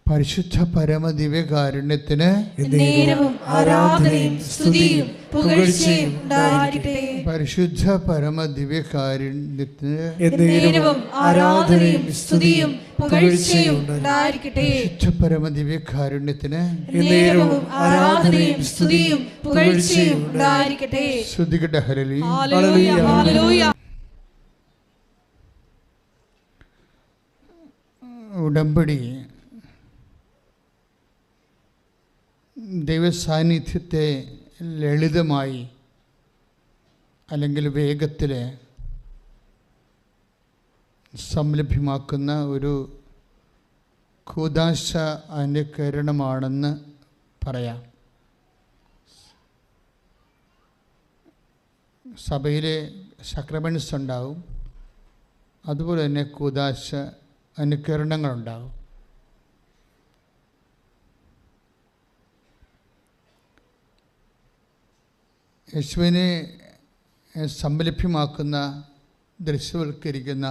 പരിശുദ്ധ പരമദിവ്യകാരുണ്യത്തിന് നേരവും ആരാധനയും സ്തുതിയും പുകഴ്ചയും ഉണ്ടായിരിക്കട്ടെ. പരിശുദ്ധ പരമദിവ്യകാരുണ്യത്തിന് നേരവും ആരാധനയും സ്തുതിയും പുകഴ്ചയും ഉണ്ടായിരിക്കട്ടെ. പരിശുദ്ധ പരമദിവ്യകാരുണ്യത്തിന് നേരവും ആരാധനയും സ്തുതിയും പുകഴ്ചയും ഉണ്ടായിരിക്കട്ടെ. ശ്രുതികട്ടെ. ഹല്ലേലൂയ, ഹല്ലേലൂയ, ഹല്ലേലൂയ. ഉടമ്പടി ദൈവസാന്നിധ്യത്തെ ലളിതമായി അല്ലെങ്കിൽ വേഗത്തിൽ സംലഭ്യമാക്കുന്ന ഒരു കൂദാശ അനുകരണമാണെന്ന് പറയാം. സഭയിലെ സക്രമെൻറ്റ്സ് ഉണ്ടാവും, അതുപോലെ തന്നെ കൂദാശ അനുകരണങ്ങളുണ്ടാവും. യേശുവിനെ സംലഭ്യമാക്കുന്ന, ദൃശ്യവൽക്കരിക്കുന്ന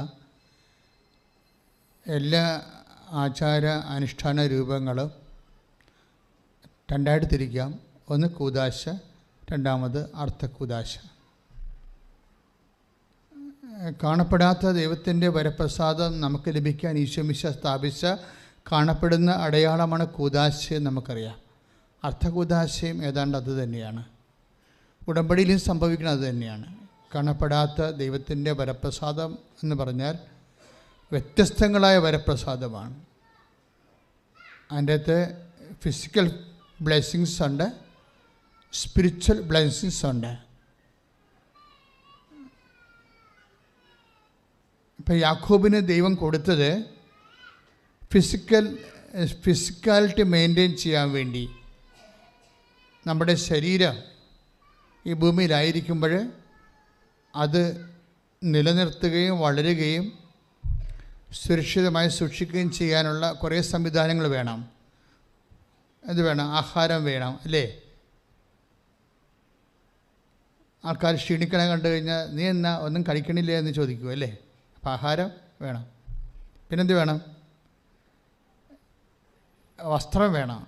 എല്ലാ ആചാര അനുഷ്ഠാന രൂപങ്ങളും രണ്ടായിട്ട് തിരിക്കാം. ഒന്ന് കൂദാശ, രണ്ടാമത് അർത്ഥകൂദാശ. കാണപ്പെടാത്ത ദൈവത്തിൻ്റെ വരപ്രസാദം നമുക്ക് ലഭിക്കാൻ ഈശോമിശിഹാ സ്ഥാപിച്ച കാണപ്പെടുന്ന അടയാളമാണ് കൂദാശ എന്ന് നമുക്കറിയാം. അർത്ഥകൂദാശയും ഏതാണ്ട് അത് തന്നെയാണ്. ഉടമ്പടിയിലും സംഭവിക്കുന്നത് അത് തന്നെയാണ്. കാണപ്പെടാത്ത ദൈവത്തിൻ്റെ വരപ്രസാദം എന്ന് പറഞ്ഞാൽ വ്യത്യസ്തങ്ങളായ വരപ്രസാദമാണ്. അതിൻ്റെ അകത്ത് ഫിസിക്കൽ ബ്ലെസ്സിങ്സ് ഉണ്ട്, സ്പിരിച്വൽ ബ്ലെസ്സിങ്സ് ഉണ്ട്. ഇപ്പം യാക്കോബിന് ദൈവം കൊടുത്തത് ഫിസിക്കാലിറ്റി മെയിൻറ്റെയിൻ ചെയ്യാൻ വേണ്ടി. നമ്മുടെ ശരീരം ഈ ഭൂമിയിലായിരിക്കുമ്പോൾ അത് നിലനിർത്തുകയും വളരുകയും സുരക്ഷിതമായി സൂക്ഷിക്കുകയും ചെയ്യാനുള്ള കുറേ സംവിധാനങ്ങൾ വേണം. ഇത് വേണം, ആഹാരം വേണം, അല്ലേ? ആൾക്കാർ ക്ഷീണിക്കണം കണ്ടു കഴിഞ്ഞാൽ നീ എന്നാ ഒന്നും കഴിക്കണില്ലേ എന്ന് ചോദിക്കും, അല്ലേ? അപ്പം ആഹാരം വേണം. പിന്നെന്ത് വേണം? വസ്ത്രം വേണം.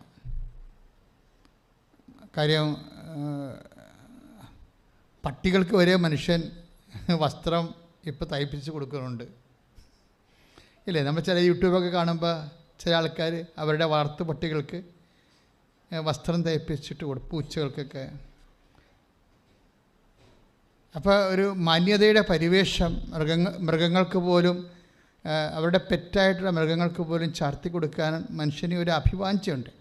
കാര്യം പട്ടികൾക്ക് വരെ മനുഷ്യൻ വസ്ത്രം ഇപ്പോൾ തയ്പ്പിച്ച് കൊടുക്കുന്നുണ്ട്, ഇല്ലേ? നമ്മൾ ചില യൂട്യൂബൊക്കെ കാണുമ്പോൾ ചില ആൾക്കാർ അവരുടെ വളർത്തു പട്ടികൾക്ക് വസ്ത്രം തയ്പ്പിച്ചിട്ട് കൊടുക്കും, പൂച്ചകൾക്കൊക്കെ. അപ്പോൾ ഒരു മാന്യതയുടെ പരിവേഷം മൃഗങ്ങൾക്ക് പോലും, അവരുടെ പെറ്റായിട്ടുള്ള മൃഗങ്ങൾക്ക് പോലും ചാർത്തി കൊടുക്കാൻ മനുഷ്യന് ഒരു അഭിവാഞ്ചയുണ്ട്.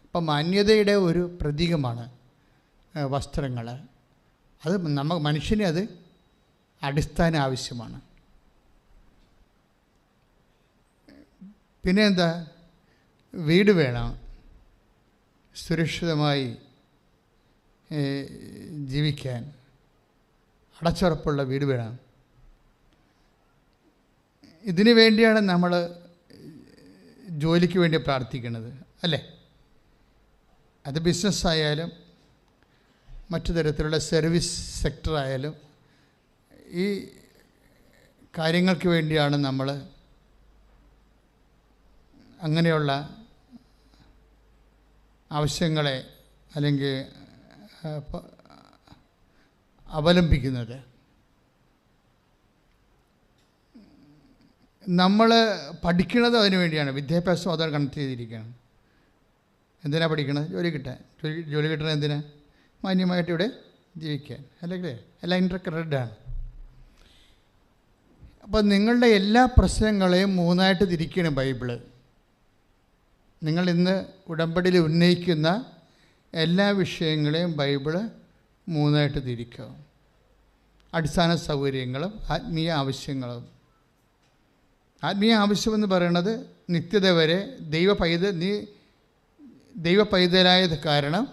അപ്പം മാന്യതയുടെ ഒരു പ്രതീകമാണ് വസ്ത്രങ്ങൾ. അത് മനുഷ്യന് അത് അടിസ്ഥാന ആവശ്യമാണ്. പിന്നെ എന്താ? വീട് വേണം, സുരക്ഷിതമായി ജീവിക്കാൻ അടച്ചുറപ്പുള്ള വീട് വേണം. ഇതിനു വേണ്ടിയാണ് നമ്മൾ ജോലിക്ക് വേണ്ടി പ്രാർത്ഥിക്കുന്നത്, അല്ലേ? അത് ബിസിനസ്സായാലും മറ്റു തരത്തിലുള്ള സർവീസ് സെക്ടറായാലും ഈ കാര്യങ്ങൾക്ക് വേണ്ടിയാണ് നമ്മൾ അങ്ങനെയുള്ള ആവശ്യങ്ങളെ അല്ലെങ്കിൽ അവലംബിക്കുന്നത്. നമ്മൾ പഠിക്കുന്നത് അതിനു വേണ്ടിയാണ്. വിദ്യാഭ്യാസം അതോടെ കണക്ട് ചെയ്തിരിക്കുകയാണ്. എന്തിനാണ് പഠിക്കണത്? ജോലി കിട്ടാൻ. ജോലി കിട്ടണത് എന്തിനാ? മാന്യമായിട്ട് ഇവിടെ ജീവിക്കാൻ, അല്ലെങ്കിൽ എല്ലാം ഇൻ്റർകണക്റ്റഡാണ്. അപ്പം നിങ്ങളുടെ എല്ലാ പ്രശ്നങ്ങളെയും മൂന്നായിട്ട് തിരിക്കണം ബൈബിള്. നിങ്ങൾ ഇന്ന് ഉടമ്പടിയിൽ ഉന്നയിക്കുന്ന എല്ലാ വിഷയങ്ങളെയും ബൈബിള് മൂന്നായിട്ട് തിരിക്കുക. അടിസ്ഥാന സൗകര്യങ്ങളും ആത്മീയ ആവശ്യങ്ങളും. ആത്മീയ ആവശ്യമെന്ന് പറയുന്നത് നിത്യത വരെ ദൈവ പൈതലായത് കാരണം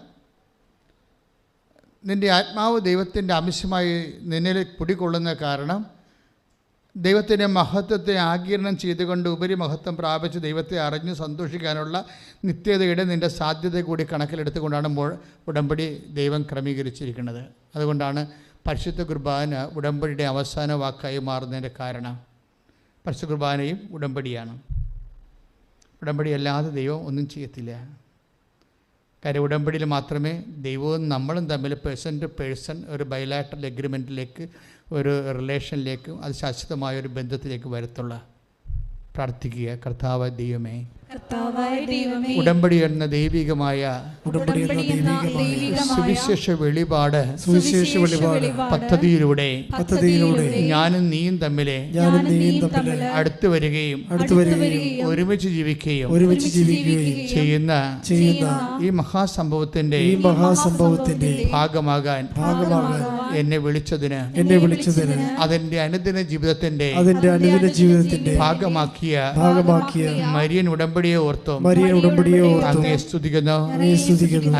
നിൻ്റെ ആത്മാവ് ദൈവത്തിൻ്റെ അംശമായി നിന്നിൽ കുടികൊള്ളുന്ന കാരണം ദൈവത്തിൻ്റെ മഹത്വത്തെ ആഗിരണം ചെയ്തുകൊണ്ട് ഉപരിമഹത്വം പ്രാപിച്ച് ദൈവത്തെ അറിഞ്ഞ് സന്തോഷിക്കാനുള്ള നിത്യതയുടെ നിൻ്റെ സാധ്യത കൂടി കണക്കിലെടുത്തുകൊണ്ടാണ് ഉടമ്പടി ദൈവം ക്രമീകരിച്ചിരിക്കുന്നത്. അതുകൊണ്ടാണ് പരിശുദ്ധ കുർബാന ഉടമ്പടിയുടെ അവസാന വാക്കായി മാറുന്നതിൻ്റെ കാരണം. പരിശുദ്ധ കുർബാനയും ഉടമ്പടിയാണ്. ഉടമ്പടി അല്ലാതെ ദൈവം ഒന്നും ചെയ്യത്തില്ല. കാര്യം ഉടമ്പടിയിൽ മാത്രമേ ദൈവവും നമ്മളും തമ്മിൽ പേഴ്സൺ ടു പേഴ്സൺ ഒരു ബൈലാറ്ററൽ എഗ്രിമെൻറ്റിലേക്ക്, ഒരു റിലേഷനിലേക്ക്, അത് ശാശ്വതമായ ഒരു ബന്ധത്തിലേക്ക് വരത്തുള്ളൂ. പ്രാർത്ഥിക്കുക, കർത്താവ് ദൈവമേ, ഉടമ്പടി എന്ന ദൈവികമായ സുവിശേഷ വെളിപാട് പദ്ധതിയിലൂടെ ഞാനും നീയും തമ്മിൽ അടുത്തു വരികയും ഒരുമിച്ച് ജീവിക്കുകയും ചെയ്യുന്ന ഈ മഹാസംഭവത്തിന്റെ ഭാഗമാകാൻ എന്നെ വിളിച്ചതിന് അതിന്റെ അനുദിന ജീവിതത്തിന്റെ ഭാഗമാക്കിയ മരിയൻ ഉടമ്പടിയെ ഓർത്തോ അങ്ങേ സ്തുതിക്കുന്നു,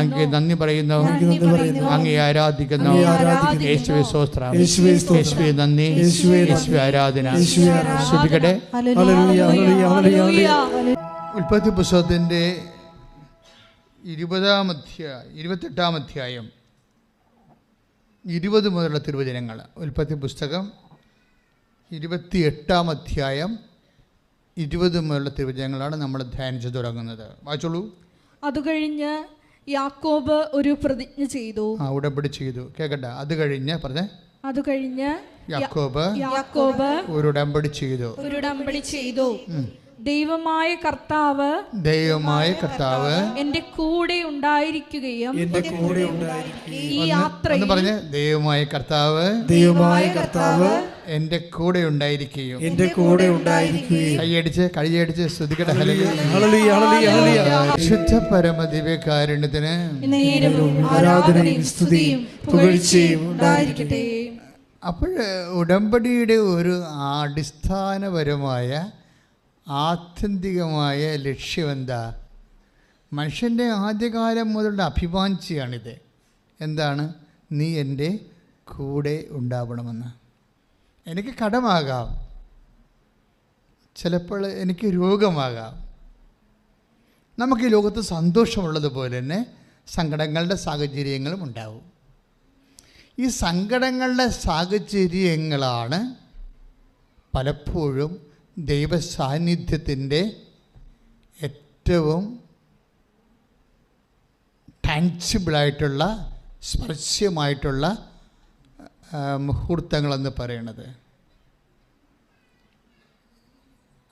അങ്ങേ നന്ദി പറയുന്നു, അങ്ങേ ആരാധിക്കുന്നു. യേശുവേ സ്തോത്രം, യേശുവേ നന്ദി, യേശുവേ ആരാധന. സ്തുതിക്കട്ടെ. ഉൽപ്പത്തി പുസ്തകത്തിൻ്റെ 28-ാം അധ്യായം 20 മുതലുള്ള തിരുവചനങ്ങൾ. ഉൽപ്പത്തി പുസ്തകം 28-ാം അധ്യായം 20 മുതലുള്ള തിരുവചനങ്ങളാണ് നമ്മൾ ധ്യാനിച്ചു തുടങ്ങുന്നത്. വായിച്ചോളൂ. അത് കഴിഞ്ഞ് യാക്കോബ് ഒരു പ്രതിജ്ഞ ചെയ്തു. ഉടമ്പടി ചെയ്തു. കേക്കട്ടെ. അത് കഴിഞ്ഞ് യാക്കോബ് ഒരു ഉടമ്പടി ചെയ്തു. ദൈവമായ കർത്താവ് എന്റെ കൂടെ ഉണ്ടായിരിക്കുകയും ഈ യാത്രയിൽ പറഞ്ഞ ദൈവമായ കർത്താവ് എന്റെ കൂടെ ഉണ്ടായിരിക്കുകയും കൈയടിച്ച് സ്തുതിക്കട്ടെ. ശുദ്ധ പരമ ദിവ്യകാരുണ്യത്തിന് ആരാധനയും സ്തുതിയും പുകഴ്ചയും ഉണ്ടായിരിക്കട്ടെ. അപ്പോൾ ഉടമ്പടിയുടെ ഒരു അടിസ്ഥാനപരമായ ആത്യന്തികമായ ലക്ഷ്യമെന്താ? മനുഷ്യൻ്റെ ആദ്യകാലം മുതലുള്ള അഭിവാഞ്ചിയാണിത്. എന്താണ്? നീ എൻ്റെ കൂടെ ഉണ്ടാവണമെന്ന്. എനിക്ക് കടമാകാം, ചിലപ്പോൾ എനിക്ക് രോഗമാകാം. നമുക്ക് ഈ ലോകത്ത് സന്തോഷമുള്ളതുപോലെ തന്നെ സങ്കടങ്ങളുടെ സാഹചര്യങ്ങളും ഉണ്ടാവും. ഈ സങ്കടങ്ങളുടെ സാഹചര്യങ്ങളാണ് പലപ്പോഴും ദൈവസാന്നിധ്യത്തിൻ്റെ ഏറ്റവും ടാൻസിബിളായിട്ടുള്ള സ്പർശ്യമായിട്ടുള്ള മുഹൂർത്തങ്ങളെന്ന് പറയണത്.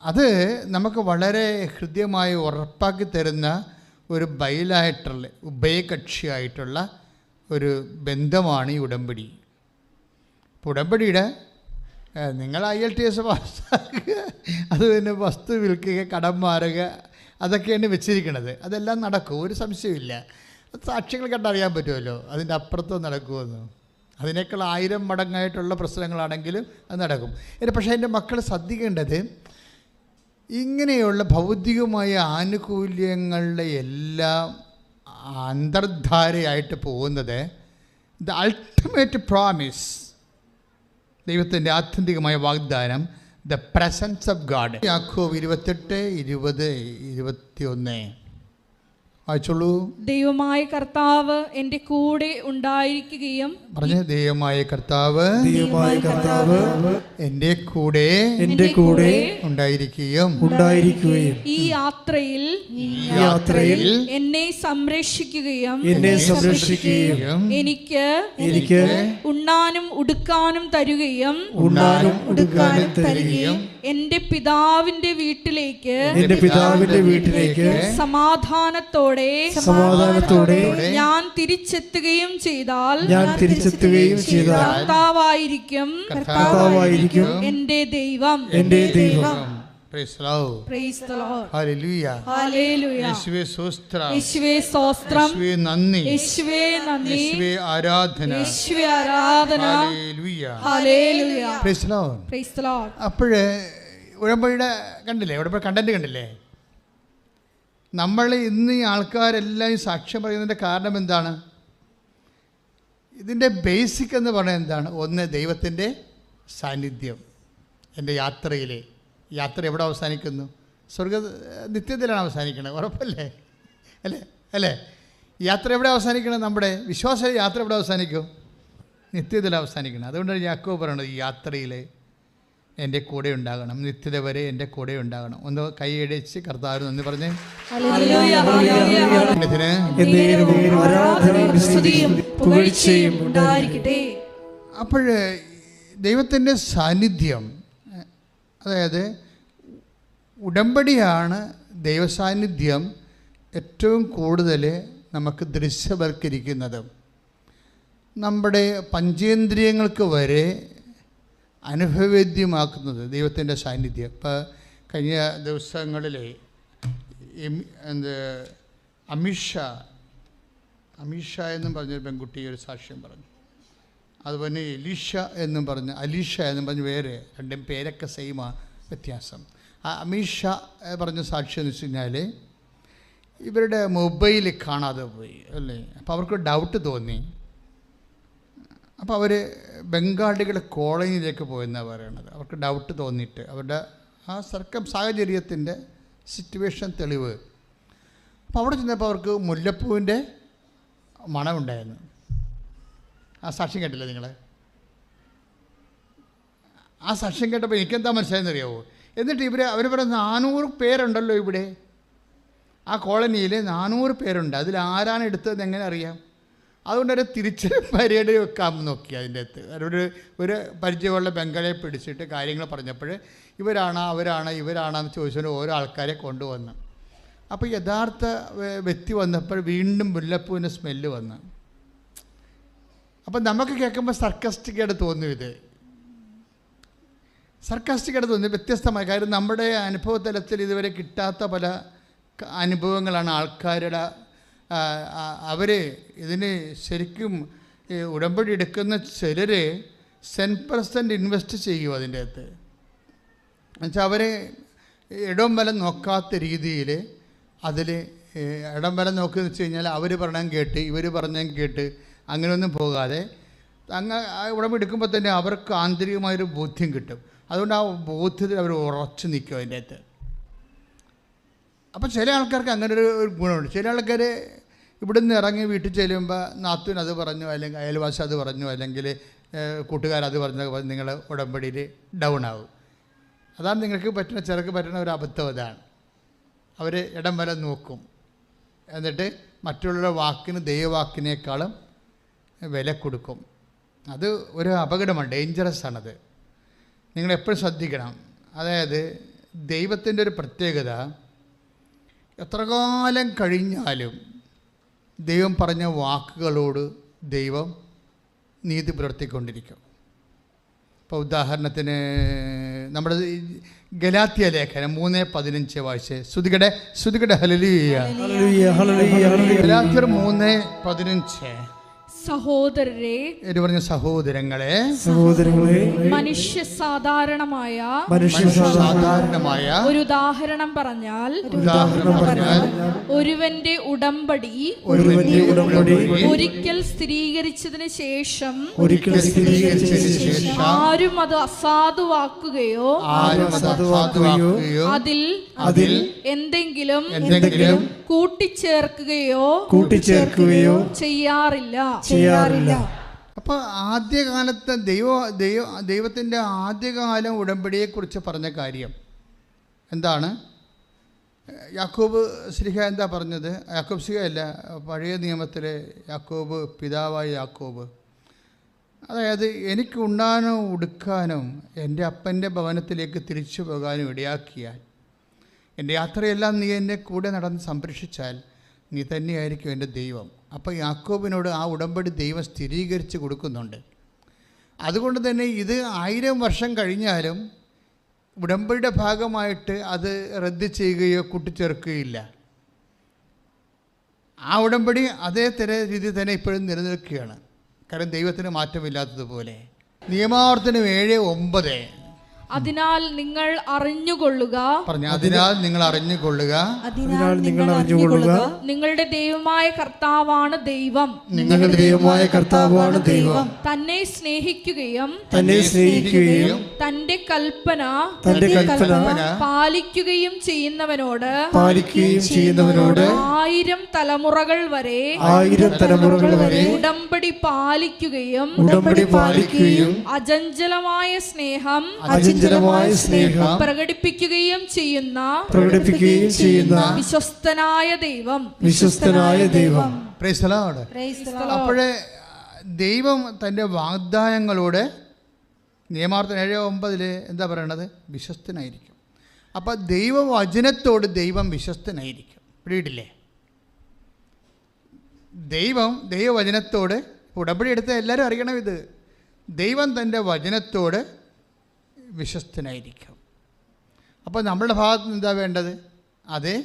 അത് നമുക്ക് വളരെ ഹൃദ്യമായി ഉറപ്പാക്കി തരുന്ന ഒരു ബൈലാറ്ററൽ ഉഭയകക്ഷിയായിട്ടുള്ള ഒരു ബന്ധമാണ് ഈ ഉടമ്പടി. ഇപ്പോൾ ഉടമ്പടിയുടെ നിങ്ങൾ IELTS പാസ്സാക്കുക, അത് പിന്നെ വസ്തു വിൽക്കുക, കടം മാറുക, അതൊക്കെയാണ് വെച്ചിരിക്കുന്നത്. അതെല്ലാം നടക്കും, ഒരു സംശയമില്ല. സാക്ഷികൾ കണ്ടറിയാൻ പറ്റുമല്ലോ അതിൻ്റെ അപ്പുറത്ത് നടക്കുമെന്ന്. അതിനേക്കാൾ 1000 മടങ്ങായിട്ടുള്ള പ്രശ്നങ്ങളാണെങ്കിലും അത് നടക്കും. പക്ഷേ എൻ്റെ മക്കൾ ശ്രദ്ധിക്കേണ്ടത്, ഇങ്ങനെയുള്ള ഭൗതികമായ ആനുകൂല്യങ്ങളുടെ എല്ലാം അന്തർധാരയായിട്ട് പോകുന്നത് ദ അൾട്ടിമേറ്റ് പ്രോമിസ്, ദൈവത്തിൻ്റെ ആത്യന്തികമായ വാഗ്ദാനം, ദ പ്രസൻസ് ഓഫ് ഗാഡ്. യാക്കോബ് 28:20-21 വായിച്ചോളൂ. ദൈവമായ കർത്താവ് എൻ്റെ കൂടെ ഉണ്ടായിരിക്കുകയും ദൈവമായ കർത്താവ് എൻ്റെ കൂടെ ഉണ്ടായിരിക്കുകയും ഈ യാത്രയിൽ എന്നെ സംരക്ഷിക്കുകയും എനിക്ക് ഉണ്ണാനും ഉടുക്കാനും തരുകയും എൻ്റെ പിതാവിന്റെ വീട്ടിലേക്ക് സമാധാനത്തോടെ ഞാൻ തിരിച്ചെത്തുകയും ചെയ്താൽ കർത്താവായിരിക്കും എൻ്റെ ദൈവം. Praise the Lord. Praise the Lord. Hallelujah. Hallelujah. യേശുവേ സ്തോത്രം, യേശുവേ സ്തോത്രം, യേശുവേ നന്ദി, യേശുവേ നന്ദി, യേശുവേ ആരാധന, യേശുവേ ആരാധന. Hallelujah. Hallelujah. Praise the Lord. Praise the Lord. അപ്പോഴേ ഉടമ്പടിയുടെ ഉടമ്പടി കണ്ടന്റ് കണ്ടില്ലേ? നമ്മൾ ഇന്ന് ഈ ആൾക്കാരെല്ലാം ഈ സാക്ഷ്യം പറയുന്നതിൻ്റെ കാരണം എന്താണ്? ഇതിൻ്റെ ബേസിക് എന്ന് പറയുന്നത് എന്താണ്? ഒന്ന്, ദൈവത്തിൻ്റെ സാന്നിധ്യം. എൻ്റെ യാത്ര എവിടെ അവസാനിക്കുന്നു? നിത്യത്തിലാണ് അവസാനിക്കുന്നത്, ഉറപ്പല്ലേ? അല്ലേ? യാത്ര എവിടെ അവസാനിക്കണം? നമ്മുടെ വിശ്വാസ യാത്ര എവിടെ അവസാനിക്കും? നിത്യത്തിൽ അവസാനിക്കണം. അതുകൊണ്ടാണ് യാക്കോബ് പറയുന്നത്, ഈ യാത്രയിൽ എൻ്റെ കൂടെ ഉണ്ടാകണം, നിത്യത വരെ എൻ്റെ കൂടെ ഉണ്ടാകണം. ഒന്ന് കൈയടിച്ച് കർത്താവിന് നന്ദി പറഞ്ഞേ. അപ്പോൾ ദൈവത്തിൻ്റെ സാന്നിധ്യം, അതായത് ഉടമ്പടിയാണ് ദൈവസാന്നിധ്യം ഏറ്റവും കൂടുതൽ നമുക്ക് ദൃശ്യവൽക്കരിക്കുന്നത്. നമ്മുടെ പഞ്ചേന്ദ്രിയങ്ങൾക്ക് വരെ അനുഭവവേദ്യമാക്കുന്നത് ദൈവത്തിൻ്റെ സാന്നിധ്യം. ഇപ്പോൾ കഴിഞ്ഞ ദിവസങ്ങളിൽ അമീഷ എന്നും പറഞ്ഞൊരു പെൺകുട്ടി ഒരു സാക്ഷ്യം പറഞ്ഞു. അതുപോലെ അലീഷ എന്നും പറഞ്ഞ് വേറെ രണ്ടും പേരൊക്കെ സെയിമാണ്, വ്യത്യാസം. ആ അമീഷ പറഞ്ഞ സാക്ഷ്യം എന്ന് വെച്ച് കഴിഞ്ഞാൽ ഇവരുടെ മൊബൈൽ കാണാതെ പോയി അല്ലേ. അപ്പോൾ അവർക്ക് ഡൗട്ട് തോന്നി. അപ്പോൾ അവർ ബംഗാളികളുടെ കോളനിയിലേക്ക് പോയെന്നാണ് പറയണത്. അവർക്ക് ഡൗട്ട് തോന്നിയിട്ട് അവരുടെ ആ സാഹചര്യത്തിൻ്റെ സിറ്റുവേഷൻ തെളിവ്. അപ്പോൾ അവിടെ ചെന്നപ്പോൾ അവർക്ക് മുല്ലപ്പൂവിൻ്റെ മണമുണ്ടായിരുന്നു. ആ സാക്ഷ്യം കേട്ടില്ലേ നിങ്ങൾ? ആ സാക്ഷ്യം കേട്ടപ്പോൾ എനിക്കെന്താ മനസ്സിലായെന്നറിയാവോ? എന്നിട്ട് അവർ പറയുന്ന 400 പേരുണ്ടല്ലോ ഇവിടെ, ആ കോളനിയിൽ 400 പേരുണ്ട്, അതിൽ ആരാണ് എടുത്തതെന്ന് എങ്ങനെ അറിയാം? അതുകൊണ്ട് ഒരു തിരിച്ച് പരേഡ് വെക്കാൻ നോക്കി. അതിൻ്റെ അകത്ത് ഒരു പരിചയമുള്ള ബംഗാളിയെ പിടിച്ചിട്ട് കാര്യങ്ങൾ പറഞ്ഞപ്പോൾ ഇവരാണെന്ന് ചോദിച്ചുകൊണ്ട് ഓരോ ആൾക്കാരെ കൊണ്ടുവന്നു. അപ്പോൾ യഥാർത്ഥ വ്യക്തി വന്നപ്പോൾ വീണ്ടും മുല്ലപ്പൂവിൻ്റെ സ്മെല്ല് വന്നു. അപ്പം നമുക്ക് കേൾക്കുമ്പോൾ സർക്കാസ്റ്റിക്കായിട്ട് തോന്നും, സർക്കാസ്റ്റിക്കായിട്ട് തോന്നി, വ്യത്യസ്തമായ കാര്യം. നമ്മുടെ അനുഭവതലത്തിൽ ഇതുവരെ കിട്ടാത്ത പല അനുഭവങ്ങളാണ് ആൾക്കാരുടെ. അവർ ഇതിന് ശരിക്കും ഉടമ്പടി എടുക്കുന്ന ചിലർ 10% ഇൻവെസ്റ്റ് ചെയ്യും അതിൻ്റെ അകത്ത്. എന്നുവെച്ചാൽ അവർ ഇടം വലം നോക്കാത്ത രീതിയിൽ അതിൽ ഇടം വലം നോക്കുകയെന്ന് വെച്ച് കഴിഞ്ഞാൽ അവർ പറഞ്ഞാൽ കേട്ട് ഇവർ പറഞ്ഞാൽ കേട്ട് അങ്ങനെയൊന്നും പോകാതെ ഉടമ്പടി എടുക്കുമ്പോൾ തന്നെ അവർക്ക് ആന്തരികമായൊരു ബോധ്യം കിട്ടും. അതുകൊണ്ട് ആ ബോധ്യത്തിൽ അവർ ഉറച്ചു നിൽക്കും അതിൻ്റെ അകത്ത്. അപ്പം ചില ആൾക്കാർക്ക് അങ്ങനെ ഒരു ഗുണമുണ്ട്. ചില ആൾക്കാർ ഇവിടെ നിന്ന് ഇറങ്ങി വീട്ടിൽ ചെല്ലുമ്പോൾ നാത്തൂൻ അത് പറഞ്ഞു, അല്ലെങ്കിൽ അയൽവാസി അത് പറഞ്ഞു, അല്ലെങ്കിൽ കൂട്ടുകാരത് പറഞ്ഞ നിങ്ങൾ ഉടമ്പടിയിൽ ഡൗൺ ആവും. അതാണ് നിങ്ങൾക്ക് ചെറുക്ക് പറ്റുന്ന ഒരു അബദ്ധം. അതാണ് അവർ ഇടം വരെ നോക്കും, എന്നിട്ട് മറ്റുള്ള വാക്കിന് ദൈവവാക്കിനേക്കാളും വില കൊടുക്കും. അത് ഒരു അപകടമാണ്, ഡേഞ്ചറസ് ആണത്. നിങ്ങളെപ്പോഴും ശ്രദ്ധിക്കണം. അതായത് ദൈവത്തിൻ്റെ ഒരു പ്രത്യേകത, എത്ര കാലം കഴിഞ്ഞാലും ദൈവം പറഞ്ഞ വാക്കുകളോട് ദൈവം നീതി പുലർത്തിക്കൊണ്ടിരിക്കും. ഇപ്പോൾ ഉദാഹരണത്തിന് നമ്മുടെ ഗലാത്യ ലേഖനം 3:15 വായിച്ച് ശ്രുതികടെ ഹല്ലേലൂയ. ഗലാത്യർ 3:15. സഹോദരരെ, പറഞ്ഞ സഹോദരങ്ങളെ, മനുഷ്യ സാധാരണമായ ഒരു ഉദാഹരണം പറഞ്ഞാൽ ഒരുവന്റെ ഉടമ്പടി ഒരിക്കൽ സ്ഥിരീകരിച്ചതിന് ശേഷം ആരും അത് അസാധുവാക്കുകയോ അതിൽ എന്തെങ്കിലും കൂട്ടിച്ചേർക്കുകയോ ചെയ്യാറില്ല. അപ്പോൾ ആദ്യകാലത്തെ ദൈവത്തിൻ്റെ ആദ്യകാലം ഉടമ്പടിയെക്കുറിച്ച് പറഞ്ഞ കാര്യം എന്താണ്? യാക്കോബ് ശ്രീഹ എന്താ പറഞ്ഞത്? യാക്കോബ് ശ്രീഹ അല്ല, പഴയ നിയമത്തിലെ യാക്കോബ്, പിതാവായ യാക്കോബ്. അതായത് എനിക്ക് ഉണ്ണാനോ ഉടുക്കാനോ എൻ്റെ അപ്പൻ്റെ ഭവനത്തിലേക്ക് തിരിച്ചു പോകാനും ഇടയാക്കിയാൽ, എൻ്റെ യാത്രയെല്ലാം നീ എൻ്റെ കൂടെ നടന്ന് സംരക്ഷിച്ചാൽ നീ തന്നെയായിരിക്കും എൻ്റെ ദൈവം. അപ്പോൾ യാക്കോബിനോട് ആ ഉടമ്പടി ദൈവം സ്ഥിരീകരിച്ച് കൊടുക്കുന്നുണ്ട്. അതുകൊണ്ട് തന്നെ ഇത് 1000 വർഷം കഴിഞ്ഞാലും ഉടമ്പടിയുടെ ഭാഗമായിട്ട് അത് റദ്ദ് ചെയ്യുകയോ കൂട്ടിച്ചേർക്കുകയില്ല. ആ ഉടമ്പടി അതേ രീതി തന്നെ ഇപ്പോഴും നിലനിൽക്കുകയാണ്. കാരണം ദൈവത്തിന് മാറ്റമില്ലാത്തതുപോലെ. നിയമാവർത്തനം 7:9. അതിനാൽ നിങ്ങൾ അറിഞ്ഞുകൊള്ളുക, നിങ്ങളുടെ ദൈവമായ കർത്താവാണ് ദൈവം. തന്നെ സ്നേഹിക്കുകയും തന്റെ കൽപ്പന പാലിക്കുകയും ചെയ്യുന്നവനോട് 1000 തലമുറകൾ വരെ ഉടമ്പടി പാലിക്കുകയും അചഞ്ചലമായ സ്നേഹം അചഞ്ചലമായ സ്നേഹം പ്രകടിപ്പിക്കുകയും ചെയ്യുന്ന വിശ്വസ്തനായ ദൈവം. Price the Lord. അപ്പോഴേ ദൈവം തൻ്റെ വാഗ്ദാനങ്ങളോട് നിയമാവർത്തനം 7:9 എന്താ പറയണത്? വിശ്വസ്തനായിരിക്കും. അപ്പം ദൈവവചനത്തോട് ദൈവം വിശ്വസ്തനായിരിക്കും. പിടിയിട്ടില്ലേ? ദൈവവചനത്തോട് ഉടമ്പടി എടുത്ത എല്ലാവരും അറിയണം ഇത്. ദൈവം തൻ്റെ വചനത്തോട് വിശ്വസ്തനായിരിക്കും. അപ്പോൾ നമ്മളുടെ ഭാഗത്ത് നിന്ന് എന്താ വേണ്ടത്? അതേ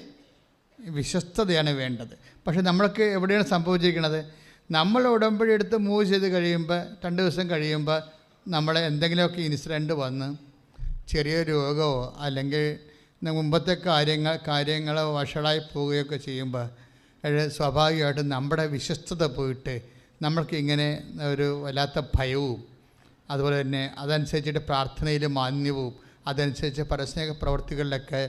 വിശ്വസ്തതയാണ് വേണ്ടത്. പക്ഷെ നമ്മൾക്ക് എവിടെയാണ് സംഭവിച്ചിരിക്കുന്നത്? നമ്മൾ ഉടമ്പടി എടുത്ത് മൂവ് ചെയ്ത് കഴിയുമ്പോൾ 2 ദിവസം കഴിയുമ്പോൾ നമ്മളെ എന്തെങ്കിലുമൊക്കെ ഇൻസിഡൻറ്റ് വന്ന് ചെറിയ രോഗമോ അല്ലെങ്കിൽ മുമ്പത്തെ കാര്യങ്ങളോ വഷളായി പോവുകയൊക്കെ ചെയ്യുമ്പോൾ സ്വാഭാവികമായിട്ടും നമ്മുടെ വിശ്വസ്തത പോയിട്ട് നമ്മൾക്ക് ഇങ്ങനെ ഒരു വല്ലാത്ത ഭയവും അതുപോലെ തന്നെ അതനുസരിച്ചിട്ട് പ്രാർത്ഥനയിൽ മാന്യവും അതനുസരിച്ച് പരസ്നേഹ പ്രവർത്തികളിലൊക്കെ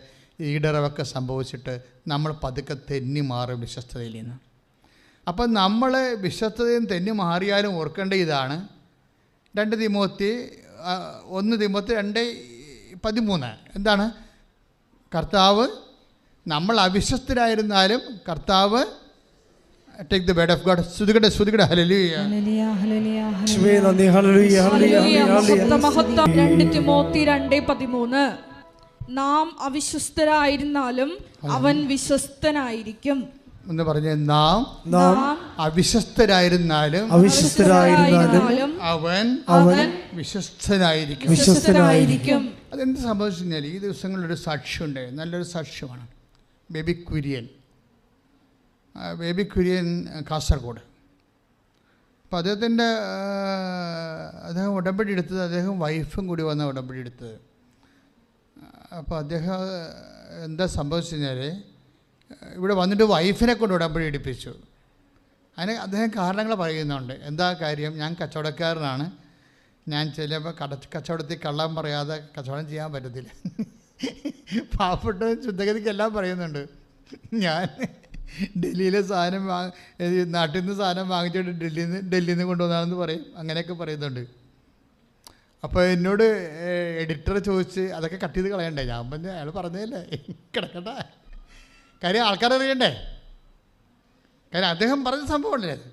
ഈടറവൊക്കെ സംഭവിച്ചിട്ട് നമ്മൾ പതുക്കെ തെന്നി മാറും വിശ്വസ്തതയിൽ നിന്ന്. അപ്പം നമ്മൾ വിശ്വസ്തതയും തെന്നി മാറിയാലും ഓർക്കേണ്ട ഇതാണ് 1 തിമോത്തി 2:13 എന്താണ്? കർത്താവ് നമ്മൾ അവിശ്വസ്തരായിരുന്നാലും കർത്താവ് take the word of God. സ്തുതിക്കട്ടെ ഹല്ലേലൂയ. 2 തിമോത്തി 2:13 നാം അവിശ്വസ്തരായിരുന്നാലും അവൻ വിശ്വസ്തനായിരിക്കും. എന്ന് പറഞ്ഞ് നാം അവിശ്വസ്തരായിരുന്നാലും അവൻ വിശ്വസ്തനായിരിക്കും. അതെന്ത് സംഭവിച്ചു കഴിഞ്ഞാൽ ഈ ദിവസങ്ങളിലൊരു സാക്ഷ്യമുണ്ട്, നല്ലൊരു സാക്ഷ്യമാണ്. ബേബി കുര്യൻ കാസർഗോഡ്. അപ്പോൾ അദ്ദേഹം ഉടമ്പടി എടുത്തത്, അദ്ദേഹം വൈഫും കൂടി വന്ന ഉടമ്പടി എടുത്തത്. അപ്പോൾ അദ്ദേഹം എന്താ സംഭവിച്ചു കഴിഞ്ഞാൽ ഇവിടെ വന്നിട്ട് വൈഫിനെ കൊണ്ട് ഉടമ്പടി എടുപ്പിച്ചു. അതിന് അദ്ദേഹം കാരണങ്ങൾ പറയുന്നുണ്ട്. എന്താ കാര്യം? ഞാൻ കച്ചവടക്കാരനാണ്, ഞാൻ ചിലപ്പോൾ കച്ചവടത്തിൽ കള്ളം പറയാതെ കച്ചവടം ചെയ്യാൻ പറ്റത്തില്ല. പാവപ്പെട്ട ശുദ്ധഗതിക്കെല്ലാം പറയുന്നുണ്ട്. ഞാൻ ഡൽഹിയിലെ സാധനം നാട്ടിൽ നിന്ന് സാധനം വാങ്ങിച്ചിട്ട് ഡൽഹിയിൽ നിന്ന് കൊണ്ടുവന്നാണെന്ന് പറയും, അങ്ങനെയൊക്കെ പറയുന്നുണ്ട്. അപ്പോൾ എന്നോട് എഡിറ്റർ ചോദിച്ച് അതൊക്കെ കട്ട് ചെയ്ത് കളയണ്ടേ? ഞാൻ പറഞ്ഞു അയാൾ പറഞ്ഞതല്ലേ, കിടക്കട്ടെ, കാര്യം ആൾക്കാരറിയണ്ടേ, കാര്യം അദ്ദേഹം പറഞ്ഞ സംഭവമല്ലേ അത്.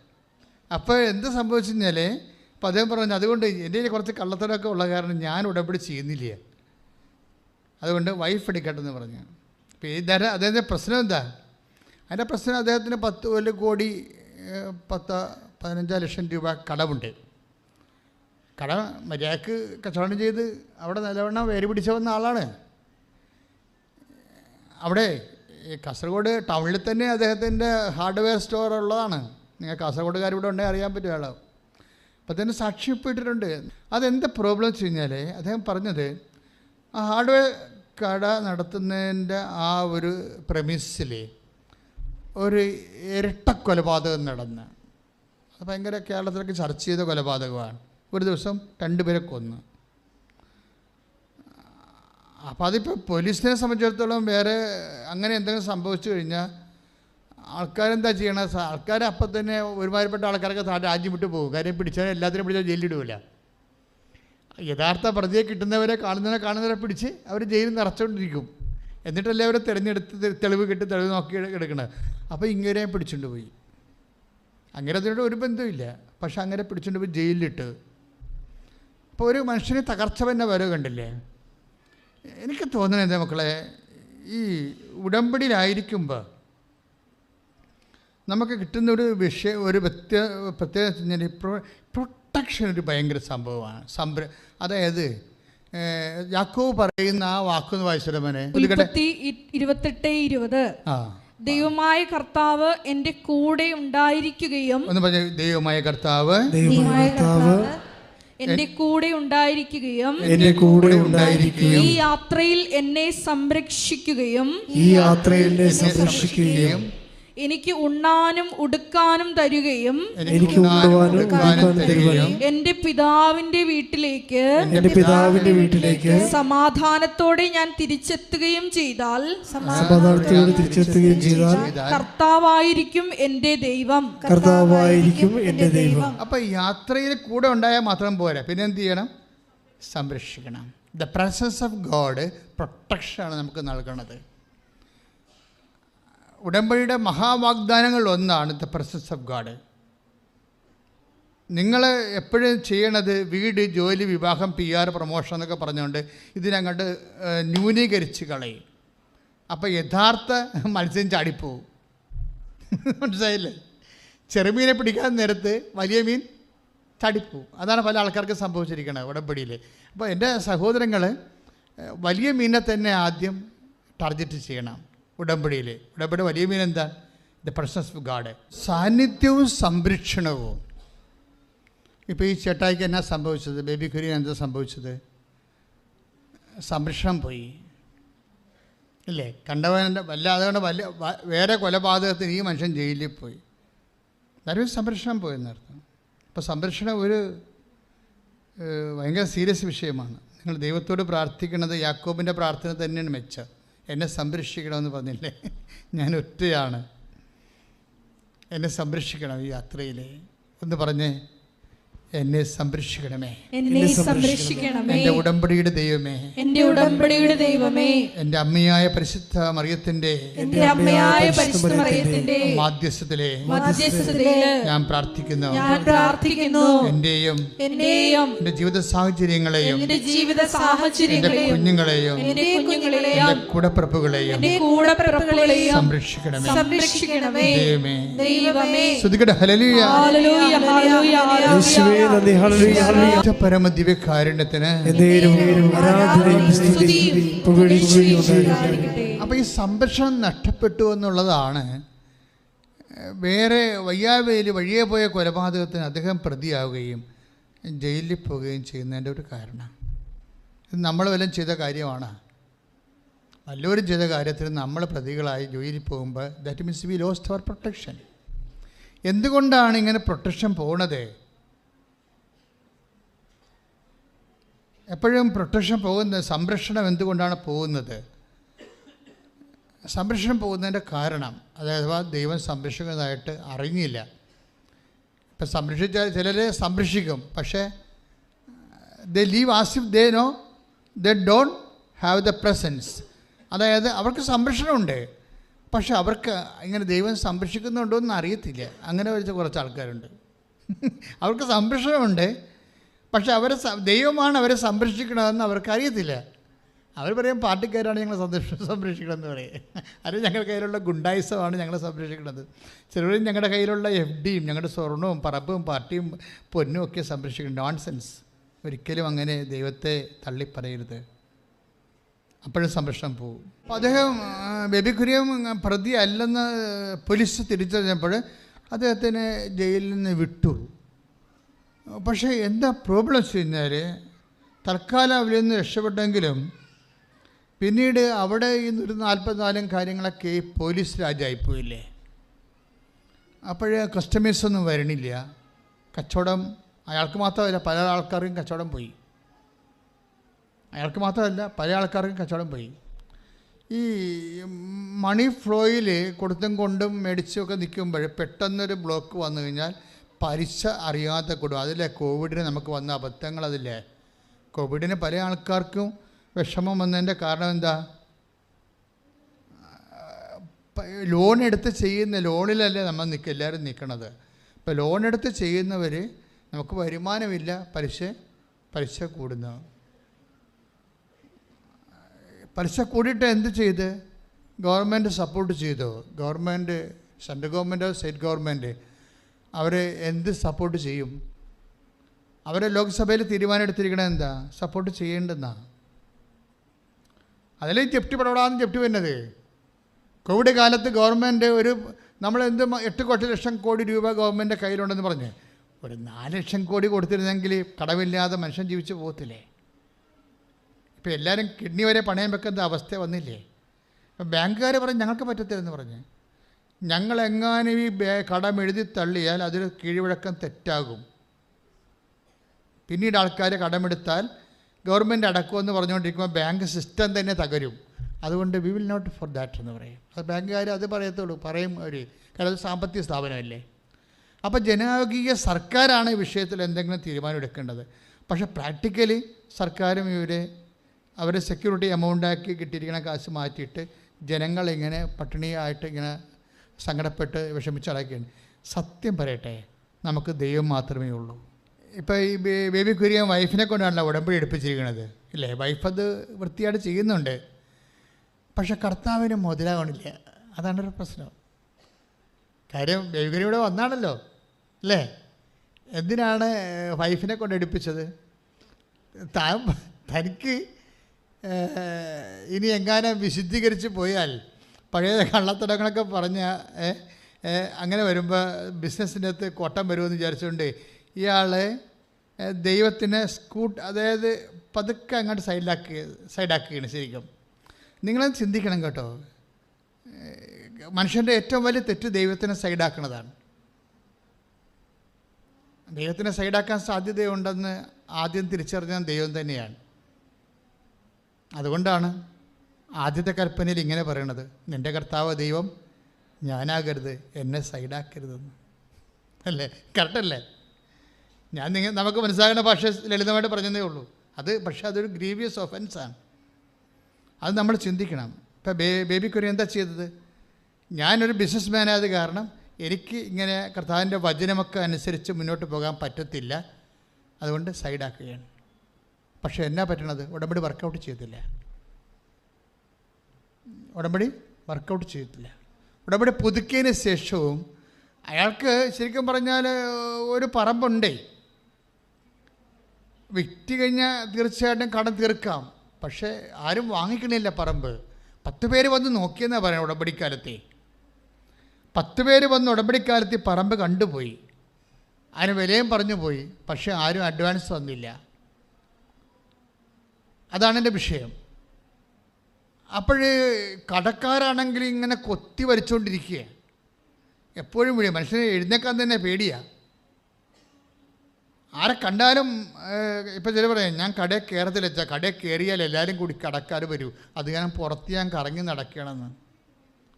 അപ്പോൾ എന്ത് സംഭവിച്ചു കഴിഞ്ഞാൽ അപ്പോൾ അദ്ദേഹം പറഞ്ഞു, അതുകൊണ്ട് എൻ്റെ കുറച്ച് കള്ളത്തരമൊക്കെ ഉള്ള കാരണം ഞാൻ ഉടമ്പടി ചെയ്യുന്നില്ല, അതുകൊണ്ട് വൈഫ് എടുക്കട്ടെന്ന് പറഞ്ഞു. അപ്പോൾ അദ്ദേഹത്തിൻ്റെ പ്രശ്നം എന്താ? അതിൻ്റെ പ്രശ്നം അദ്ദേഹത്തിന് 10 കോടി 15 ലക്ഷം രൂപ കടമുണ്ട്. കടം മര്യാദക്ക് കച്ചവടം ചെയ്ത് അവിടെ നല്ലവണ്ണം വേര് പിടിച്ച് വന്ന ആളാണ്. അവിടെ കാസർഗോഡ് ടൗണിൽ തന്നെ അദ്ദേഹത്തിൻ്റെ ഹാർഡ്വെയർ സ്റ്റോർ ഉള്ളതാണ്. നിങ്ങൾ കാസർഗോഡുകാർ ഇവിടെ ഉണ്ടെങ്കിൽ അറിയാൻ പറ്റും ആളോ. അപ്പോൾ തന്നെ സാക്ഷ്യപ്പെട്ടിട്ടുണ്ട്. അതെന്താ പ്രോബ്ലം വെച്ച് കഴിഞ്ഞാൽ അദ്ദേഹം പറഞ്ഞത്, ആ ഹാർഡ്വെയർ കട നടത്തുന്നതിൻ്റെ ആ ഒരു പ്രമിസിൽ ഒരു ഇരട്ട കൊലപാതകം നടന്ന്, അത് ഭയങ്കര കേരളത്തിലൊക്കെ ചർച്ച ചെയ്ത കൊലപാതകമാണ്. ഒരു ദിവസം 2 പേരെ കൊന്നു. അപ്പോൾ അതിപ്പോൾ പോലീസിനെ സംബന്ധിച്ചിടത്തോളം വേറെ അങ്ങനെ എന്തെങ്കിലും സംഭവിച്ചു കഴിഞ്ഞാൽ ആൾക്കാരെന്താ ചെയ്യണത്? ആൾക്കാർ അപ്പം തന്നെ ഒരുമാതിരിപ്പെട്ട ആൾക്കാരൊക്കെ രാജ്യം വിട്ട് പോകും. കാര്യം പിടിച്ചാൽ എല്ലാത്തിനും പിടിച്ചാൽ ജയിലിലിടില്ല. യഥാർത്ഥ പ്രതിയെ കിട്ടുന്നവരെ കാണുന്നവരെ പിടിച്ച് അവർ ജയിലിൽ നിറച്ചുകൊണ്ടിരിക്കും. എന്നിട്ടല്ലേ അവരെ തെളിവ് നോക്കി എടുക്കണത്. അപ്പോൾ ഇങ്ങനെ പിടിച്ചുകൊണ്ട് പോയി. അങ്ങനെ അതിനോട് ഒരു ബന്ധമില്ല, പക്ഷെ അങ്ങനെ പിടിച്ചുകൊണ്ട് പോയി ജയിലിലിട്ട്. അപ്പോൾ ഒരു മനുഷ്യന് തകർച്ച തന്നെ വരവ് കണ്ടില്ലേ? എനിക്ക് തോന്നുന്നത് മക്കളെ, ഈ ഉടമ്പടിയിലായിരിക്കുമ്പോൾ നമുക്ക് കിട്ടുന്ന ഒരു പ്രത്യേകത പ്രൊട്ടക്ഷൻ ഒരു ഭയങ്കര സംഭവമാണ്. അതായത് യാക്കോബ് പറയുന്ന ആ വാക്കൊന്ന് വായിച്ചിടമനെ. 28:20 ദൈവമായ കർത്താവ് എൻ്റെ കൂടെ ഉണ്ടായിരിക്കുകയും, ഒന്ന് പറഞ്ഞ, ദൈവമായ കർത്താവ് എൻ്റെ കൂടെ ഉണ്ടായിരിക്കുകയും ഈ യാത്രയിൽ എന്നെ സംരക്ഷിക്കുകയും എനിക്ക് ഉണ്ണാനും ഉടുക്കാനും തരുകയും എന്റെ പിതാവിന്റെ വീട്ടിലേക്ക് സമാധാനത്തോടെ ഞാൻ തിരിച്ചെത്തുകയും ചെയ്താൽ കർത്താവായിരിക്കും എന്റെ ദൈവം. അപ്പൊ യാത്രയിൽ കൂടെ ഉണ്ടായാൽ മാത്രം പോരാ, പിന്നെ എന്ത് ചെയ്യണം? സംരക്ഷിക്കണം. ദ പ്രസൻസ് ഓഫ് ഗോഡ് പ്രൊട്ടക്ഷനാണ് നമുക്ക് നൽകുന്നത്. ഉടമ്പടിയുടെ മഹാവാഗ്ദാനങ്ങളിൽ ഒന്നാണ് ദ പ്രസൻസ് ഓഫ് ഗോഡ്. നിങ്ങൾ എപ്പോഴും ചെയ്യണത് വീട്, ജോലി, വിവാഹം, PR, പ്രൊമോഷൻ എന്നൊക്കെ പറഞ്ഞുകൊണ്ട് ഇതിനങ്ങോട്ട് ന്യൂനീകരിച്ച് കളയും. അപ്പോൾ യഥാർത്ഥ മത്സ്യം ചാടിപ്പോവും. മനസ്സിലായില്ലേ? ചെറുമീനെ പിടിക്കാൻ നേരത്ത് വലിയ മീൻ ചാടിപ്പോവും. അതാണ് പല ആൾക്കാർക്ക് സംഭവിച്ചിരിക്കുന്നത് ഉടമ്പടിയിൽ. അപ്പോൾ എൻ്റെ സഹോദരങ്ങൾ, വലിയ മീനെ തന്നെ ആദ്യം ടാർഗറ്റ് ചെയ്യണം ഉടമ്പടിയിൽ. ഉടമ്പടി വലിയ മീൻ എന്താണ്? ദ പ്രസൻസ് ഓഫ് ഗോഡ്, സാന്നിധ്യവും സംരക്ഷണവും. ഇപ്പോൾ ഈ ചേട്ടായിക്ക് എന്നാ സംഭവിച്ചത്? ബേബി കുര്യൻ എന്താ സംഭവിച്ചത്? സംരക്ഷണം പോയി ഇല്ലേ? കണ്ടവൻ്റെ അതുകൊണ്ട് വേറെ കൊലപാതകത്തിന് ഈ മനുഷ്യൻ ജയിലിൽ പോയി. അതൊരു സംരക്ഷണം പോയെന്നർത്ഥം. അപ്പോൾ സംരക്ഷണം ഒരു ഭയങ്കര സീരിയസ് വിഷയമാണ്. നിങ്ങൾ ദൈവത്തോട് പ്രാർത്ഥിക്കുന്നത് യാക്കോബിൻ്റെ പ്രാർത്ഥന തന്നെയാണ് മെച്ചം. എന്നെ സംരക്ഷിക്കണമെന്ന് പറഞ്ഞില്ലേ? ഞാൻ ഒറ്റയാണ്, എന്നെ സംരക്ഷിക്കണം ഈ യാത്രയിൽ. ഒന്ന് പറഞ്ഞേ, എന്നെ സംരക്ഷിക്കണമേ, എന്നെ സംരക്ഷിക്കണമേ, എൻ്റെ ഉടമ്പടിയുടെ ദൈവമേ, എൻ്റെ ഉടമ്പടിയുടെ ദൈവമേ, എൻ്റെ അമ്മയായ പരിശുദ്ധ മറിയത്തിൻ്റെ മാധ്യസ്ഥത്തിലെ ഞാൻ പ്രാർത്ഥിക്കുന്നു. എൻ്റെയും എൻ്റെ ജീവിത സാഹചര്യങ്ങളെയും എൻ്റെ കുഞ്ഞുങ്ങളെയും എൻ്റെ കൂടപ്പിറപ്പുകളെയും സംരക്ഷിക്കണമേ ദൈവമേ. ശ്രുതികട ഹല്ലേലൂയ, പരമദിവ്യകാരുണ്യത്തിന്. അപ്പോൾ ഈ സംരക്ഷണം നഷ്ടപ്പെട്ടു എന്നുള്ളതാണ് വേറെ വഴിയെ പോയ കൊലപാതകത്തിന് അദ്ദേഹം പ്രതിയാവുകയും ജയിലിൽ പോവുകയും ചെയ്യുന്നതിൻ്റെ ഒരു കാരണം. ഇത് നമ്മൾ വല്ലതും ചെയ്ത കാര്യമാണ്. വല്ലവരും ചെയ്ത കാര്യത്തിന് നമ്മൾ പ്രതികളായി ജയിലിൽ പോകുമ്പോൾ that means we lost our protection. എന്തുകൊണ്ടാണ് ഇങ്ങനെ പ്രൊട്ടക്ഷൻ പോകുന്നത്? എപ്പോഴും പ്രൊട്ടക്ഷൻ പോകുന്നത്, സംരക്ഷണം എന്തുകൊണ്ടാണ് പോകുന്നത്? സംരക്ഷണം പോകുന്നതിൻ്റെ കാരണം, അതായത് ദൈവം സംരക്ഷിക്കുന്നതായിട്ട് അറിഞ്ഞില്ല. ഇപ്പം സംരക്ഷിച്ചാൽ ചിലരെ സംരക്ഷിക്കും, പക്ഷേ they leave as if they know they don't have the presence. അതായത് അവർക്ക് സംരക്ഷണമുണ്ട്, പക്ഷെ അവർക്ക് ഇങ്ങനെ ദൈവം സംരക്ഷിക്കുന്നുണ്ടോ എന്ന് അറിയത്തില്ല. അങ്ങനെ വെച്ച കുറച്ച് ആൾക്കാരുണ്ട്. അവർക്ക് സംരക്ഷണമുണ്ട്, പക്ഷെ ദൈവമാണ് അവരെ സംരക്ഷിക്കണമെന്ന് അവർക്ക് അറിയത്തില്ല. അവർ പറയും പാർട്ടിക്കാരാണ് ഞങ്ങളെ സംരക്ഷിക്കണമെന്ന് പറയും. അല്ലെങ്കിൽ ഞങ്ങളുടെ കയ്യിലുള്ള ഗുണ്ടായുസമാണ് ഞങ്ങളെ സംരക്ഷിക്കുന്നത്. ചിലരും ഞങ്ങളുടെ കയ്യിലുള്ള FDയും ഞങ്ങളുടെ സ്വർണവും പറമ്പും പാർട്ടിയും പൊന്നും ഒക്കെ സംരക്ഷിക്കണം. നോൺസെൻസ്. ഒരിക്കലും അങ്ങനെ ദൈവത്തെ തള്ളിപ്പറയരുത്. അപ്പോഴും സംരക്ഷണം പോകും. അപ്പോൾ അദ്ദേഹം ബേബി കുര്യൻ പ്രതി അല്ലെന്ന് പോലീസ് തിരിച്ചറിഞ്ഞപ്പോൾ അദ്ദേഹത്തിന് ജയിലിൽ നിന്ന് വിട്ടു. പക്ഷേ എന്താ പ്രോബ്ലം വെച്ച് കഴിഞ്ഞാൽ, തൽക്കാലം അവരിൽ നിന്ന് രക്ഷപ്പെട്ടെങ്കിലും പിന്നീട് അവിടെ ഈ 144 കാര്യങ്ങളൊക്കെ പോലീസ് രാജായിപ്പോയില്ലേ. അപ്പോഴേ കസ്റ്റമേഴ്സൊന്നും വരണില്ല. കച്ചവടം അയാൾക്ക് മാത്രമല്ല, പല ആൾക്കാർക്കും കച്ചവടം പോയി. അയാൾക്ക് മാത്രമല്ല, പല ആൾക്കാർക്കും കച്ചവടം പോയി. ഈ മണി ഫ്ലോയിൽ കൊടുത്തും കൊണ്ടും മേടിച്ചും ഒക്കെ നിൽക്കുമ്പോൾ പെട്ടെന്നൊരു ബ്ലോക്ക് വന്നു കഴിഞ്ഞാൽ പലിശ അറിയാതെ കൊടുക്കും. അതിലെ കോവിഡിന് നമുക്ക് വന്ന അബദ്ധങ്ങൾ. അതില്ലേ കോവിഡിന് പല ആൾക്കാർക്കും വിഷമം വന്നതിൻ്റെ കാരണം എന്താ? ലോൺ എടുത്ത് ചെയ്യുന്ന ലോണിലല്ലേ നമ്മൾ എല്ലാവരും നിൽക്കണത്. ഇപ്പോൾ ലോൺ എടുത്ത് ചെയ്യുന്നവർ നമുക്ക് വരുമാനമില്ല, പലിശ കൂടുന്നു. പലിശ കൂടിയിട്ട് എന്ത് ചെയ്ത്? ഗവൺമെൻറ് സപ്പോർട്ട് ചെയ്തോ? ഗവൺമെൻറ്, സെൻട്രൽ ഗവൺമെൻറ്റോ സ്റ്റേറ്റ് ഗവൺമെൻറ് അവരെ എന്ത് സപ്പോർട്ട് ചെയ്യും? അവരെ ലോക്സഭയിൽ തീരുമാനം എടുത്തിരിക്കണത് എന്താ? സപ്പോർട്ട് ചെയ്യേണ്ടെന്നാണ്. അതിലേ ജപ്തി പടപെടാന്ന് ജപ്തി വരുന്നത്. കോവിഡ് കാലത്ത് ഗവൺമെൻറ് നമ്മളെന്ത് 8 ലക്ഷം കോടി രൂപ ഗവൺമെൻറ് കയ്യിലുണ്ടെന്ന് പറഞ്ഞ് ഒരു 4 ലക്ഷം കോടി കൊടുത്തിരുന്നെങ്കിൽ കടമില്ലാതെ മനുഷ്യൻ ജീവിച്ചു പോകത്തില്ലേ? ഇപ്പോൾ എല്ലാവരും കിഡ്നി വരെ പണയം വെക്കുന്ന അവസ്ഥ വന്നില്ലേ? അപ്പം ബാങ്കുകാർ പറഞ്ഞ് ഞങ്ങൾക്ക് പറ്റത്തില്ലെന്ന് പറഞ്ഞ്, ഞങ്ങളെങ്ങാനും ഈ കടം എഴുതി തള്ളിയാൽ അതൊരു കീഴ്വഴക്കം തെറ്റാകും. പിന്നീട് ആൾക്കാർ കടമെടുത്താൽ ഗവൺമെൻറ് അടക്കുമെന്ന് പറഞ്ഞുകൊണ്ടിരിക്കുമ്പോൾ ബാങ്ക് സിസ്റ്റം തന്നെ തകരും. അതുകൊണ്ട് we will not for that എന്ന് പറയും. അത് ബാങ്കുകാർ അത് പറയത്തുള്ളൂ, പറയും അവർ. കാരണം അത് സാമ്പത്തിക സ്ഥാപനമല്ലേ. അപ്പോൾ ജനാധിപത്യ സർക്കാരാണ് ഈ വിഷയത്തിൽ എന്തെങ്കിലും തീരുമാനം എടുക്കേണ്ടത്. പക്ഷേ പ്രാക്ടിക്കലി സർക്കാരും ഇവരെ അവർ സെക്യൂരിറ്റി എമൗണ്ടാക്കി കിട്ടിയിരിക്കുന്ന കാശ് മാറ്റിയിട്ട് ജനങ്ങളിങ്ങനെ പട്ടിണിയായിട്ട് ഇങ്ങനെ സങ്കടപ്പെട്ട് വിഷമിച്ചടക്കുകയാണ്. സത്യം പറയട്ടെ, നമുക്ക് ദൈവം മാത്രമേ ഉള്ളൂ. ഇപ്പോൾ ഈ ബേബി കുര്യൻ വൈഫിനെ കൊണ്ടാണല്ലോ ഉടമ്പടി എടുപ്പിച്ചിരിക്കുന്നത്, ഇല്ലേ? വൈഫ് അത് വൃത്തിയായിട്ട് ചെയ്യുന്നുണ്ട്, പക്ഷെ കർത്താവിന് മുതലാവണില്ല. അതാണൊരു പ്രശ്നം. കാര്യം ബേബി കുര്യൻ ഇവിടെ വന്നാണല്ലോ, അല്ലേ? എന്തിനാണ് വൈഫിനെ കൊണ്ട് എടുപ്പിച്ചത്? തനിക്ക് ഇനി എങ്ങാനും വിശുദ്ധീകരിച്ച് പോയാൽ പഴയ കള്ളത്തടങ്ങളൊക്കെ പറഞ്ഞ അങ്ങനെ വരുമ്പോൾ ബിസിനസ്സിൻ്റെ അകത്ത് കോട്ടം വരുമെന്ന് വിചാരിച്ചുകൊണ്ട് ഇയാൾ ദൈവത്തിനെ അതായത് പതുക്കെ അങ്ങോട്ട് സൈഡാക്കുകയാണ്. ശരിക്കും നിങ്ങളത് ചിന്തിക്കണം കേട്ടോ. മനുഷ്യൻ്റെ ഏറ്റവും വലിയ തെറ്റ് ദൈവത്തിനെ സൈഡാക്കുന്നതാണ്. ദൈവത്തിനെ സൈഡാക്കാൻ സാധ്യതയുണ്ടെന്ന് ആദ്യം തിരിച്ചറിഞ്ഞ ദൈവം തന്നെയാണ്. അതുകൊണ്ടാണ് ആദ്യത്തെ കൽപ്പനയിൽ ഇങ്ങനെ പറയണത്, നിൻ്റെ കർത്താവ് ദൈവം ഞാനാകരുത്, എന്നെ സൈഡാക്കരുതെന്ന്. അല്ലേ? കറക്റ്റല്ലേ? നമുക്ക് മനസ്സിലാകുന്ന ഭാഷ ലളിതമായിട്ട് പറഞ്ഞതേ ഉള്ളൂ. പക്ഷേ അതൊരു ഗ്രീവിയസ് ഒഫൻസാണ്. അത് നമ്മൾ ചിന്തിക്കണം. ഇപ്പം ബേബി കുര്യൻ എന്താ ചെയ്തത്? ഞാനൊരു ബിസിനസ് മാനായത് കാരണം എനിക്ക് ഇങ്ങനെ കർത്താവിൻ്റെ വചനമൊക്കെ അനുസരിച്ച് മുന്നോട്ട് പോകാൻ പറ്റത്തില്ല, അതുകൊണ്ട് സൈഡാക്കുകയാണ്. പക്ഷേ എന്നാ പറ്റണത്? ഉടമ്പടി വർക്കൗട്ട് ചെയ്തില്ല. ഉടമ്പടി പുതുക്കിയതിന് ശേഷവും അയാൾക്ക് ശരിക്കും പറഞ്ഞാൽ ഒരു പറമ്പുണ്ടേ, വിറ്റ് കഴിഞ്ഞാൽ തീർച്ചയായിട്ടും കടം തീർക്കാം. പക്ഷേ ആരും വാങ്ങിക്കണില്ല പറമ്പ്. 10 പേര് വന്ന് നോക്കിയെന്നാണ് പറയുന്നത്. ഉടമ്പടിക്കാലത്തെ 10 പേര് വന്ന് ഉടമ്പടിക്കാലത്ത് പറമ്പ് കണ്ടുപോയി, അതിന് വിലയും പറഞ്ഞു പോയി, പക്ഷേ ആരും അഡ്വാൻസ് തന്നില്ല. അതാണ് എൻ്റെ വിഷയം. അപ്പോൾ കടക്കാരാണെങ്കിൽ ഇങ്ങനെ കൊത്തി വരച്ചുകൊണ്ടിരിക്കുക, എപ്പോഴും വിളിയും. മനുഷ്യനെ എഴുന്നേക്കാൻ തന്നെ പേടിയാണ്. ആരെ കണ്ടാലും ഇപ്പം ചില പറയാം, ഞാൻ കടയിൽ കയറത്തില്ല വെച്ചാൽ കടയിൽ കയറിയാൽ എല്ലാവരും കൂടി കടക്കാർ വരൂ, അത് ഞാൻ പുറത്ത് ഞാൻ കറങ്ങി നടക്കണമെന്ന്.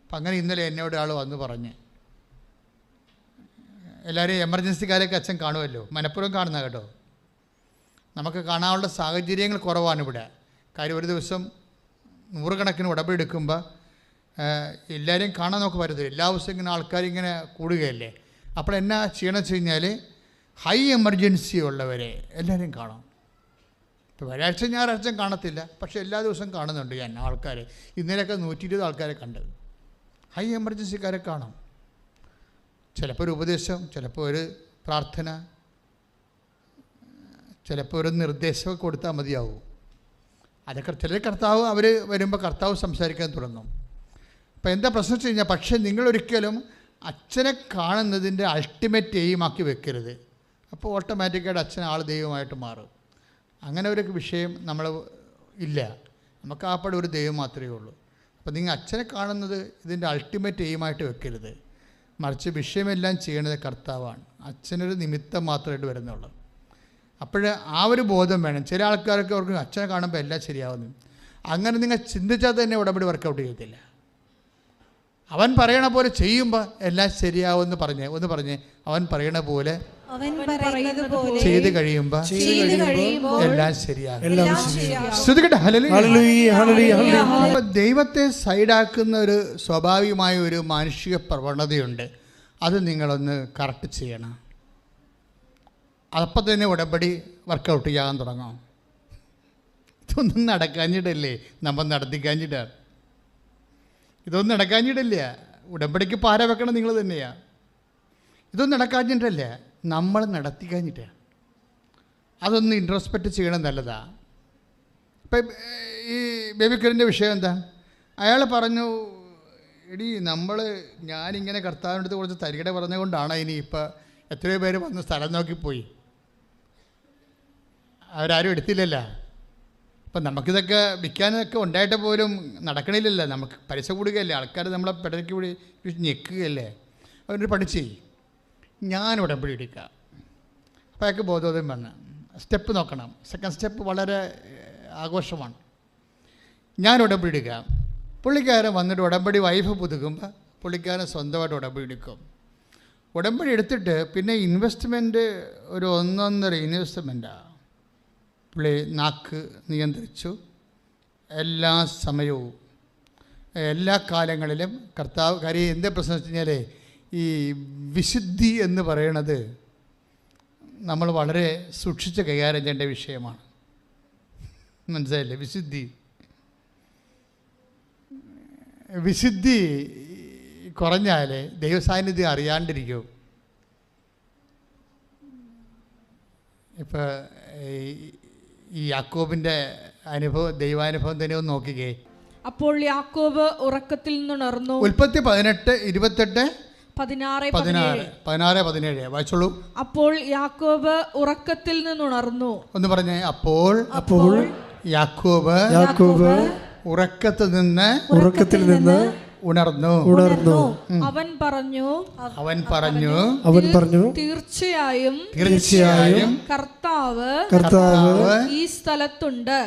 അപ്പം അങ്ങനെ ഇന്നലെ എന്നോട് ആൾ വന്ന് പറഞ്ഞ്, എല്ലാവരും എമർജൻസിക്കാരൊക്കെ അച്ഛൻ കാണുമല്ലോ, മനഃപൂർവ്വം കാണുന്ന കേട്ടോ. നമുക്ക് കാണാനുള്ള സാഹചര്യങ്ങൾ കുറവാണ് ഇവിടെ. കാര്യം ഒരു ദിവസം 100 കണക്കിന് ഉടമ്പടി എടുക്കുമ്പോൾ എല്ലാവരെയും കാണാൻ നമുക്ക് പറ്റത്തില്ല. എല്ലാ ദിവസവും ഇങ്ങനെ ആൾക്കാരിങ്ങനെ കൂടുകയല്ലേ. അപ്പോൾ എന്നാ ചെയ്യണമെന്ന് വെച്ച് കഴിഞ്ഞാൽ ഹൈ എമർജൻസി ഉള്ളവരെ എല്ലാവരെയും കാണാം. ഇപ്പോൾ ഒരാഴ്ച ഞായറാഴ്ച കാണത്തില്ല, പക്ഷേ എല്ലാ ദിവസവും കാണുന്നുണ്ട് ഞാൻ ആൾക്കാർ. ഇന്നലെയൊക്കെ 120 ആൾക്കാരെ കണ്ട്. ഹൈ എമർജൻസിക്കാരെ കാണാം. ചിലപ്പോൾ ഒരു ഉപദേശം, ചിലപ്പോൾ ഒരു പ്രാർത്ഥന, ചിലപ്പോൾ ഒരു നിർദ്ദേശമൊക്കെ കൊടുത്താൽ മതിയാവും. അതൊക്കെ ചില കർത്താവ് അവർ വരുമ്പോൾ കർത്താവ് സംസാരിക്കാൻ തുടങ്ങും. അപ്പോൾ എന്താ പ്രശ്നം വെച്ച് കഴിഞ്ഞാൽ, പക്ഷേ നിങ്ങളൊരിക്കലും അച്ഛനെ കാണുന്നതിൻ്റെ അൾട്ടിമേറ്റ് എയിമാക്കി വെക്കരുത്. അപ്പോൾ ഓട്ടോമാറ്റിക്കായിട്ട് അച്ഛൻ ആൾ ദൈവമായിട്ട് മാറും. അങ്ങനെ ഒരു വിഷയം നമ്മൾ ഇല്ല. നമുക്ക് ആപ്പടെ ഒരു ദൈവം മാത്രമേ ഉള്ളൂ. അപ്പോൾ നിങ്ങൾ അച്ഛനെ കാണുന്നത് ഇതിൻ്റെ അൾട്ടിമേറ്റ് എയിമായിട്ട് വെക്കരുത്. മറിച്ച് വിഷയമെല്ലാം ചെയ്യണത് കർത്താവാണ്. അച്ഛനൊരു നിമിത്തം മാത്രമായിട്ട് വരുന്നുള്ളൂ. അപ്പോൾ ആ ഒരു ബോധം വേണം. ചില ആൾക്കാർക്ക് അവർക്ക് അച്ഛനെ കാണുമ്പോൾ എല്ലാം ശരിയാവുന്നു. അങ്ങനെ നിങ്ങൾ ചിന്തിച്ചാൽ തന്നെ ഉടമ്പടി വർക്കൗട്ട് ചെയ്യത്തില്ല. അവൻ പറയണ പോലെ ചെയ്യുമ്പോൾ എല്ലാം ശരിയാവുമെന്ന് പറഞ്ഞ് അവൻ പറയണ പോലെ ചെയ്ത് കഴിയുമ്പോൾ എല്ലാം ശരിയാകും. ദൈവത്തെ സൈഡാക്കുന്ന ഒരു സ്വാഭാവികമായ ഒരു മാനുഷിക പ്രവണതയുണ്ട്. അത് നിങ്ങളൊന്ന് കറക്റ്റ് ചെയ്യണം. അപ്പം തന്നെ ഉടമ്പടി വർക്കൗട്ട് ചെയ്യാൻ തുടങ്ങാം. ഇതൊന്നും നടക്കാഞ്ഞിട്ടല്ലേ, നമ്മൾ നടത്തിക്കാഞ്ഞിട്ടാണ്. ഇതൊന്നും നടക്കാഞ്ഞിട്ടില്ല. ഉടമ്പടിക്ക് പാര വെക്കണം നിങ്ങൾ തന്നെയാണ്. ഇതൊന്നും നടക്കാഞ്ഞിട്ടല്ല, നമ്മൾ നടത്തിക്കാഞ്ഞിട്ടാണ്. അതൊന്ന് ഇൻട്രോസ്പെക്റ്റ് ചെയ്യണം, നല്ലതാണ്. ഇപ്പം ഈ ബേബിക്കറിൻ്റെ വിഷയം എന്താ? അയാൾ പറഞ്ഞു, എടീ ഞാനിങ്ങനെ കർത്താവിൻ്റെ അടുത്ത് കുറച്ച് തരികട പറഞ്ഞുകൊണ്ടാണ് ഇനി ഇപ്പം എത്രയോ പേര് വന്ന് സ്ഥലം നോക്കിപ്പോയി, അവരാരും എടുത്തില്ലല്ലോ. അപ്പം നമുക്കിതൊക്കെ വിൽക്കാനൊക്കെ ഉണ്ടായിട്ട് പോലും നടക്കണില്ലല്ലോ. നമുക്ക് പൈസ കൂടുകയല്ലേ, ആൾക്കാർ നമ്മളെ പിടയ്ക്ക് കൂടി ഞെക്കുകയല്ലേ. അവരൊരു പഠിച്ചേ ഞാൻ ഉടമ്പടി എടുക്കാം. അപ്പോൾ അയാൾക്ക് ബോധോദയം വന്ന് സ്റ്റെപ്പ് നോക്കണം. സെക്കൻഡ് സ്റ്റെപ്പ് വളരെ ആഘോഷമാണ്. ഞാൻ ഉടമ്പടി എടുക്കാം. പുള്ളിക്കാരൻ വന്നിട്ട് ഉടമ്പടി വൈഫ് പുതുക്കുമ്പോൾ പുള്ളിക്കാരൻ സ്വന്തമായിട്ട് ഉടമ്പടി എടുക്കും. ഉടമ്പടി എടുത്തിട്ട് പിന്നെ ഇൻവെസ്റ്റ്മെൻറ്റ് ഒരു 1.5 ഇൻവെസ്റ്റ്മെൻറ്റാണ്. പുള്ളി നാക്ക് നിയന്ത്രിച്ചു, എല്ലാ സമയവും എല്ലാ കാലങ്ങളിലും കർത്താവ് കാര്യം എന്താ പ്രശ്നം വെച്ച് കഴിഞ്ഞാൽ ഈ വിശുദ്ധി എന്ന് പറയണത് നമ്മൾ വളരെ സൂക്ഷിച്ച് കൈകാര്യം ചെയ്യേണ്ട വിഷയമാണ്. മനസ്സിലായില്ലേ? വിശുദ്ധി കുറഞ്ഞാൽ ദൈവസാന്നിധ്യം അറിയാണ്ടിരിക്കും. ഇപ്പോൾ ഈ യാക്കോബിൻ്റെ അനുഭവം, ദൈവാനുഭവം തന്നെ ഒന്ന് നോക്കിക്കേ. അപ്പോൾ യാക്കോബ് ഉറക്കത്തിൽ നിന്നുണർന്നു. ഉൽപ്പത്തി 18:28 16-17 വായിച്ചോളൂ. അപ്പോൾ യാക്കോബ് ഉറക്കത്തിൽ നിന്നുണർന്നു. ഒന്ന് പറഞ്ഞേ. അപ്പോൾ യാക്കോബ് ഉറക്കത്തിൽ നിന്ന് ഉണർന്നു. അവൻ പറഞ്ഞു തീർച്ചയായും കർത്താവ് ഈ സ്ഥലത്തുണ്ട്,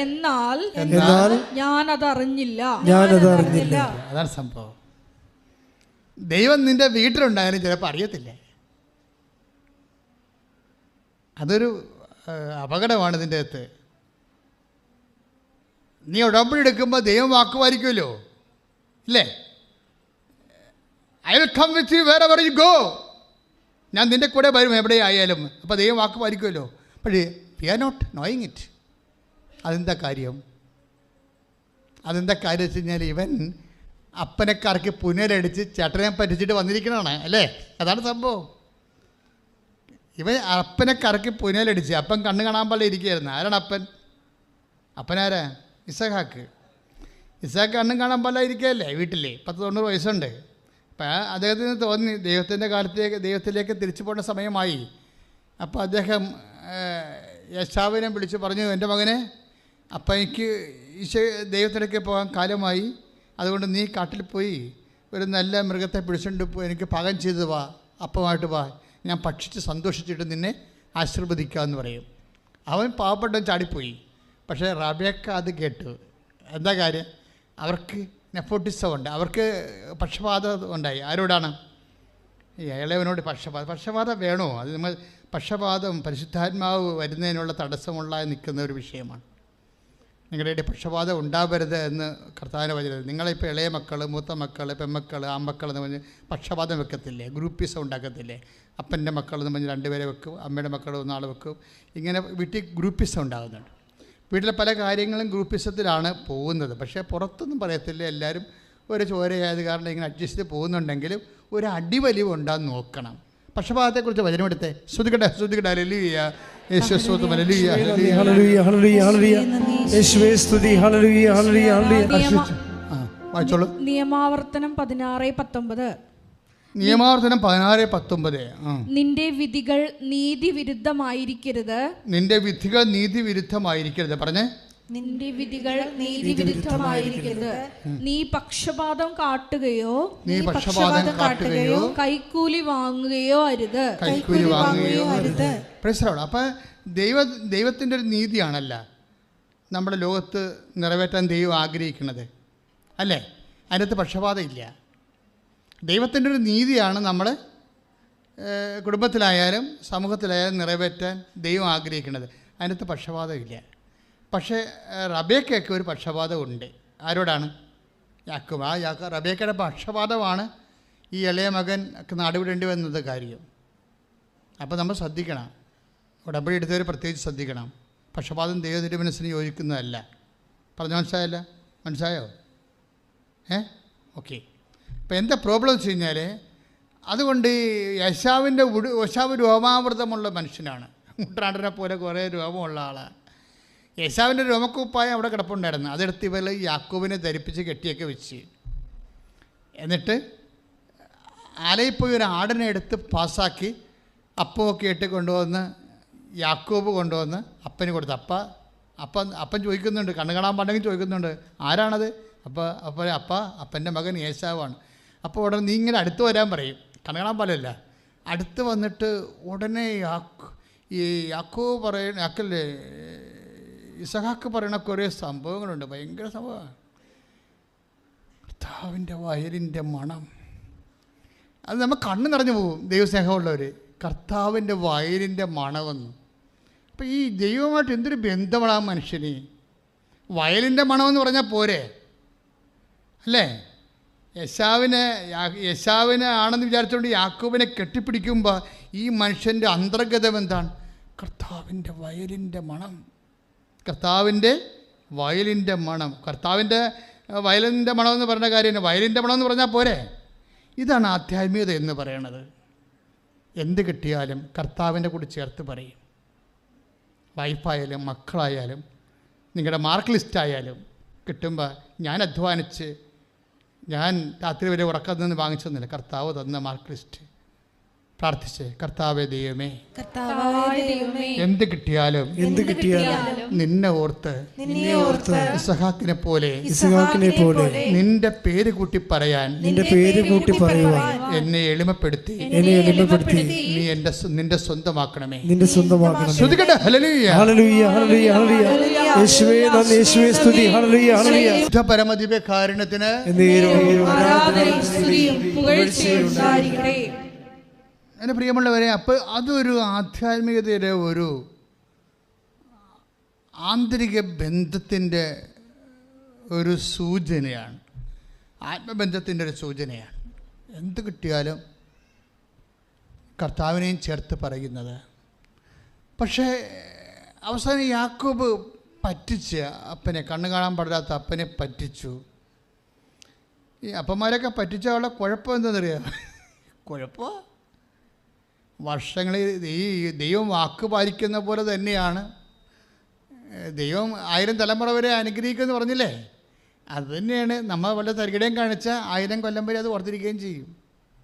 എന്നാൽ ഞാനതറിഞ്ഞില്ല. അതാണ് സംഭവം. ദൈവം നിന്റെ വീട്ടിലുണ്ടായാലും ചിലപ്പോൾ അറിയത്തില്ല. അതൊരു അപകടമാണ് ഇതിൻ്റെ അകത്ത്. നീ ഉടമ്പടി എടുക്കുമ്പോൾ ദൈവം വാക്ക് പാലിക്കുമല്ലോ, ഇല്ലേ? I will come with you wherever you go. ഞാൻ നിൻ്റെ കൂടെ വരും എവിടെ ആയാലും. അപ്പോൾ ദൈവം വാക്ക് പാലിക്കുമല്ലോ. പക്ഷേ we are not knowing it. അതെന്താ കാര്യം വെച്ച് കഴിഞ്ഞാൽ ഇവൻ അപ്പനെ കറക്കി പുനരടിച്ച് ചേട്ടനെ പറ്റിച്ചിട്ട് വന്നിരിക്കണതാണ്, അല്ലേ? അതാണ് സംഭവം. ഇവൻ അപ്പനെ കറക്കി പുനരടിച്ച് അപ്പൻ കണ്ണ് കാണാൻ പോലെ ഇരിക്കുകയായിരുന്നു. ആരാണ് അപ്പനാരാ? ഇസഹാക്ക് കണ്ണും കാണാൻ പോലെ ഇരിക്കുകയല്ലേ വീട്ടിൽ. 90 വയസ്സുണ്ട്. അപ്പം അദ്ദേഹത്തിന് തോന്നി ദൈവത്തിലേക്ക് തിരിച്ചു പോകേണ്ട സമയമായി. അപ്പോൾ അദ്ദേഹം യേശാവിനെ വിളിച്ച് പറഞ്ഞു, എൻ്റെ മകനെ, അപ്പം എനിക്ക് ദൈവത്തിലേക്ക് പോകാൻ കാലമായി, അതുകൊണ്ട് നീ കാട്ടിൽ പോയി ഒരു നല്ല മൃഗത്തെ പിടിച്ചുകൊണ്ട് പോയി എനിക്ക് പാകം ചെയ്ത് വാ, അപ്പമായിട്ട് വാ, ഞാൻ ഭക്ഷിച്ച് സന്തോഷിച്ചിട്ട് നിന്നെ ആശീർവദിക്കാമെന്ന് പറയും. അവൻ പാവപ്പെട്ടവൻ ചാടിപ്പോയി. പക്ഷേ റബേക്ക അത് കേട്ടു. എന്താ കാര്യം? അവർക്ക് നെപ്പോട്ടിസം ഉണ്ട്, അവർക്ക് പക്ഷപാതം ഉണ്ടായി. ആരോടാണ്? ഇളയവനോട് പക്ഷപാതം വേണോ? അത് നമ്മൾ പക്ഷപാതം പരിശുദ്ധാത്മാവ് വരുന്നതിനുള്ള തടസ്സമുള്ള നിൽക്കുന്ന ഒരു വിഷയമാണ്. നിങ്ങളുടെ പക്ഷപാതം ഉണ്ടാവരുത് എന്ന് കർത്താവിൻ്റെ വചനം. നിങ്ങളിപ്പോൾ ഇളയ മക്കൾ, മൂത്ത മക്കൾ, പെൺമക്കൾ, ആൺമക്കൾ എന്ന് പറഞ്ഞ് പക്ഷപാതം വെക്കത്തില്ലേ? ഗ്രൂപ്പിസം ഉണ്ടാക്കത്തില്ലേ? അപ്പൻ്റെ മക്കൾ എന്ന് പറഞ്ഞ് 2 പേരെ വെക്കും, അമ്മയുടെ മക്കൾ 1 ആൾ വെക്കും. ഇങ്ങനെ വീട്ടിൽ ഗ്രൂപ്പിസം ഉണ്ടാകുന്നുണ്ട്. വീട്ടിലെ പല കാര്യങ്ങളും ഗ്രൂപ്പിസത്തിലാണ് പോകുന്നത്. പക്ഷേ പുറത്തൊന്നും പറയത്തില്ല. എല്ലാവരും ഒരു ചോരയായത് കാരണം ഇങ്ങനെ അഡ്ജസ്റ്റ് പോകുന്നുണ്ടെങ്കിലും ഒരു അടിവലിവ് ഉണ്ടാകാൻ നോക്കണം. പക്ഷപാതത്തെക്കുറിച്ച് വചനമെടുത്തേ. ശ്രുതികട്ടെ ഹല്ലേലൂയ, യേശുവേ സ്തോത്രം, ഹല്ലേലൂയ, ഹല്ലേലൂയ, ഹല്ലേലൂയ, ഹല്ലേലൂയ, യേശുവേ സ്തുതി, ഹല്ലേലൂയ, ഹല്ലേലൂയ, ഹല്ലേലൂയ. വായിച്ചോളൂ. നിയമാവർത്തനം 16:19. നിയമാവർത്തനം 16:19. നിന്റെ വിധികൾ നീതിവിരുദ്ധമായിരിക്കരുത്. പറഞ്ഞേ. നിന്റെ വിധികൾ നീതിവിരുദ്ധമായിരിക്കരുത്. നീ പക്ഷപാതം കാട്ടുകയോ കൈക്കൂലി വാങ്ങുകയോ അരുത്. അപ്പം ദൈവത്തിൻ്റെ ഒരു നീതിയാണല്ല നമ്മുടെ ലോകത്ത് നിറവേറ്റാൻ ദൈവം ആഗ്രഹിക്കുന്നത്, അല്ലേ? അതിനകത്ത് പക്ഷപാതം ഇല്ല. ദൈവത്തിൻ്റെ ഒരു നീതിയാണ് നമ്മൾ കുടുംബത്തിലായാലും സമൂഹത്തിലായാലും നിറവേറ്റാൻ ദൈവം ആഗ്രഹിക്കുന്നത്. അതിനകത്ത് പക്ഷപാതമില്ല. പക്ഷേ റബേക്കയ്ക്ക് ഒരു പക്ഷപാതമുണ്ട്. ആരോടാണ്? യാക്കോബ്. റബേക്കയുടെ പക്ഷപാതമാണ് ഈ ഇളയ മകൻ നാടുവിടേണ്ടി വന്നത് കാര്യം. അപ്പോൾ നമ്മൾ ശ്രദ്ധിക്കണം. ഉടമ്പടി എടുത്തവർ പ്രത്യേകിച്ച് ശ്രദ്ധിക്കണം. പക്ഷപാതം ദൈവത്തിൻ്റെ മനസ്സിന് യോജിക്കുന്നതല്ല. പറഞ്ഞു മനസ്സിലായോ? ഓക്കെ. അപ്പോൾ എന്താ പ്രോബ്ലം വെച്ച് കഴിഞ്ഞാൽ, അതുകൊണ്ട് യേശാവ് രോമാവൃതമുള്ള മനുഷ്യനാണ്. മുട്ടാണ്ടിനെ പോലെ കുറേ രോമമുള്ള ആളാണ്. യേശാവിൻ്റെ രോമക്കുപ്പായം അവിടെ കിടപ്പുണ്ടായിരുന്നു. അതെടുത്ത് ഇവർ യാക്കോബിനെ ധരിപ്പിച്ച് കെട്ടിയൊക്കെ വെച്ച്, എന്നിട്ട് ആലയിൽ പോയി ഒരു ആടിനെ എടുത്ത് പാസ്സാക്കി അപ്പമൊക്കെ ഇട്ട് കൊണ്ടുവന്ന് യാക്കോബ് കൊണ്ടുവന്ന് അപ്പന് കൊടുത്തു. അപ്പൻ ചോദിക്കുന്നുണ്ട്, കണ്ണു കാണാൻ പാടെങ്കിൽ ചോദിക്കുന്നുണ്ട്, ആരാണത്? അപ്പൻ്റെ മകൻ യേശാവാണ്. അപ്പോൾ ഉടനെ നീ ഇങ്ങനെ അടുത്ത് വരാൻ പറയും. കണ്ണു കാണാൻ പാടില്ല. അടുത്ത് വന്നിട്ട് ഉടനെ യാക്കോബ് ഇസഹാക്ക് പറയണ കുറേ സംഭവങ്ങളുണ്ട്. ഭയങ്കര സംഭവമാണ്. കർത്താവിൻ്റെ വയലിൻ്റെ മണം, അത് നമ്മൾ കണ്ണ് നിറഞ്ഞു പോകും. ദൈവസ്നേഹമുള്ളവർ, കർത്താവിൻ്റെ വയലിൻ്റെ മണമെന്ന്. അപ്പോൾ ഈ ദൈവമായിട്ട് എന്തൊരു ബന്ധമാണ് ആ മനുഷ്യന്. വയലിൻ്റെ മണമെന്ന് പറഞ്ഞാൽ പോരെ, അല്ലേ? യേശാവിനെ ആണെന്ന് വിചാരിച്ചുകൊണ്ട് യാക്കോബിനെ കെട്ടിപ്പിടിക്കുമ്പോൾ ഈ മനുഷ്യൻ്റെ അന്തർഗതം എന്താണ്? കർത്താവിൻ്റെ വയലിൻ്റെ മണം, കർത്താവിൻ്റെ വയലിൻ്റെ മണം. കർത്താവിൻ്റെ വയലിൻ്റെ മണമെന്ന് പറഞ്ഞ കാര്യമാണ്. വയലിൻ്റെ മണമെന്ന് പറഞ്ഞാൽ പോരെ. ഇതാണ് ആധ്യാത്മികത എന്ന് പറയണത്. എന്ത് കിട്ടിയാലും കർത്താവിൻ്റെ കൂടി ചേർത്ത് പറയും. വൈഫായാലും മക്കളായാലും നിങ്ങളുടെ മാർക്ക് ലിസ്റ്റായാലും കിട്ടുമ്പോൾ ഞാൻ അധ്വാനിച്ച് ഞാൻ രാത്രി വരെ ഉറക്കം നിന്ന് വാങ്ങിച്ചൊന്നുമില്ല, കർത്താവ് തന്ന മാർക്ക് ലിസ്റ്റ് പ്രാർത്ഥിച്ച് കർത്താവേ ദൈവമേ എന്ത് കിട്ടിയാലും നിന്നെ ഓർത്ത് ഇസ്ഹാക്കിനെ പോലെ നിന്റെ പേര് കൂട്ടി പറയാൻ എന്നെ എളിമപ്പെടുത്തി നീ നിന്റെ സ്വന്തമാക്കണമേ. ശ്രുതികട്ടെ ഹല്ലേലൂയ ഹല്ലേലൂയ ഹല്ലേലൂയ. യേശുവേ നന്ദി, യേശുവേ സ്തുതി. Hallelujah hallelujah. പരമദിവ്യകാരുണ്യത്തിന് ആരാധനയും സ്തുതിയും പുകഴ്ചയും ഉണ്ടായിരിക്കട്ടെ. എൻ്റെ പ്രിയമുള്ളവരെ, അപ്പോൾ അതൊരു ആധ്യാത്മികതയുടെ ഒരു ആന്തരിക ബന്ധത്തിൻ്റെ ഒരു സൂചനയാണ്, ആത്മബന്ധത്തിൻ്റെ ഒരു സൂചനയാണ്. എന്ത് കിട്ടിയാലും കർത്താവിനെയും ചേർത്ത് പറയുന്നത്. പക്ഷേ അവസാനം യാക്കോബ് പറ്റിച്ച് അപ്പനെ, കണ്ണു കാണാൻ പാടില്ലാത്ത അപ്പനെ പറ്റിച്ചു. ഈ അപ്പന്മാരൊക്കെ പറ്റിച്ചാലുള്ള കുഴപ്പം എന്താണെന്നറിയാം? കുഴപ്പം വർഷങ്ങളിൽ ഈ ദൈവം വാക്ക് പാലിക്കുന്ന പോലെ തന്നെയാണ്. ദൈവം 1000 തലമുറ വരെ അനുഗ്രഹിക്കുമെന്ന് പറഞ്ഞില്ലേ? അത് തന്നെയാണ്. നമ്മൾ വല്ല തരികിടയും കാണിച്ചാൽ 1000 കൊല്ലം വരെ അത് ഓർത്തിരിക്കുകയും ചെയ്യും.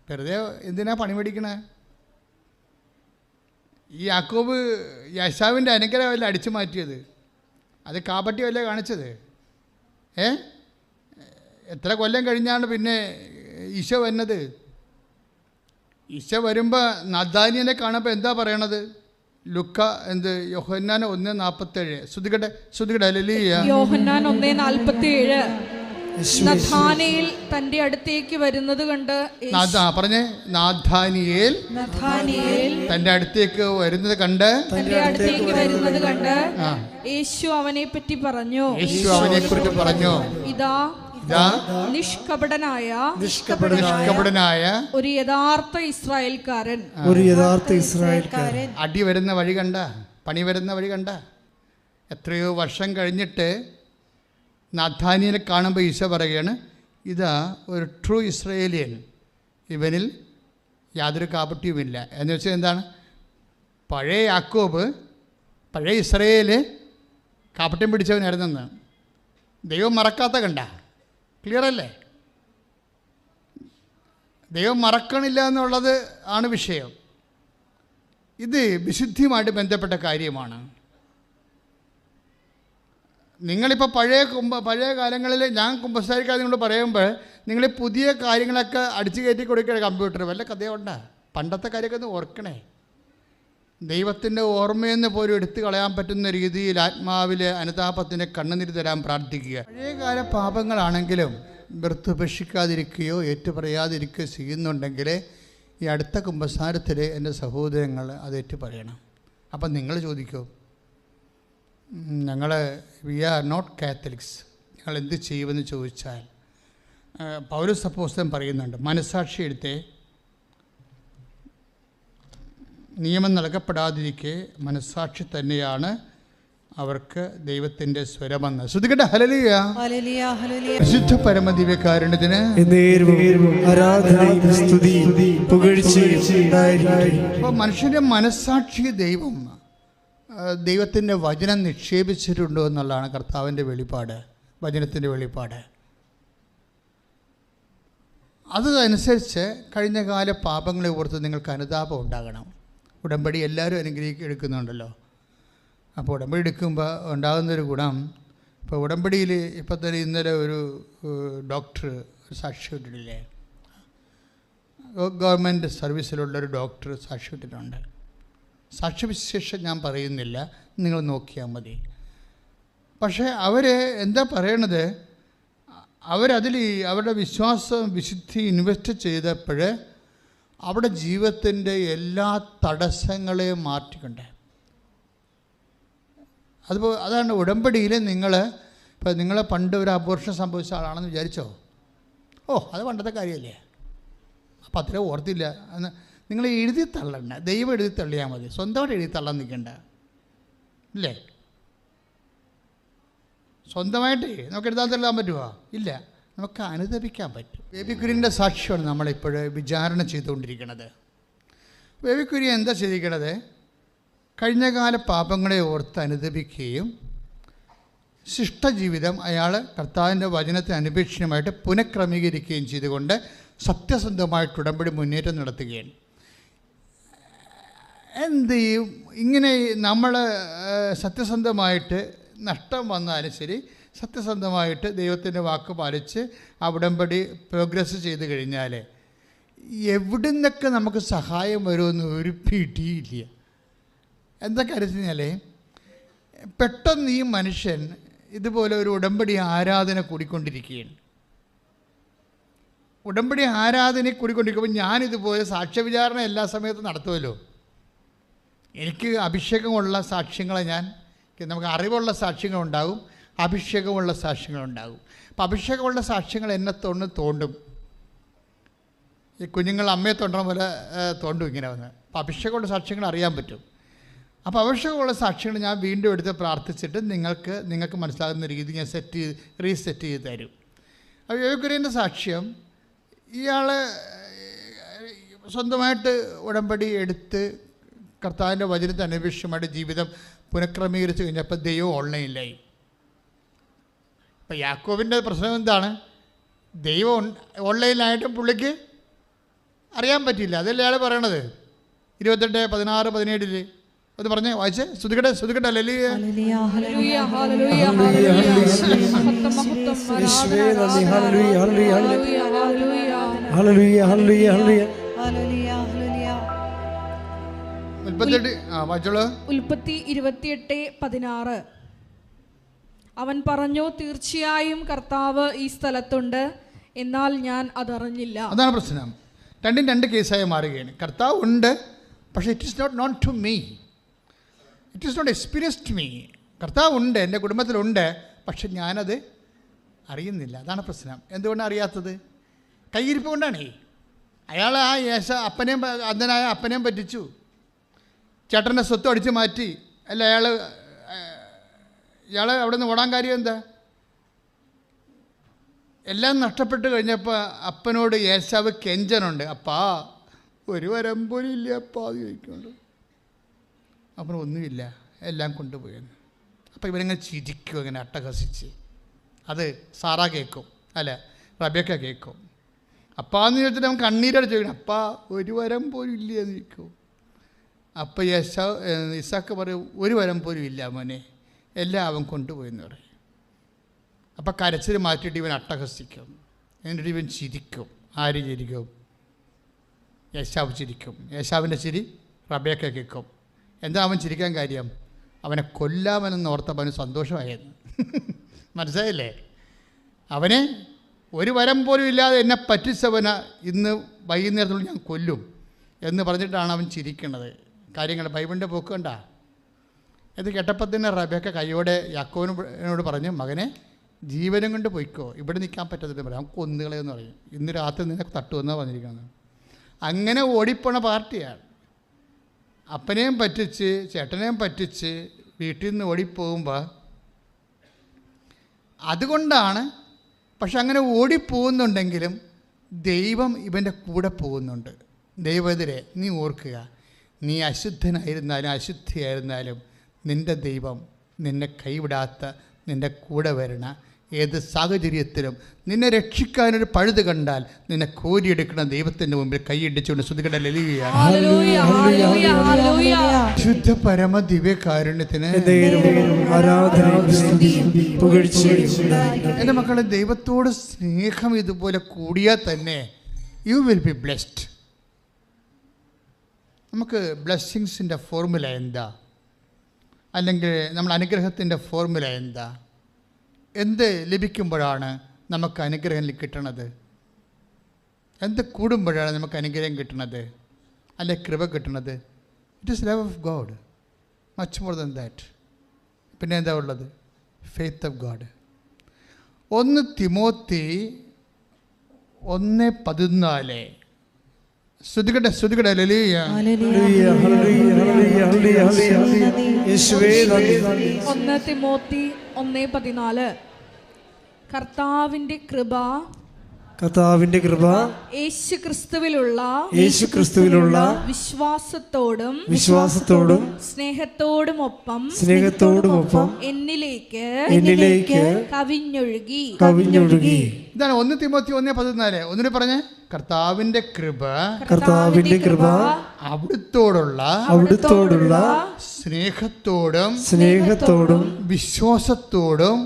വെറുതെ എന്തിനാ പണി മേടിക്കണേ? ഈ യാക്കോബ് യേശാവിൻ്റെ അനുഗ്രഹമല്ല അടിച്ചു മാറ്റിയത്, അത് കാപട്യമല്ലേ കാണിച്ചത്? എത്ര കൊല്ലം കഴിഞ്ഞാണ് പിന്നെ ഈശോ വന്നത്? ഈശോ വരുമ്പോൾ നഥാനിയനെ കാണുമ്പോൾ എന്താ പറയണത്? ലുക്ക യോഹന്നാൻ 1:47. ശ്രുതികട്ടെ ഹല്ലേലൂയ. യോഹന്നാൻ 1:47. നഥാനിയേൽ തന്റെ അടുത്തേക്ക് വരുന്നത് കണ്ട് പറഞ്ഞേ, നാഥാനിയേൽ തന്റെ അടുത്തേക്ക് വരുന്നത് കണ്ട് യേശു അവനെ പറ്റി പറഞ്ഞു, യേശു അവനെ കുറിച്ച് പറഞ്ഞു, ഇതാ നിഷ്കപടനായ ഒരു യഥാർത്ഥ ഇസ്രായേൽക്കാരൻ. അടി വരുന്ന വഴി കണ്ട, പണി വരുന്ന വഴി കണ്ട. എത്രയോ വർഷം കഴിഞ്ഞിട്ട് നഥാനിയേൽ കാണുമ്പോൾ ഈശോ പറയുകയാണ്, ഇതാ ഒരു ട്രൂ ഇസ്രായേലിയൻ, ഇവനിൽ യാതൊരു കാപട്യവുമില്ല. എന്ന് വെച്ചാൽ എന്താണ്? പഴയ യാക്കോബ്, പഴയ ഇസ്രായേൽ കാപട്യം പിടിച്ചവനായിരുന്നെന്ന്. ദൈവം മറക്കാത്ത കണ്ട. ക്ലിയർ അല്ലേ? ദൈവം മറക്കണില്ല എന്നുള്ളത് ആണ് വിഷയം. ഇത് വിശുദ്ധിയുമായിട്ട് ബന്ധപ്പെട്ട കാര്യമാണ്. നിങ്ങളിപ്പോൾ പഴയ കാലങ്ങളിൽ ഞാൻ കുമ്പസാരിക്കാതെ നിങ്ങളോട് പറയുമ്പോൾ നിങ്ങൾ പുതിയ കാര്യങ്ങളൊക്കെ അടിച്ചു കയറ്റി കൊടുക്കുക കമ്പ്യൂട്ടർ വല്ല കഥയുണ്ടാ? പണ്ടത്തെ കാര്യമൊക്കെ ഒന്ന് ഓർക്കണേ. ദൈവത്തിൻ്റെ ഓർമ്മയെന്ന് പോലും എടുത്തു കളയാൻ പറ്റുന്ന രീതിയിൽ ആത്മാവിലെ അനുതാപത്തിന് കണ്ണുനീര് തരാൻ പ്രാർത്ഥിക്കുക. പഴയകാല പാപങ്ങളാണെങ്കിലും വൃത്തുപേക്ഷിക്കാതിരിക്കുകയോ ഏറ്റുപറയാതിരിക്കുകയോ ചെയ്യുന്നുണ്ടെങ്കിൽ ഈ അടുത്ത കുമ്പസാരത്തിൽ എൻ്റെ സഹോദരങ്ങൾ അത് ഏറ്റുപറയണം. അപ്പം നിങ്ങൾ ചോദിക്കൂ, വി ആർ നോട്ട് കാത്തലിക്സ്, ഞങ്ങൾ എന്ത് ചെയ്യുമെന്ന് ചോദിച്ചാൽ പൗലോസ് അപ്പോസ്തലൻ പറയുന്നുണ്ട്, മനസ്സാക്ഷി എടുത്തേ നിയമം നൽകപ്പെടാതിരിക്കെ മനസ്സാക്ഷി തന്നെയാണ് അവർക്ക് ദൈവത്തിൻ്റെ സ്വരമെന്ന്. ശ്രുതികട്ടെ ഹല്ലേലൂയ. വിശുദ്ധ പരമദിവ്യകാരുണ്യത്തിന് അപ്പോൾ മനുഷ്യൻ്റെ മനസ്സാക്ഷി ദൈവത്തിൻ്റെ വചനം നിക്ഷേപിച്ചിട്ടുണ്ടോ എന്നുള്ളതാണ് കർത്താവിൻ്റെ വെളിപ്പാട്, വചനത്തിൻ്റെ വെളിപ്പാട്. അതനുസരിച്ച് കഴിഞ്ഞകാല പാപങ്ങളെ ഓർത്ത് നിങ്ങൾക്ക് അനുതാപം ഉണ്ടാകണം. ഉടമ്പടി എല്ലാവരും എടുക്കുന്നുണ്ടല്ലോ. അപ്പോൾ ഉടമ്പടി എടുക്കുമ്പോൾ ഉണ്ടാകുന്നൊരു ഗുണം, ഇപ്പോൾ ഉടമ്പടിയിൽ ഇപ്പം തന്നെ ഇന്നലെ ഒരു ഡോക്ടർ സാക്ഷി ഇട്ടിട്ടില്ലേ? ഗവൺമെൻറ് സർവീസിലുള്ളൊരു ഡോക്ടർ സാക്ഷി ഇട്ടിട്ടുണ്ട്. സാക്ഷ്യവിശേഷം ഞാൻ പറയുന്നില്ല, നിങ്ങൾ നോക്കിയാൽ മതി. പക്ഷേ അവർ എന്താ പറയണത്? അവരുടെ വിശ്വാസം വിശുദ്ധി ഇൻവെസ്റ്റ് ചെയ്തപ്പോൾ അവിടെ ജീവിതത്തിൻ്റെ എല്ലാ തടസ്സങ്ങളെയും മാറ്റിക്കൊണ്ട്. അതാണ് ഉടമ്പടിയിൽ നിങ്ങൾ ഇപ്പോൾ നിങ്ങൾ പണ്ട് ഒരു അബോർഷൻ സംഭവിച്ച ആളാണെന്ന് വിചാരിച്ചോ? ഓ, അത് പണ്ടത്തെ കാര്യമല്ലേ, അപ്പം അത്ര ഓർത്തില്ല എന്ന് നിങ്ങൾ എഴുതി തള്ളണ്ട. ദൈവം എഴുതി തള്ളിയാൽ മതി, സ്വന്തമായിട്ട് എഴുതി തള്ളാൻ നിൽക്കണ്ട. ഇല്ലേ? സ്വന്തമായിട്ട് നമുക്ക് എഴുതാൻ തള്ളാൻ പറ്റുമോ? ഇല്ല, നമുക്ക് അനുദപിക്കാൻ പറ്റും. ബേബി കുര്യൻ്റെ സാക്ഷ്യമാണ് നമ്മളിപ്പോൾ വിചാരണ ചെയ്തുകൊണ്ടിരിക്കുന്നത്. ബേബി കുര്യൻ എന്താ ചെയ്തിരിക്കണത്? കഴിഞ്ഞകാല പാപങ്ങളെ ഓർത്ത് അനുദപിക്കുകയും ശിഷ്ടജീവിതം അയാൾ കർത്താവിൻ്റെ വചനത്തിന് അനുപേക്ഷണമായിട്ട് പുനഃക്രമീകരിക്കുകയും ചെയ്തുകൊണ്ട് സത്യസന്ധമായിട്ട് ഉടമ്പടി മുന്നേറ്റം നടത്തുകയാണ്. എന്ത് ചെയ്യും? ഇങ്ങനെ നമ്മൾ സത്യസന്ധമായിട്ട് നഷ്ടം വന്നാലും ശരി, സത്യസന്ധമായിട്ട് ദൈവത്തിൻ്റെ വാക്ക് പാലിച്ച് ആ ഉടമ്പടി പ്രോഗ്രസ് ചെയ്ത് കഴിഞ്ഞാൽ എവിടെ നിന്നൊക്കെ നമുക്ക് സഹായം വരുമെന്ന് ഒരു പിടിയില്ല. എന്താ കാര്യം കഴിഞ്ഞാൽ, പെട്ടെന്ന് ഈ മനുഷ്യൻ ഇതുപോലെ ഒരു ഉടമ്പടി ആരാധന കൂടിക്കൊണ്ടിരിക്കുകയാണ്. ഉടമ്പടി ആരാധന കൂടിക്കൊണ്ടിരിക്കുമ്പോൾ ഞാനിതുപോലെ സാക്ഷ്യവിചാരണ എല്ലാ സമയത്തും നടത്തുമല്ലോ. എനിക്ക് അഭിഷേകമുള്ള സാക്ഷ്യങ്ങളെ നമുക്ക് അറിവുള്ള സാക്ഷ്യങ്ങളുണ്ടാകും, അഭിഷേകമുള്ള സാക്ഷ്യങ്ങളുണ്ടാകും. അപ്പം അഭിഷേകമുള്ള സാക്ഷ്യങ്ങൾ എന്നെ തോണ്ടും. ഈ കുഞ്ഞുങ്ങൾ അമ്മയെ തോണ്ടണ പോലെ തോണ്ടും ഇങ്ങനെ വന്ന്. അപ്പം അഭിഷേകമുള്ള സാക്ഷ്യങ്ങൾ അറിയാൻ പറ്റും. അപ്പോൾ അഭിഷേകമുള്ള സാക്ഷ്യങ്ങൾ ഞാൻ വീണ്ടും എടുത്ത് പ്രാർത്ഥിച്ചിട്ട് നിങ്ങൾക്ക് മനസ്സിലാകുന്ന രീതി ഞാൻ റീസെറ്റ് ചെയ്ത് തരും. അപ്പോൾ യോഗ്യൻ്റെ സാക്ഷ്യം, ഇയാൾ സ്വന്തമായിട്ട് ഉടമ്പടി എടുത്ത് കർത്താവിൻ്റെ വചനത്തെ അനപേക്ഷമായിട്ട് ജീവിതം പുനഃക്രമീകരിച്ച് കഴിഞ്ഞപ്പോൾ ദൈവം ഓൺലൈനിലായി. ഇപ്പം യാക്കോബിൻ്റെ പ്രശ്നം എന്താണ്? ദൈവം ഓൺലൈനിലായിട്ടും പുള്ളിക്ക് അറിയാൻ പറ്റില്ല. അതല്ലേ അയാൾ പറയണത് 28:16-17 അത് പറഞ്ഞേ, വായിച്ചേ. ശ്രുതികട്ടെ ഹല്ലേലൂയ. ഉൽപ്പത്തി 28:16. അവൻ പറഞ്ഞു, തീർച്ചയായും കർത്താവ് ഈ സ്ഥലത്തുണ്ട്, എന്നാൽ ഞാൻ അതറിഞ്ഞില്ല. അതാണ് പ്രശ്നം. രണ്ടും രണ്ട് കേസായി മാറുകയാണ്. കർത്താവ് ഉണ്ട്, പക്ഷേ it is not known to me, it is not experienced me. കർത്താവ് ഉണ്ട്, എൻ്റെ കുടുംബത്തിലുണ്ട്, പക്ഷെ ഞാനത് അറിയുന്നില്ല. അതാണ് പ്രശ്നം. എന്തുകൊണ്ടാണ് അറിയാത്തത്? കയ്യിരിപ്പ് കൊണ്ടാണേ. അയാൾ ആ അന്ധനായ അപ്പനെയും പറ്റിച്ചു, ചേട്ടൻ്റെ സ്വത്ത് അടിച്ചു മാറ്റി. അല്ല, ഇയാൾ അവിടെ നിന്ന് ഓടാൻ കാര്യം എന്താ? എല്ലാം നഷ്ടപ്പെട്ട് കഴിഞ്ഞപ്പോൾ അപ്പനോട് ഏശാവ് കെഞ്ചനുണ്ട്, അപ്പാ ഒരു വരം പോലും ഇല്ല അപ്പാ അത് ചോദിക്കുന്നുണ്ട്. അപ്പം ഒന്നുമില്ല, എല്ലാം കൊണ്ടുപോയെന്ന്. അപ്പോൾ ഇവരിങ്ങനെ ചിരിക്കും, ഇങ്ങനെ അട്ടഹസിച്ച്. അത് സാറാ കേൾക്കും, അല്ല റബേക്ക കേൾക്കും. അപ്പാന്ന് ചോദിച്ചിട്ട് അവൻ കണ്ണീരടിച്ച് ചോദിക്കണം, അപ്പാ ഒരു വരം പോലും ഇല്ല എന്ന് ചോദിക്കും. അപ്പോൾ ഇസാക്ക് പറയും, ഒരു വരം പോലും ഇല്ല മോനെ, എല്ലാം അവൻ കൊണ്ടുപോയെന്ന് പറയും. അപ്പം കരച്ചിൽ മാറ്റിയിട്ട് ഇവൻ അട്ടഹസിക്കും, എന്നിട്ട് ഇവൻ ചിരിക്കും. ആര് ചിരിക്കും? യേശാവ് ചിരിക്കും. യേശാവിൻ്റെ ചിരി റബേക്ക കേൾക്കും. എന്താ അവൻ ചിരിക്കാൻ കാര്യം? അവനെ കൊല്ലാമെന്ന് ഓർത്തപ്പോൾ അവന് സന്തോഷമായിരുന്നു. മനസ്സിലായില്ലേ? അവനെ ഒരു വരം പോലും ഇല്ലാതെ എന്നെ പറ്റിച്ചവനെ ഇന്ന് വൈകുന്നേരത്തോളം ഞാൻ കൊല്ലും എന്ന് പറഞ്ഞിട്ടാണ് അവൻ ചിരിക്കുന്നത്. കാര്യങ്ങൾ ബൈബിളിൻ്റെ പോക്ക് കണ്ട. ഇത് കേട്ടപ്പോൾ തന്നെ റബേക്ക കൈയോടെ യാക്കോബിനോട് പറഞ്ഞു, മകനെ ജീവനും കൊണ്ട് പോയിക്കോ, ഇവിടെ നിൽക്കാൻ പറ്റത്തില്ല പറയാം, അവൻ കൊന്നുകളയെന്ന് പറയും. ഇന്ന് രാത്രി നിനക്ക് തട്ടുമെന്നാണ് പറഞ്ഞിരിക്കുന്നത്. അങ്ങനെ ഓടിപ്പോണ പാർട്ടിയാണ്. അപ്പനെയും പറ്റിച്ച് ചേട്ടനെയും പറ്റിച്ച് വീട്ടിൽ നിന്ന് ഓടിപ്പോകുമ്പോൾ അതുകൊണ്ടാണ്. പക്ഷെ അങ്ങനെ ഓടിപ്പോകുന്നുണ്ടെങ്കിലും ദൈവം ഇവൻ്റെ കൂടെ പോകുന്നുണ്ട്. ദൈവത്തിരെ നീ ഓർക്കുക, നീ അശുദ്ധനായിരുന്നാലും അശുദ്ധിയായിരുന്നാലും നിൻ്റെ ദൈവം നിന്നെ കൈവിടാത്ത, നിൻ്റെ കൂടെ വരണ, ഏത് സാഹചര്യത്തിലും നിന്നെ രക്ഷിക്കാനൊരു പഴുത് കണ്ടാൽ നിന്നെ കോരിയെടുക്കണ ദൈവത്തിൻ്റെ മുമ്പിൽ കൈയിടിച്ചുകൊണ്ട് ശ്രുതികട ലലിയ ശുദ്ധ പരമ ദിവ്യകാരുണ്യത്തിന് എൻ്റെ മക്കളെ, ദൈവത്തോട് സ്നേഹം ഇതുപോലെ കൂടിയാൽ തന്നെ യു വിൽ ബി ബ്ലെസ്ഡ്. നമുക്ക് ബ്ലെസ്സിങ്സിൻ്റെ ഫോർമുല എന്താ? അല്ലെങ്കിൽ നമ്മൾ അനുഗ്രഹത്തിൻ്റെ ഫോർമുല എന്താ? എന്ത് ലഭിക്കുമ്പോഴാണ് നമുക്ക് അനുഗ്രഹം കിട്ടണത്? എന്ത് കൂടുമ്പോഴാണ് നമുക്ക് അനുഗ്രഹം കിട്ടണത്, അല്ലെ കൃപ കിട്ടണത്? It is love of God, much more than that. പിന്നെ എന്താ ഉള്ളത്? Faith of God. 1 തിമോത്തി 1:14. ശ്രുതികട്ടെ ശ്രുതികട്ടെ. ഹല്ലേലൂയ. 1 തിമോത്തി 1:14. കർത്താവിന്റെ കൃപ യേശുക്രിസ്തുവിലുള്ള വിശ്വാസത്തോടും സ്നേഹത്തോടുമൊപ്പം എന്നിലേക്ക് കവിഞ്ഞൊഴുകി. ഇതാണ് 1 തിമോത്തി 1:14. ഒന്നിനെ പറഞ്ഞേ. കർത്താവിന്റെ കൃപ അവിടുത്തോടുള്ള സ്നേഹത്തോടും വിശ്വാസത്തോടും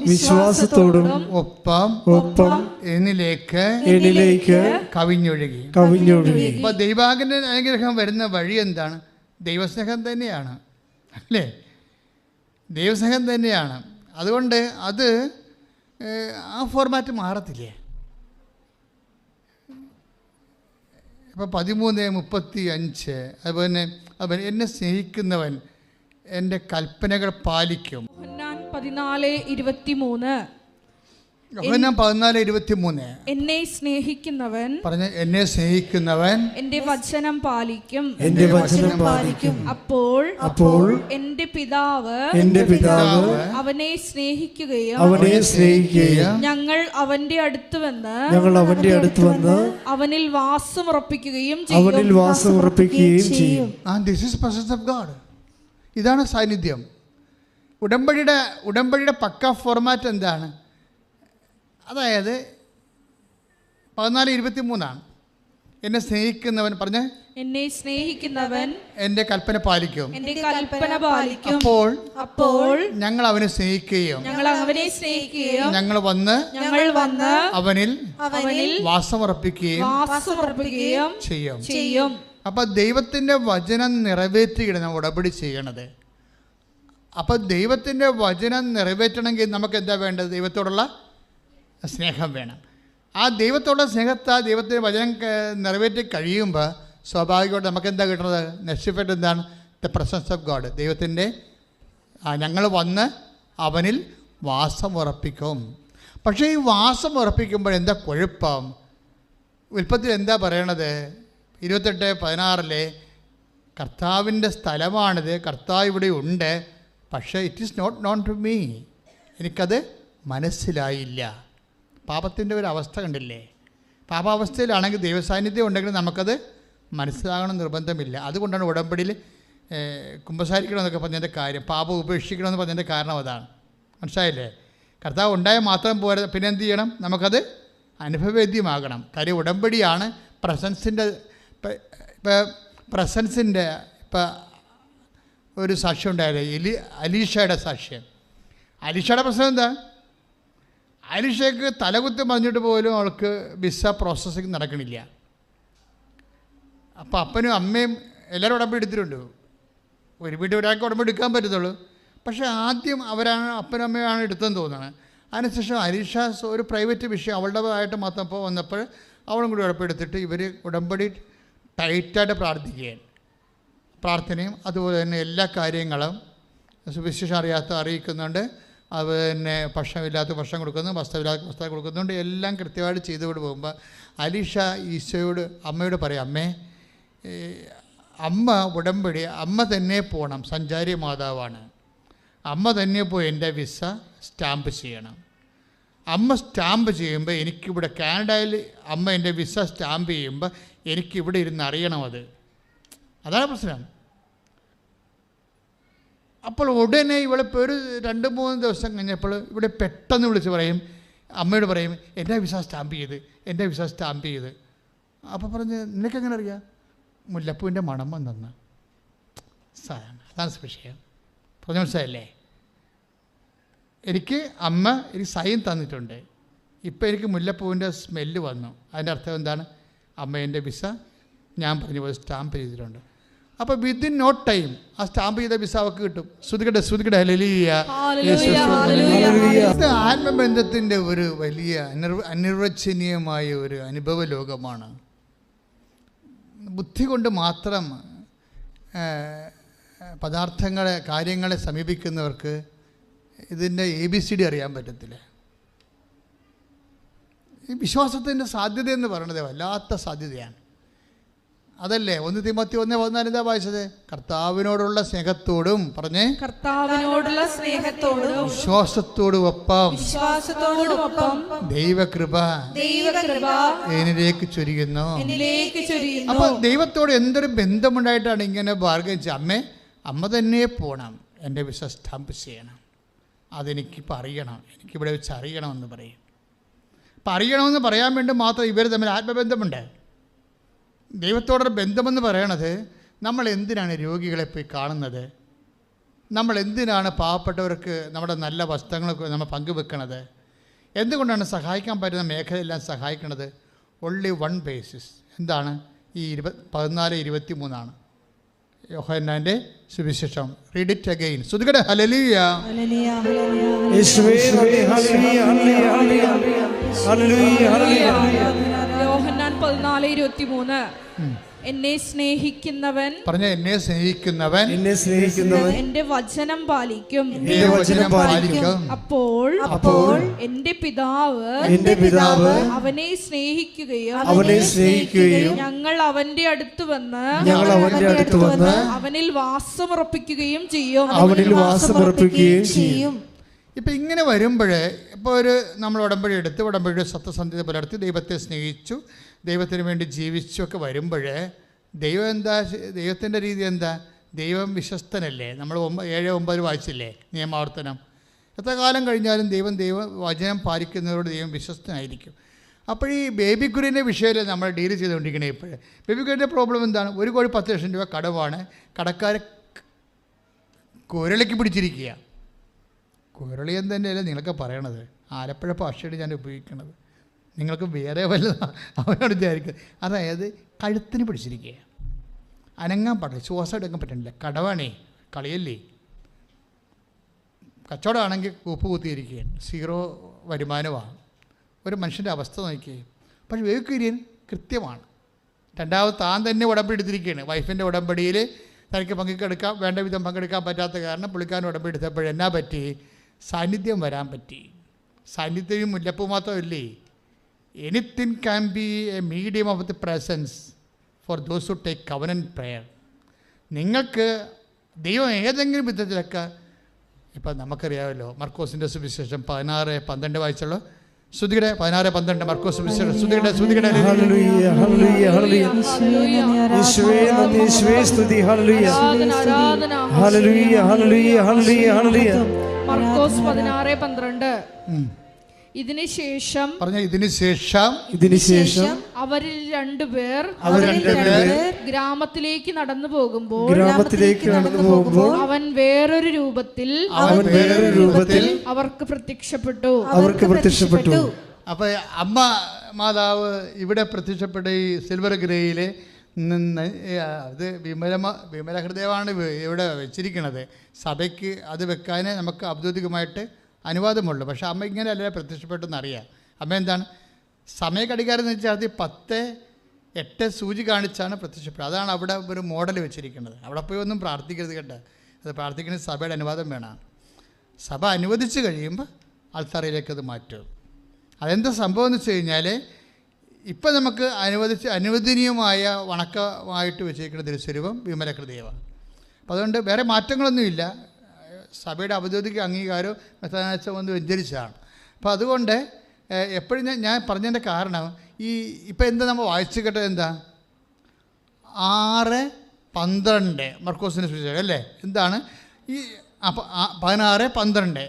ഒപ്പം എന്നിലേക്ക് കവിഞ്ഞൊഴുകി. അപ്പൊ ദൈവാഗന്റെ അനുഗ്രഹം വരുന്ന വഴി എന്താണ്? ദൈവസ്നേഹം തന്നെയാണ്, അല്ലേ? ദൈവസ്നേഹം തന്നെയാണ്. അതുകൊണ്ട് അത് ആ ഫോർമാറ്റ് മാറത്തില്ലേ? ഇപ്പോൾ 13:35. അതുപോലെ എന്നെ സ്നേഹിക്കുന്നവൻ എൻ്റെ കൽപ്പനകൾ പാലിക്കും. 14:23 എന്നെ സ്നേഹിക്കുന്നവൻ എൻ്റെ വചനം പാലിക്കും. അപ്പോൾ എൻ്റെ പിതാവ് അവനെ സ്നേഹിക്കുകയും ഞങ്ങൾ അവന്റെ അടുത്ത് വന്ന് അവനിൽ വാസമുറപ്പിക്കുകയും ചെയ്യും. This is presence of God. ഇതാണ് സാന്നിധ്യം. ഉടമ്പടിയുടെ പക്ക ഫോർമാറ്റ് എന്താണ്? അതായത് 14:23 എന്നെ സ്നേഹിക്കുന്നവൻ എൻ്റെ കൽപ്പന പാലിക്കും. അപ്പോൾ ഞങ്ങൾ അവനെ സ്നേഹിക്കുകയും ഞങ്ങൾ വന്ന് അവനിൽ വാസമുറപ്പിക്കുകയും ചെയ്യും. അപ്പൊ ദൈവത്തിന്റെ വചനം നിറവേറ്റുകയാണ് നമ്മൾ ഉടമ്പടി ചെയ്യണത്. അപ്പൊ ദൈവത്തിന്റെ വചനം നിറവേറ്റണമെങ്കിൽ നമുക്ക് എന്താ വേണ്ടത്? ദൈവത്തോടുള്ള സ്നേഹം വേണം. ആ ദൈവത്തോടുള്ള സ്നേഹത്താൽ ദൈവത്തിൻ്റെ വചനം നിറവേറ്റി കഴിയുമ്പോൾ സ്വാഭാവികമായിട്ട് നമുക്ക് എന്താ കിട്ടുന്നത്? നെക്സ്റ്റ് ഇഫക്റ്റ് എന്താണ്? The presence of God. ദൈവത്തിൻ്റെ ഞങ്ങൾ വന്ന് അവനിൽ വാസമുറപ്പിക്കും. പക്ഷേ ഈ വാസം ഉറപ്പിക്കുമ്പോൾ എന്താ കുഴപ്പം? ഉൽപ്പത്തിയിൽ എന്താ പറയണത്? 28:16 കർത്താവിൻ്റെ സ്ഥലമാണിത്, കർത്താവ് ഇവിടെ ഉണ്ട്, പക്ഷേ it is not known to me. എനിക്കത് മനസ്സിലായില്ല. പാപത്തിൻ്റെ ഒരു അവസ്ഥ കണ്ടില്ലേ? പാപാവസ്ഥയിലാണെങ്കിൽ ദൈവസാന്നിധ്യം ഉണ്ടെങ്കിൽ നമുക്കത് മനസ്സിലാകണം നിർബന്ധമില്ല. അതുകൊണ്ടാണ് ഉടമ്പടിയിൽ കുമ്പസാരിക്കണമെന്നൊക്കെ പറഞ്ഞതിൻ്റെ കാര്യം, പാപം ഉപേക്ഷിക്കണമെന്ന് പറഞ്ഞതിൻ്റെ കാരണം അതാണ്. മനസ്സിലായില്ലേ? കർത്താവ് ഉണ്ടായാൽ മാത്രം പോരാ, പിന്നെ എന്ത് ചെയ്യണം? നമുക്കത് അനുഭവവേദ്യമാകണം. കാര്യം ഉടമ്പടിയാണ് പ്രസൻസിൻ്റെ. പ്രസൻസിൻ്റെ ഇപ്പം ഒരു സാക്ഷ്യം ഉണ്ടായത് അലീഷയുടെ സാക്ഷ്യം. അലീഷയുടെ പ്രശ്നം എന്താ? അലീഷയ്ക്ക് തലകുത്തി പറഞ്ഞിട്ട് പോലും അവൾക്ക് വിസ പ്രോസസ്സിങ് നടക്കണില്ല. അപ്പം അപ്പനും അമ്മയും എല്ലാവരും ഉടമ്പടി എടുത്തിട്ടുണ്ട്. ഒരു വീട്ടിൽ ഒരാൾക്ക് ഉടമ്പടി എടുക്കാൻ പറ്റത്തുള്ളൂ. പക്ഷേ ആദ്യം അപ്പനും അമ്മയാണ് എടുത്തെന്ന് തോന്നുന്നത്. അതിനുശേഷം അലീഷ ഒരു പ്രൈവറ്റ് വിഷയം അവളുടേതായിട്ട് മാത്രം ഇപ്പോൾ വന്നപ്പോൾ അവളും കൂടി ഉടമ്പടി എടുത്തിട്ട് ഇവർ ഉടമ്പടി ടൈറ്റായിട്ട് പ്രാർത്ഥനയും അതുപോലെ തന്നെ എല്ലാ കാര്യങ്ങളും സുവിശേഷം അറിയിക്കുന്നുണ്ട്. അതുപോലെ തന്നെ ഭക്ഷണമില്ലാത്ത ഭക്ഷണം കൊടുക്കുന്നു, വസ്ത്രമില്ലാത്ത വസ്ത്രം കൊടുക്കുന്നുണ്ട്. എല്ലാം കൃത്യമായിട്ട് ചെയ്തുകൊണ്ട് പോകുമ്പോൾ അലീഷ ഈശോയോട് അമ്മയോട് പറയും, അമ്മേ, അമ്മ ഉടമ്പടി അമ്മ തന്നെ പോകണം, സഞ്ചാരി മാതാവാണ്, അമ്മ തന്നെ പോയി എൻ്റെ വിസ സ്റ്റാമ്പ് ചെയ്യണം. അമ്മ സ്റ്റാമ്പ് ചെയ്യുമ്പോൾ എനിക്കിവിടെ കാനഡയിൽ അമ്മ എൻ്റെ വിസ സ്റ്റാമ്പ് ചെയ്യുമ്പോൾ എനിക്കിവിടെ ഇരുന്ന് അറിയണം. അതാണ് പ്രശ്നം. അപ്പോൾ ഉടനെ ഇവളിപ്പോൾ ഒരു 2-3 ദിവസം കഴിഞ്ഞപ്പോൾ ഇവിടെ പെട്ടെന്ന് വിളിച്ച് പറയും, അമ്മയോട് പറയും, എൻ്റെ വിസ സ്റ്റാമ്പ് ചെയ്ത്. അപ്പോൾ പറഞ്ഞ്, നിനക്കെങ്ങനെ അറിയാം? മുല്ലപ്പൂവിൻ്റെ മണം വന്നെന്ന്. അതാണ് വിഷയം. പറഞ്ഞ മനസ്സിലായില്ലേ? എനിക്ക് സൈൻ തന്നിട്ടുണ്ട്, ഇപ്പം എനിക്ക് മുല്ലപ്പൂവിൻ്റെ സ്മെല്ല് വന്നു. അതിൻ്റെ അർത്ഥം എന്താണ്? അമ്മ എൻ്റെ വിസ ഞാൻ പറഞ്ഞ പോലെ സ്റ്റാമ്പ് ചെയ്തിട്ടുണ്ട്. അപ്പോൾ വിത്തിൻ നോ ടൈം ആ സ്റ്റാമ്പ് ചെയ്ത വിസ അവർക്ക് കിട്ടും. ശ്രുതികട്ടെ ഹല്ലേലൂയ. ആത്മബന്ധത്തിൻ്റെ ഒരു വലിയ അനിർവചനീയമായ ഒരു അനുഭവ ലോകമാണ്. ബുദ്ധി കൊണ്ട് മാത്രം കാര്യങ്ങളെ സമീപിക്കുന്നവർക്ക് ഇതിൻ്റെ ABCD അറിയാൻ പറ്റത്തില്ല. ഈ വിശ്വാസത്തിൻ്റെ സാധ്യത എന്ന് പറയുന്നത് വല്ലാത്ത സാധ്യതയാണ്. അതല്ലേ 1 തിമോത്തി 1:14 എന്താ വായിച്ചത്? കർത്താവിനോടുള്ള സ്നേഹത്തോടും പറഞ്ഞേ, കർത്താവിനോടുള്ള സ്നേഹത്തോടും വിശ്വാസത്തോടും ഒപ്പം ദൈവകൃപ എന്നിലേക്ക് ചൊരിയുന്നു. അപ്പൊ ദൈവത്തോട് എന്തൊരു ബന്ധമുണ്ടായിട്ടാണ് ഇങ്ങനെ ബാർഗിച്ച്, അമ്മ തന്നെ പോകണം, എൻ്റെ വിസ സ്റ്റാമ്പ് ചെയ്യണം, അതെനിക്കിപ്പോൾ അറിയണം, എനിക്കിവിടെ വെച്ച് അറിയണമെന്ന് പറയും. അപ്പം അറിയണമെന്ന് പറയാൻ വേണ്ടി മാത്രം ഇവർ തമ്മിൽ ആത്മബന്ധമുണ്ട്. ദൈവത്തോടൊരു ബന്ധമെന്ന് പറയണത്, നമ്മൾ എന്തിനാണ് രോഗികളെ പോയി കാണുന്നത്? നമ്മൾ എന്തിനാണ് പാവപ്പെട്ടവർക്ക് നമ്മുടെ നല്ല വസ്ത്രങ്ങളൊക്കെ നമ്മൾ പങ്കുവെക്കണത്? എന്തുകൊണ്ടാണ് സഹായിക്കാൻ പറ്റുന്ന മേഖലയെല്ലാം സഹായിക്കണത്? Only one basis. എന്താണ്? ഈ 14:23 യോഹന്നാന്റെ സുവിശേഷം. Read it again. ശ്രുതികടെ ഹല്ലേലൂയ. യോഹന്നാൻ 14:23. എന്നെ സ്നേഹിക്കുന്നവൻ പറഞ്ഞ, എന്നെ സ്നേഹിക്കുന്നവൻ എന്റെ വചനം പാലിക്കും. അപ്പോൾ എന്റെ പിതാവ് അവനെ സ്നേഹിക്കുകയും ഞങ്ങൾ അവന്റെ അടുത്ത് വന്ന് അവനിൽ വാസമുറപ്പിക്കുകയും ചെയ്യും. ഇപ്പം ഇങ്ങനെ വരുമ്പോൾ, ഇപ്പോൾ നമ്മൾ ഉടമ്പടി എടുത്ത് ഉടമ്പടിയുടെ സത്യസന്ധത പുലർത്തി ദൈവത്തെ സ്നേഹിച്ചു, ദൈവത്തിന് വേണ്ടി ജീവിച്ചു ഒക്കെ വരുമ്പോൾ ദൈവം എന്താ? ദൈവത്തിൻ്റെ രീതി എന്താ? ദൈവം വിശ്വസ്തനല്ലേ? നമ്മൾ 7:9 വായിച്ചില്ലേ നിയമാവർത്തനം? എത്ര കാലം കഴിഞ്ഞാലും വചനം പാലിക്കുന്നവരോട് ദൈവം വിശ്വസ്തനായിരിക്കും. അപ്പോൾ ഈ ബേബി കുര്യൻ്റെ വിഷയത്തിൽ നമ്മൾ ഡീൽ ചെയ്തുകൊണ്ടിരിക്കണേ. ഇപ്പോൾ ബേബി കുര്യൻ്റെ പ്രോബ്ലം എന്താണ്? 1 കോടി 10 ലക്ഷം രൂപ കടവാണ്. കടക്കാരെ കുരളിക്ക് പിടിച്ചിരിക്കുക. കുരളി എന്ന് തന്നെയല്ലേ നിങ്ങളൊക്കെ പറയണത്? ആലപ്പുഴ ഭാഷയാണ് ഞാൻ ഉപയോഗിക്കുന്നത്. നിങ്ങൾക്ക് വേറെ വല്ലതാണ് അവനോട് വിചാരിക്കുക. അതായത് കഴുത്തിന് പിടിച്ചിരിക്കുക, അനങ്ങാൻ പാടില്ല, ശ്വാസം എടുക്കാൻ പറ്റണില്ല. കടവാണേ, കളിയല്ലേ. കച്ചവടമാണെങ്കിൽ കൂപ്പ് കുത്തിയിരിക്കുകയാണ്, 0 വരുമാനമാണ്. ഒരു മനുഷ്യൻ്റെ അവസ്ഥ നോക്കിയേ. പക്ഷേ വേക്കുര്യൻ കൃത്യമാണ്. രണ്ടാമത് താൻ തന്നെ ഉടമ്പടി എടുത്തിരിക്കുകയാണ്. വൈഫിൻ്റെ ഉടമ്പടിയിൽ തനിക്ക് പങ്കെടുക്കാം, വേണ്ട വിധം പങ്കെടുക്കാൻ പറ്റാത്ത കാരണം പുള്ളിക്കാരൻ ഉടമ്പടി എടുത്തപ്പോഴെന്നാ പറ്റി? സാന്നിധ്യം വരാൻ പറ്റി. സാന്നിധ്യം മുല്ലപ്പൂ മാത്രമല്ലേ. Anything can be a medium of the presence for those who take covenant prayer. നിങ്ങൾക്ക് ദൈവം ഏതെങ്കിലും വിധത്തിലൊക്കെ, ഇപ്പം നമുക്കറിയാമല്ലോ മർക്കോസിൻ്റെ സുവിശേഷം 16:12 വായിച്ചുള്ളൂ. ശ്രുതിയുടെ 16:12 മർക്കോസ് സുവിശേഷം. ശ്രുതിയുടെ മർക്കോസ് 16:12. ഇതിനുശേഷം അവരിൽ രണ്ടുപേർ ഗ്രാമത്തിലേക്ക് നടന്നു പോകുമ്പോൾ അവൻ വേറൊരു രൂപത്തിൽ അവർക്ക് പ്രത്യക്ഷപ്പെട്ടു. അപ്പൊ അമ്മ മാതാവ് ഇവിടെ പ്രത്യക്ഷപ്പെട്ട ഈ സിൽവർ ഗ്രേയിലെ അത് വിമല ഹൃദയമാണ് ഇവിടെ വെച്ചിരിക്കുന്നത്. സഭയ്ക്ക് അത് വെക്കാനേ നമുക്ക് ഔദ്യോഗികമായിട്ട് അനുവാദമുള്ളൂ. പക്ഷേ അമ്മ ഇങ്ങനെയല്ല പ്രത്യക്ഷപ്പെട്ടെന്ന് അറിയാം. അമ്മ എന്താണ്? സമയഘടികാരം എന്ന് വെച്ചാൽ അത് 10:08 സൂചി കാണിച്ചാണ് പ്രത്യക്ഷപ്പെടുന്നത്. അതാണ് അവിടെ ഒരു മോഡൽ വെച്ചിരിക്കുന്നത്. അവിടെ പോയി ഒന്നും പ്രാർത്ഥിക്കരുത് കേട്ടോ. അത് പ്രാർത്ഥിക്കുന്നത് സഭയുടെ അനുവാദം വേണം. സഭ അനുവദിച്ച് കഴിയുമ്പോൾ ആൾത്താറയിലേക്ക് അത് മാറ്റും. അതെന്താ സംഭവം എന്ന് വെച്ച് കഴിഞ്ഞാൽ, ഇപ്പം നമുക്ക് അനുവദനീയമായ വണക്കമായിട്ട് വെച്ചിരിക്കുന്ന തിരുസ്വരൂപം വിമല ഹൃദയമാണ്. അപ്പോൾ അതുകൊണ്ട് വേറെ മാറ്റങ്ങളൊന്നുമില്ല. സഭയുടെ ഔദ്യോഗിക അംഗീകാരവും മെത്രാനാച്ച വന്ന് വ്യഞ്ചരിച്ചതാണ്. അപ്പോൾ അതുകൊണ്ട് എപ്പോഴും ഞാൻ പറഞ്ഞതിൻ്റെ കാരണം, ഇപ്പം എന്താ നമ്മൾ വായിച്ചു കേട്ടത്? എന്താ 6:12 മർക്കോസിൻ്റെ സുവിശേഷം അല്ലേ? എന്താണ് ഈ 16:12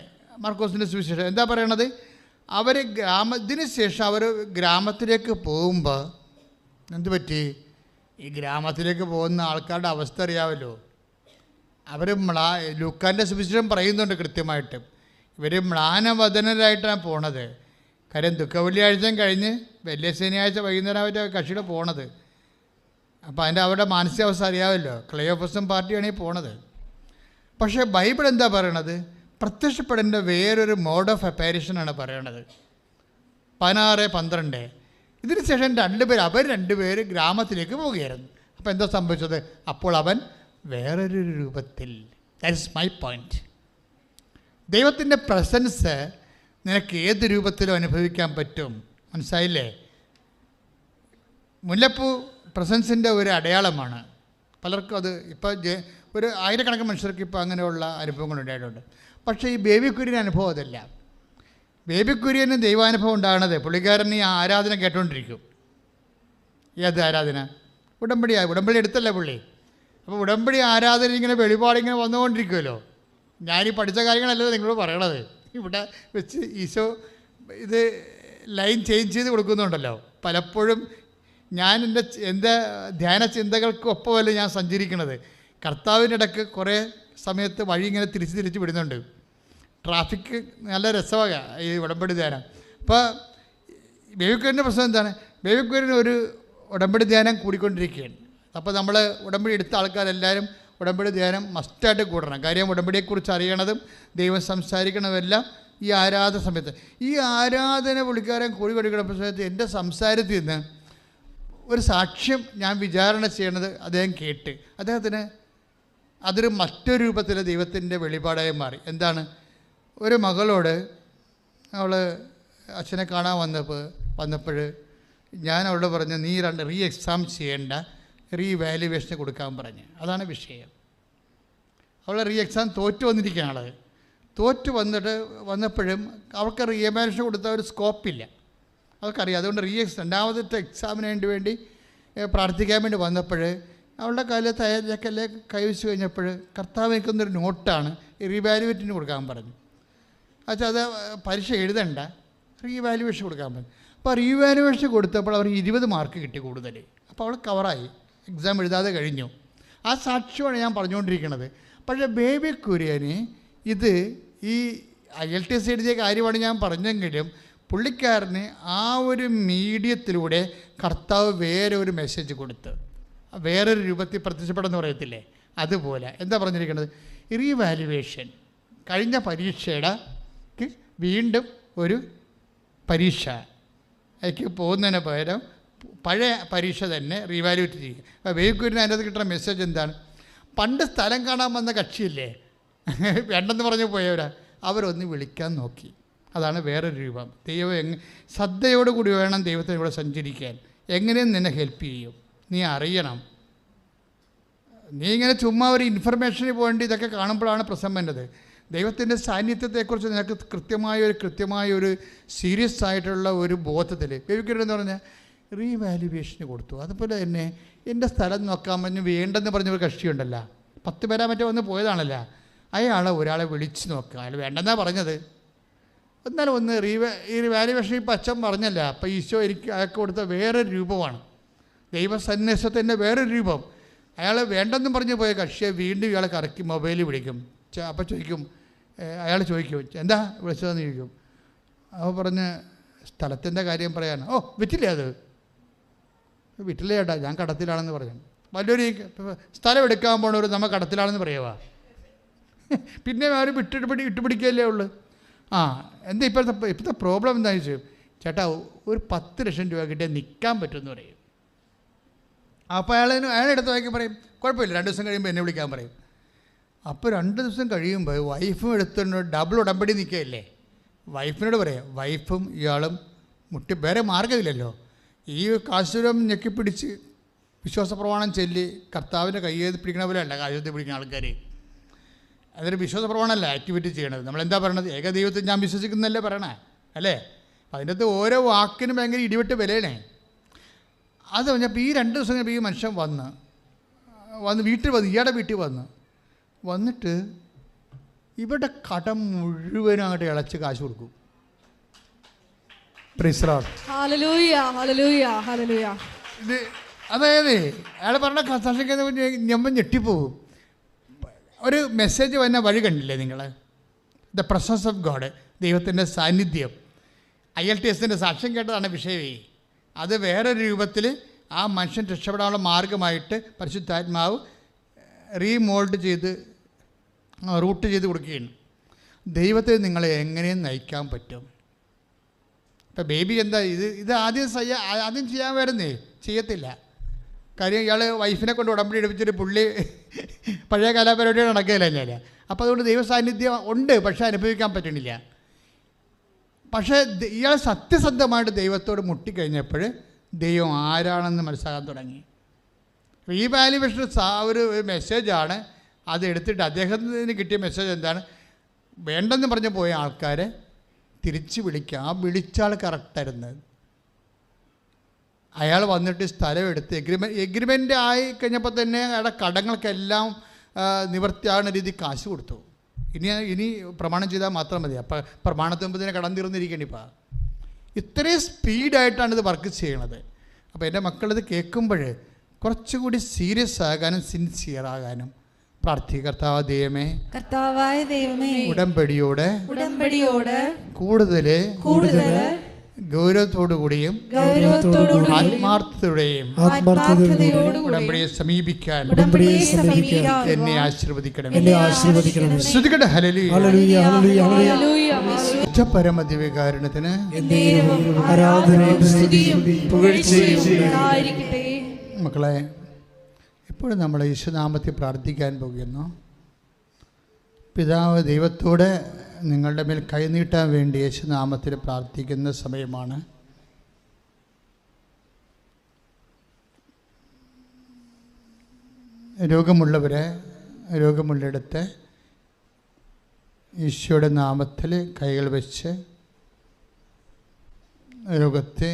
മർക്കോസിൻ്റെ സുവിശേഷം എന്താ പറയണത്? അവർ ഇതിന് ശേഷം അവർ ഗ്രാമത്തിലേക്ക് പോകുമ്പോൾ എന്ത് പറ്റി? ഈ ഗ്രാമത്തിലേക്ക് പോകുന്ന ആൾക്കാരുടെ അവസ്ഥ അറിയാമല്ലോ. അവർ ലൂക്കാൻ്റെ സുവിശേഷം പറയുന്നുണ്ട് കൃത്യമായിട്ട്. ഇവർ മ്ലാനവദനരായിട്ടാണ് പോണത്. കാര്യം ദുഃഖവെള്ളിയാഴ്ചയും കഴിഞ്ഞ് വലിയ ശനിയാഴ്ച വൈകുന്നേരമായിട്ട് കക്ഷിയുടെ പോണത്. അപ്പോൾ അതിൻ്റെ അവരുടെ മാനസികാവസ്ഥ അറിയാമല്ലോ. ക്ലയോഫസും പാർട്ടിയാണ് ഈ പോണത്. പക്ഷേ ബൈബിൾ എന്താ പറയണത്? പ്രത്യക്ഷപ്പെടേണ്ട വേറൊരു മോഡ് ഓഫ് അപ്പാരിഷനാണ് പറയണത്. 16:12 ഇതിന് ശേഷം അവർ രണ്ടുപേര് ഗ്രാമത്തിലേക്ക് പോവുകയായിരുന്നു. അപ്പോൾ എന്താ സംഭവിച്ചത്? അപ്പോൾ അവൻ വേറൊരു രൂപത്തിൽ. That is my point. ദൈവത്തിൻ്റെ പ്രസൻസ് നിനക്ക് ഏത് രൂപത്തിലും അനുഭവിക്കാൻ പറ്റും. മനസ്സിലായില്ലേ? മുല്ലപ്പൂ പ്രസൻസിൻ്റെ ഒരു അടയാളമാണ്. പലർക്കും അത് ഇപ്പോൾ ഒരു ആയിരക്കണക്കിന് മനുഷ്യർക്ക് ഇപ്പോൾ അങ്ങനെയുള്ള അനുഭവങ്ങൾ ഉണ്ടായിട്ടുണ്ട്. പക്ഷേ ഈ ബേബി കുര്യൻ അനുഭവം അതല്ല. ബേബി കുര്യന് ദൈവാനുഭവം ഉണ്ടാകണത് പുള്ളിക്കാരൻ ഈ ആരാധന കേട്ടോണ്ടിരിക്കും. ഏത് ആരാധന? ഉടമ്പടി എടുത്തല്ലേ പുള്ളി. അപ്പോൾ ഉടമ്പടി ആരാധന ഇങ്ങനെ വെളിപാടിങ്ങനെ വന്നുകൊണ്ടിരിക്കുമല്ലോ. ഞാനീ പഠിച്ച കാര്യങ്ങളല്ലല്ലോ നിങ്ങളോട് പറയണത്. ഇവിടെ വെച്ച് ഈശോ ഇത് ലൈൻ ചേഞ്ച് ചെയ്ത് കൊടുക്കുന്നുണ്ടല്ലോ. പലപ്പോഴും ഞാൻ എൻ്റെ ധ്യാന ചിന്തകൾക്കൊപ്പമല്ല ഞാൻ സഞ്ചരിക്കണത്. കർത്താവിനിടയ്ക്ക് കുറേ സമയത്ത് വഴി ഇങ്ങനെ തിരിച്ച് വിടുന്നുണ്ട്. ട്രാഫിക്ക് നല്ല രസമാണ് ഈ ഉടമ്പടി ധ്യാനം. അപ്പോൾ ബേബിക്കുര്യൻ്റെ പ്രശ്നം എന്താണ്? ബേബിക്കുര്യന് ഒരു ഉടമ്പടി ധ്യാനം കൂടിക്കൊണ്ടിരിക്കുകയാണ്. അപ്പോൾ നമ്മൾ ഉടമ്പടി എടുത്ത ആൾക്കാരെല്ലാവരും ഉടമ്പടി ധ്യാനം മസ്റ്റായിട്ട് കൂടണം. കാര്യം ഉടമ്പടിയെക്കുറിച്ച് അറിയണതും ദൈവം സംസാരിക്കണതെല്ലാം ഈ ആരാധന സമയത്ത്. ഈ ആരാധന പുള്ളിക്കാരൻ കൂടിക്കൊണ്ടിരിക്കുന്ന സമയത്ത് എൻ്റെ സംസാരത്തിൽ നിന്ന് ഒരു സാക്ഷ്യം ഞാൻ വിചാരണ ചെയ്യണത് അദ്ദേഹം കേട്ട് അദ്ദേഹത്തിന് അതൊരു മറ്റൊരു രൂപത്തിൽ ദൈവത്തിൻ്റെ വെളിപാടായി മാറി. എന്താണ്? ഒരു മകളോട് അവൾ അച്ഛനെ കാണാൻ വന്നപ്പോൾ ഞാൻ അവളോട് പറഞ്ഞു, നീ റീ എക്സാം ചെയ്യേണ്ട, റീ വാല്യുവേഷന് കൊടുക്കാൻ പറഞ്ഞു. അതാണ് വിഷയം. അവൾ റീ എക്സാം തോറ്റു വന്നിരിക്കുകയാണ് ആൾ. തോറ്റു വന്നപ്പോഴും അവൾക്ക് റീ എവാലുവേഷൻ കൊടുത്ത ഒരു സ്കോപ്പില്ല, അവൾക്കറിയാം. അതുകൊണ്ട് രണ്ടാമത്തെ എക്സാമിന് വേണ്ടി പ്രാർത്ഥിക്കാൻ വേണ്ടി വന്നപ്പോൾ അവളുടെ കാലിൽ തയ്യാറെടുക്കല്ലേ കൈവച്ച് കഴിഞ്ഞപ്പോൾ കർത്താവ് വയ്ക്കുന്നൊരു നോട്ടാണ് റീവാലുവേറ്റിന് കൊടുക്കാൻ പറഞ്ഞു. അച്ഛാ അത് പരീക്ഷ എഴുതണ്ട, റീവാലുവേഷൻ കൊടുക്കാൻ പറഞ്ഞു. അപ്പോൾ റീവാലുവേഷൻ കൊടുത്തപ്പോൾ അവർ 20 മാർക്ക് കിട്ടി കൂടുതൽ. അപ്പോൾ അവൾ കവറായി, എക്സാം എഴുതാതെ കഴിഞ്ഞു. ആ സാക്ഷ്യമാണ് ഞാൻ പറഞ്ഞുകൊണ്ടിരിക്കുന്നത്. പക്ഷേ ബേബി കുര്യന് ഇത് ഈ IELTS എഴുതിയ കാര്യമാണ് ഞാൻ പറഞ്ഞെങ്കിലും പുള്ളിക്കാരന് ആ ഒരു മീഡിയത്തിലൂടെ കർത്താവ് വേറെ ഒരു മെസ്സേജ് കൊടുത്ത് വേറൊരു രൂപത്തിൽ പ്രത്യക്ഷപ്പെടുമെന്ന് പറയത്തില്ലേ, അതുപോലെ എന്താ പറഞ്ഞിരിക്കുന്നത്? റീവാലുവേഷൻ കഴിഞ്ഞ പരീക്ഷയുടെ വീണ്ടും ഒരു പരീക്ഷ അതിലേക്ക് പോകുന്നതിന് പകരം പഴയ പരീക്ഷ തന്നെ റീവാലുവേറ്റ് ചെയ്യുക. അപ്പോൾ വേഗൂരിന് അതിനകത്ത് കിട്ടുന്ന മെസ്സേജ് എന്താണ്? പണ്ട് സ്ഥലം കാണാൻ വന്ന കക്ഷിയില്ലേ, വേണ്ടെന്ന് പറഞ്ഞു പോയവരാ, അവരൊന്ന് വിളിക്കാൻ നോക്കി. അതാണ് വേറൊരു രൂപം. ദൈവം ശ്രദ്ധയോടുകൂടി വേണം ദൈവത്തിന് ഇവിടെ സഞ്ചരിക്കാൻ. എങ്ങനെയും നിന്നെ ഹെൽപ്പ് ചെയ്യും. നീ അറിയണം. നീ ഇങ്ങനെ ചുമ്മാ ഒരു ഇൻഫർമേഷന് വേണ്ടി ഇതൊക്കെ കാണുമ്പോഴാണ് പ്രശ്നം വേണ്ടത്. ദൈവത്തിൻ്റെ സാന്നിധ്യത്തെക്കുറിച്ച് നിനക്ക് കൃത്യമായ ഒരു സീരിയസ് ആയിട്ടുള്ള ഒരു ബോധത്തിൽ ബേബിക്കുര്യൻ പറഞ്ഞാൽ റീവാലുവേഷന് കൊടുത്തു. അതുപോലെ തന്നെ എൻ്റെ സ്ഥലം നോക്കാൻ പറഞ്ഞ് വേണ്ടെന്ന് പറഞ്ഞ ഒരു കക്ഷിയുണ്ടല്ലോ, 10 പേരാ മറ്റേ വന്ന് പോയതാണല്ലോ, ഒരാളെ വിളിച്ച് നോക്കുക. അയാൾ വേണ്ടെന്നാണ് പറഞ്ഞത്. എന്നാലും ഒന്ന് റീവാലുവേഷൻ ഇപ്പം അച്ഛൻ പറഞ്ഞല്ല. അപ്പം ഈശോ അയാൾക്ക് കൊടുത്ത വേറൊരു രൂപമാണ്, ദൈവസന്ദേശത്തിൻ്റെ വേറൊരു രൂപം. അയാൾ വേണ്ടെന്നും പറഞ്ഞ് പോയ കക്ഷിയെ വീണ്ടും ഇയാളെ കറക്കി മൊബൈലിൽ വിളിക്കും. അപ്പം ചോദിക്കും, അയാൾ ചോദിക്കും എന്താ വിളിച്ചതെന്ന് ചോദിക്കും. അപ്പോൾ പറഞ്ഞ് സ്ഥലത്തിൻ്റെ കാര്യം പറയാൻ. ഓ വിറ്റില്ലേ? അത് വിറ്റില്ല ചേട്ടാ, ഞാൻ കടത്തിലാണെന്ന് പറഞ്ഞു. വലിയൊരു സ്ഥലം എടുക്കാൻ പോണവർ നമ്മൾ കടത്തിലാണെന്ന് പറയുക. പിന്നെ ആരും ഇട്ടുപിടിക്കുകയല്ലേ ഉള്ളു. എന്താ ഇപ്പോഴത്തെ പ്രോബ്ലം എന്താണെന്ന് ചോദിച്ചു. ചേട്ടാ ഒരു 10 ലക്ഷം രൂപ കിട്ടിയാൽ നിൽക്കാൻ പറ്റുമെന്ന് പറയും. അപ്പോൾ അയാളെടുത്ത് വായിക്കാൻ പറയും, കുഴപ്പമില്ല 2 ദിവസം കഴിയുമ്പോൾ എന്നെ വിളിക്കാൻ പറയും. അപ്പോൾ 2 ദിവസം കഴിയുമ്പോൾ വൈഫും എടുത്തുകൊണ്ട് ഡബിൾ ഉടമ്പടി നിൽക്കുകയല്ലേ. വൈഫിനോട് പറയാം, വൈഫും ഇയാളും വേറെ മാർഗ്ഗമില്ലല്ലോ, ഈ കാശുരം ഞെക്കിപ്പിടിച്ച് വിശ്വാസപ്രമാണം ചൊല്ലി കർത്താവിൻ്റെ കയ്യേത് പിടിക്കണ പോലെ അല്ല കാശുരത്തിൽ പിടിക്കുന്ന ആൾക്കാർ. അതൊരു വിശ്വാസപ്രമാണമല്ല ആക്ടിവിറ്റി ചെയ്യണത്. നമ്മളെന്താ പറയണത്? ഏകദൈവത്തിൽ ഞാൻ വിശ്വസിക്കുന്നതല്ലേ പറയണേ അല്ലേ? അതിനകത്ത് ഓരോ വാക്കിനും ഭയങ്കര ഇടിവിട്ട് വിലയണേ. അത് പറഞ്ഞപ്പോൾ ഈ 2 ദിവസം കഴിഞ്ഞപ്പോൾ ഈ മനുഷ്യൻ ഇയാളുടെ വീട്ടിൽ വന്നിട്ട് ഇവിടെ കടം മുഴുവനും അങ്ങോട്ട് ഇളച്ച് കാശ് കൊടുക്കും. ഇത് അതായത് അയാൾ പറഞ്ഞ സാക്ഷ്യം ഞമ്മ ഞെട്ടിപ്പോവും. ഒരു മെസ്സേജ് വന്ന വഴി കണ്ടില്ലേ നിങ്ങൾ? ദ പ്രസൻസ് ഓഫ് ഗോഡ്, ദൈവത്തിൻ്റെ സാന്നിധ്യം. IELTSൻ്റെ സാക്ഷ്യം കേട്ടതാണ് വിഷയമേ. അത് വേറൊരു രൂപത്തിൽ ആ മനുഷ്യൻ രക്ഷപ്പെടാനുള്ള മാർഗമായിട്ട് പരിശുദ്ധാത്മാവ് റീമോൾഡ് ചെയ്ത് റൂട്ട് ചെയ്ത് കൊടുക്കുകയാണ്. ദൈവത്തെ നിങ്ങളെ എങ്ങനെയും നയിക്കാൻ പറ്റും. ഇപ്പം ബേബി എന്താ ഇത് ആദ്യം ചെയ്യാൻ വരുന്നേ, ചെയ്യത്തില്ല. കാര്യം ഇയാൾ വൈഫിനെ കൊണ്ട് ഉടമ്പടി എടുപ്പിച്ചിട്ട് പുള്ളി പഴയ കലാപരിപാടികൾ നടക്കുകയില്ല. അപ്പോൾ അതുകൊണ്ട് ദൈവ സാന്നിധ്യം ഉണ്ട്, പക്ഷേ അനുഭവിക്കാൻ പറ്റണില്ല. പക്ഷേ ഇയാൾ സത്യസന്ധമായിട്ട് ദൈവത്തോട് മുട്ടിക്കഴിഞ്ഞപ്പോൾ ദൈവം ആരാണെന്ന് മനസ്സിലാക്കാൻ തുടങ്ങി. റീവാലുവേഷൻ ഒരു മെസ്സേജാണ്. അത് എടുത്തിട്ട് അദ്ദേഹത്തിന് കിട്ടിയ മെസ്സേജ് എന്താണ്? വേണ്ടെന്ന് പറഞ്ഞ് പോയ ആൾക്കാരെ തിരിച്ച് വിളിക്കുക. ആ വിളിച്ചാൾ കറക്റ്റായിരുന്നത്. അയാൾ വന്നിട്ട് സ്ഥലം എടുത്ത് എഗ്രിമെൻ്റ് ആയി കഴിഞ്ഞപ്പോൾ തന്നെ അയാളുടെ കടങ്ങൾക്കെല്ലാം നിവൃത്തിയാകുന്ന രീതി കാശ് കൊടുത്തു. ഇനി പ്രമാണം ചെയ്താൽ മാത്രം മതി. അപ്പം പ്രമാണത്തിന് മുമ്പ് തന്നെ കടം തീർന്നിരിക്കണം. ഇപ്പം ഇത്രയും സ്പീഡായിട്ടാണ് ഇത് വർക്ക് ചെയ്യണത്. അപ്പോൾ എൻ്റെ മക്കളിത് കേൾക്കുമ്പോൾ കുറച്ചുകൂടി സീരിയസ് ആകാനും സിൻസിയർ ആകാനും പ്രാർത്ഥിക. കർത്താവായ ദൈവമേ, ഉടമ്പടിയോട് കൂടുതൽ ഗൗരവത്തോടുകൂടിയും ആത്മാർത്ഥതയോടെയും ഉടമ്പടിയെ സമീപിക്കാൻ എന്നെ ആശീർവദിക്കണം. പരമദിവ്യകാരുണ്യത്തിന് മക്കളെ, ഇപ്പോഴും നമ്മൾ യേശുനാമത്തിൽ പ്രാർത്ഥിക്കാൻ പോകുന്നു. പിതാവ് ദൈവത്തോട് നിങ്ങളുടെ മേൽ കൈനീട്ടാൻ വേണ്ടി യേശുനാമത്തിൽ പ്രാർത്ഥിക്കുന്ന സമയമാണ്. രോഗമുള്ളിടത്ത് ഈശോയുടെ നാമത്തിൽ കൈകൾ വെച്ച് രോഗത്തെ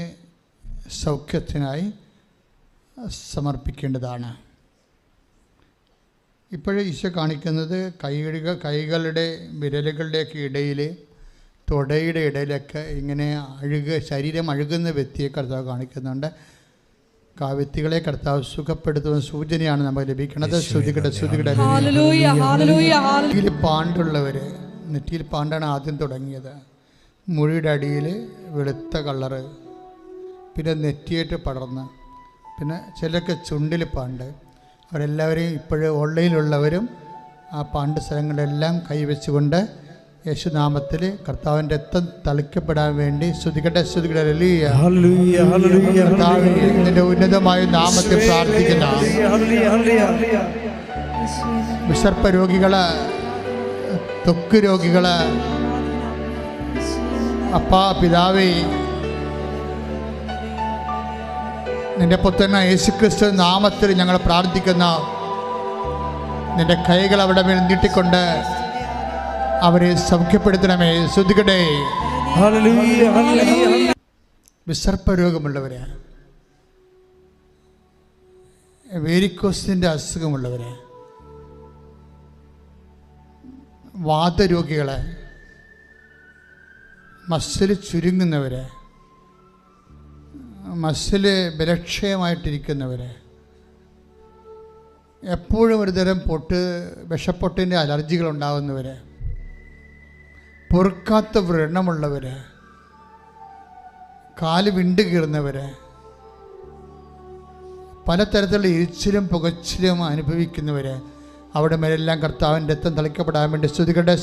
സൗഖ്യത്തിനായി സമർപ്പിക്കേണ്ടതാണ്. ഇപ്പോഴും ഈശോ കാണിക്കുന്നത് കൈകളുടെ വിരലുകളുടെയൊക്കെ ഇടയിൽ, തുടയുടെ ഇടയിലൊക്കെ ഇങ്ങനെ ശരീരം അഴുകുന്ന വ്യക്തിയെ കർത്താവ് കാണിക്കുന്നുണ്ട്. ആ വ്യക്തികളെ കർത്താവ് സുഖപ്പെടുത്തുന്ന സൂചനയാണ് നമുക്ക് ലഭിക്കുന്നത്. നെറ്റിയിൽ പാണ്ടുള്ളവർ, നെറ്റിയിൽ പാണ്ടാണ് ആദ്യം തുടങ്ങിയത്. മുടിയുടെ അടിയിൽ വെളുത്ത കളറ്, പിന്നെ നെറ്റിയേറ്റ് പടർന്ന്, പിന്നെ ചിലർക്ക് ചുണ്ടിൽ പാണ്ട്. അവരെല്ലാവരെയും ഇപ്പോഴും ഓൺലൈനിലുള്ളവരും ആ പാണ്ട് സ്ഥലങ്ങളെല്ലാം കൈവച്ചുകൊണ്ട് യേശുനാമത്തിൽ കർത്താവിൻ്റെ രക്തം തളിക്കപ്പെടാൻ വേണ്ടി സ്തുതിക്കട്ടെ. നിന്റെ ഉന്നതമായ നാമത്തിൽ പ്രാർത്ഥിക്കുന്ന വിസർപ്പ രോഗികള്, ത്വക്ക് രോഗികള്, അപ്പാ പിതാവേ, നിന്റെ പുത്രനായ യേശുക്രിസ്തു നാമത്തിൽ ഞങ്ങൾ പ്രാർത്ഥിക്കുന്ന നിന്റെ കൈകൾ അവിടെ മേൽ നീട്ടിക്കൊണ്ട് അവരെ സൗഖ്യപ്പെടുത്തണമേ. ശ്രദ്ധിക്കട്ടെ. വിസർപ്പ രോഗമുള്ളവരെ, വേരിക്കോസിൻ്റെ അസുഖമുള്ളവരെ, വാതരോഗികളെ, മസിൽ ചുരുങ്ങുന്നവരെ, മസിൽ ബലക്ഷയമായിട്ടിരിക്കുന്നവരെ, എപ്പോഴും ഒരു തരം വിഷപ്പൊട്ടിൻ്റെ അലർജികളുണ്ടാകുന്നവർ, പൊറുക്കാത്ത വ്രണമുള്ളവർ, കാല് വിണ്ടു കീറുന്നവർ, പലതരത്തിലുള്ള ഇരിച്ചിലും പുകച്ചിലും അനുഭവിക്കുന്നവർ, അവിടെ മേലെല്ലാം കർത്താവിൻ്റെ രക്തം തളിക്കപ്പെടാൻ വേണ്ടി സ്തുതിക്കട്ടെ.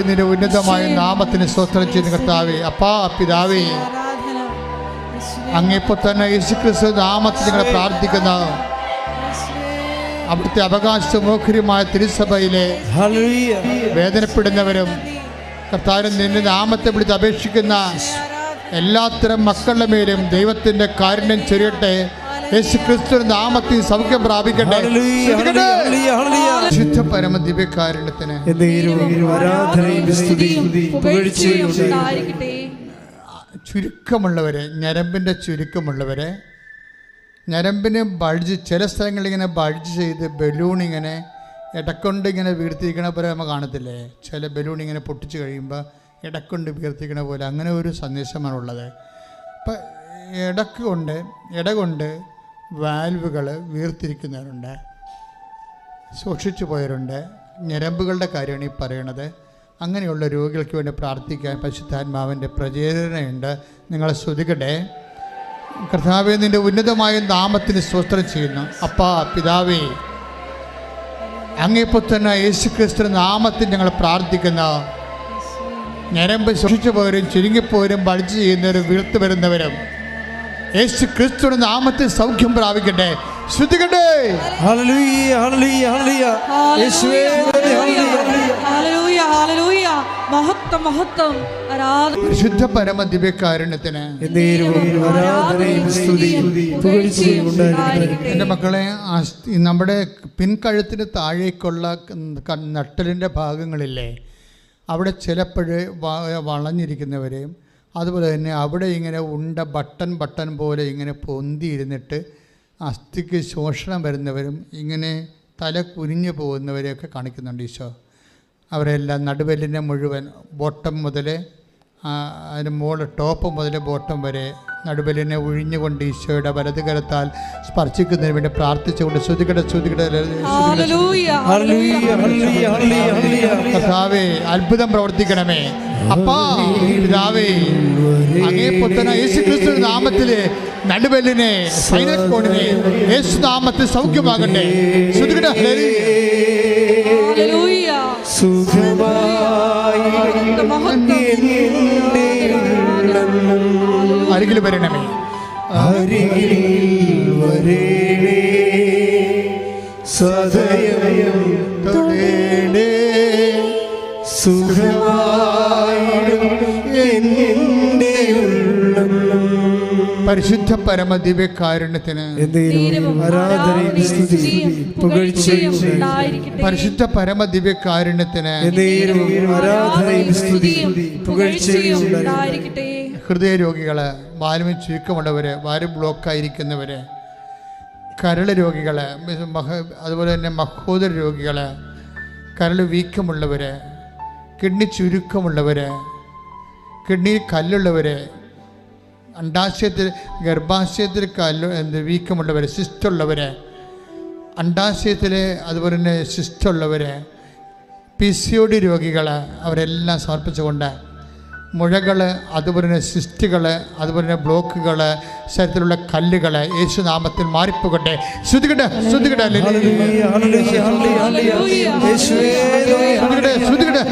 നിന്റെ ഉന്നതമായ നാമത്തിന് സ്തോത്രം ചെയ്യുന്ന കർത്താവേ, അപ്പാ പിതാവേ, അങ്ങേപ്പോൾ തന്നെ യേശുക്രിസ്തു നാമത്തിൽ ഞങ്ങൾ പ്രാർത്ഥിക്കുന്ന അവിടുത്തെ അവകാശമോഹരിമായ തിരുസഭയിലെ വേദനപ്പെടുന്നവരും കർത്താവിനെ നിന്റെ നാമത്തെ വിളിച്ച് അപേക്ഷിക്കുന്ന എല്ലാത്തരം മക്കളുടെ മേലും ദൈവത്തിൻ്റെ കാരുണ്യം ചൊരിയട്ടെ. യേശുക്രിസ്തു നാമത്തിൽ സൗഖ്യം പ്രാപിക്കട്ടെ. ശുദ്ധ പരമ ദിവ്യകാരുണ്യത്തിന് ചുരുക്കമുള്ളവരെ, ഞരമ്പിൻ്റെ ചുരുക്കമുള്ളവരെ, ഞരമ്പിന് ബൾജ്, ചില സ്ഥലങ്ങളിൽ ഇങ്ങനെ ബൾജ് ചെയ്ത് ബലൂൺ ഇങ്ങനെ ഇടക്കൊണ്ട് ഇങ്ങനെ വീർത്തിരിക്കണ പോലെ നമ്മൾ കാണത്തില്ലേ? ചില ബലൂൺ ഇങ്ങനെ പൊട്ടിച്ച് കഴിയുമ്പോൾ ഇടക്കൊണ്ട് വീർത്തിരിക്കണ പോലെ, അങ്ങനെ ഒരു സന്ദേശമാണുള്ളത്. അപ്പം ഇടകൊണ്ട് വാൽവുകൾ വീർത്തിരിക്കുന്നവരുണ്ട്, സൂക്ഷിച്ചു പോയവരുണ്ട്. ഞരമ്പുകളുടെ കാര്യമാണ് ഈ പറയണത്. അങ്ങനെയുള്ള രോഗികൾക്ക് വേണ്ടി പ്രാർത്ഥിക്കാൻ പരിശുദ്ധാത്മാവിൻ്റെ പ്രചേരണയുണ്ട്. നിങ്ങളെ സ്തുതിക്കട്ടെ. കർത്താവേ, നിൻ്റെ ഉന്നതമായ നാമത്തിന് സ്തോത്രം ചെയ്യുന്നു. അപ്പാ പിതാവേ, അങ്ങേപ്പുത്രനായ യേശുക്രിസ്തു നാമത്തിൽ ഞങ്ങൾ പ്രാർത്ഥിക്കുന്ന ഞരമ്പ് സൂക്ഷിച്ചു പോയവരും ചുരുങ്ങിപ്പോയവരും ബൾജ് ചെയ്യുന്നവരും വീർത്തു വരുന്നവരും യേശുക്രിസ്തുവിന്റെ നാമത്തിൽ സൗഖ്യം പ്രാപിക്കട്ടെ. ശ്രുതിക്കട്ടെ. ഹല്ലേലൂയ, ഹല്ലേലൂയ, ഹല്ലേലൂയ. യേശുവേ, ഹല്ലേലൂയ. ഹല്ലേലൂയ ഹല്ലേലൂയ മഹത്വം മഹത്വം ആരാധന പരിശുദ്ധ പരമ ദിവ്യകാരുണ്യത്തിന് എൻ്റെ മക്കളെ, നമ്മുടെ പിൻകഴുത്തിന് താഴേക്കുള്ള നട്ടലിൻ്റെ ഭാഗങ്ങളില്ലേ, അവിടെ ചിലപ്പോഴ് വളഞ്ഞിരിക്കുന്നവരെയും അതുപോലെ തന്നെ അവിടെ ഇങ്ങനെ ഉണ്ട ബട്ടൺ പോലെ ഇങ്ങനെ പൊന്തിയിരുന്നിട്ട് അസ്ഥിക്ക് ശോഷണം വരുന്നവരും ഇങ്ങനെ തല കുനിഞ്ഞു പോകുന്നവരെയൊക്കെ കാണിക്കുന്നുണ്ട് ഈശോ. അവരെല്ലാം നടുവെല്ലിനെ മുഴുവൻ ബോട്ടം മുതൽ അതിന് മുകളിൽ ടോപ്പ് മുതൽ ബോട്ടം വരെ നടുവെല്ലിനെ ഒഴിഞ്ഞുകൊണ്ട് ഈശോയുടെ വലത് കരത്താൽ സ്പർശിക്കുന്നതിന് വേണ്ടി പ്രാർത്ഥിച്ചുകൊണ്ട് കർത്താവേ അത്ഭുതം പ്രവർത്തിക്കണമേ. അപ്പാ പിതാവേ, അങ്ങേ പുത്രനായ യേശുക്രിസ്തുവിന്റെ നാമത്തില് നടുവെല്ലിനെ സൈനസ് കോണിനെ യേശു നാമത്തിൽ സൗഖ്യമാകട്ടെ. അരികിൽ വരണമേ, സദയം തൊടേണേ സുഖമായിടും എൻ്റെ ഉള്ളം. പരിശുദ്ധ പരമ ദിവ്യകാരുണ്യത്തിന് പരിശുദ്ധ പരമ ദിവ്യകാരുണ്യത്തിന് ഹൃദയരോഗികള്, വാൽവിന് ചുരുക്കമുള്ളവര്, വാല് ബ്ലോക്കായിരിക്കുന്നവര്, കരൾ രോഗികള്, അതുപോലെ തന്നെ മഹോദര രോഗികള്, കരൾ വീക്കമുള്ളവര്, കിഡ്നി ചുരുക്കമുള്ളവര്, കിഡ്നിയിൽ കല്ലുള്ളവര്, അണ്ടാശയത്തിൽ ഗർഭാശയത്തിൽ വീക്കമുള്ളവർ, സിസ്റ്റുള്ളവർ, അണ്ടാശയത്തിൽ അതുപോലെ തന്നെ സിസ്റ്റുള്ളവർ, PCOD രോഗികൾ, അവരെല്ലാം സമർപ്പിച്ചുകൊണ്ട് മുഴകൾ, അതുപോലെ തന്നെ സിസ്റ്റുകൾ, അതുപോലെ തന്നെ ബ്ലോക്കുകൾ, ശരീരത്തിലുള്ള കല്ലുകൾ യേശുനാമത്തിൽ മാറിപ്പോകട്ടെ. ശ്രുതികട്ടെ ശ്രുതികട്ടെ ശ്രുതികട്ടെ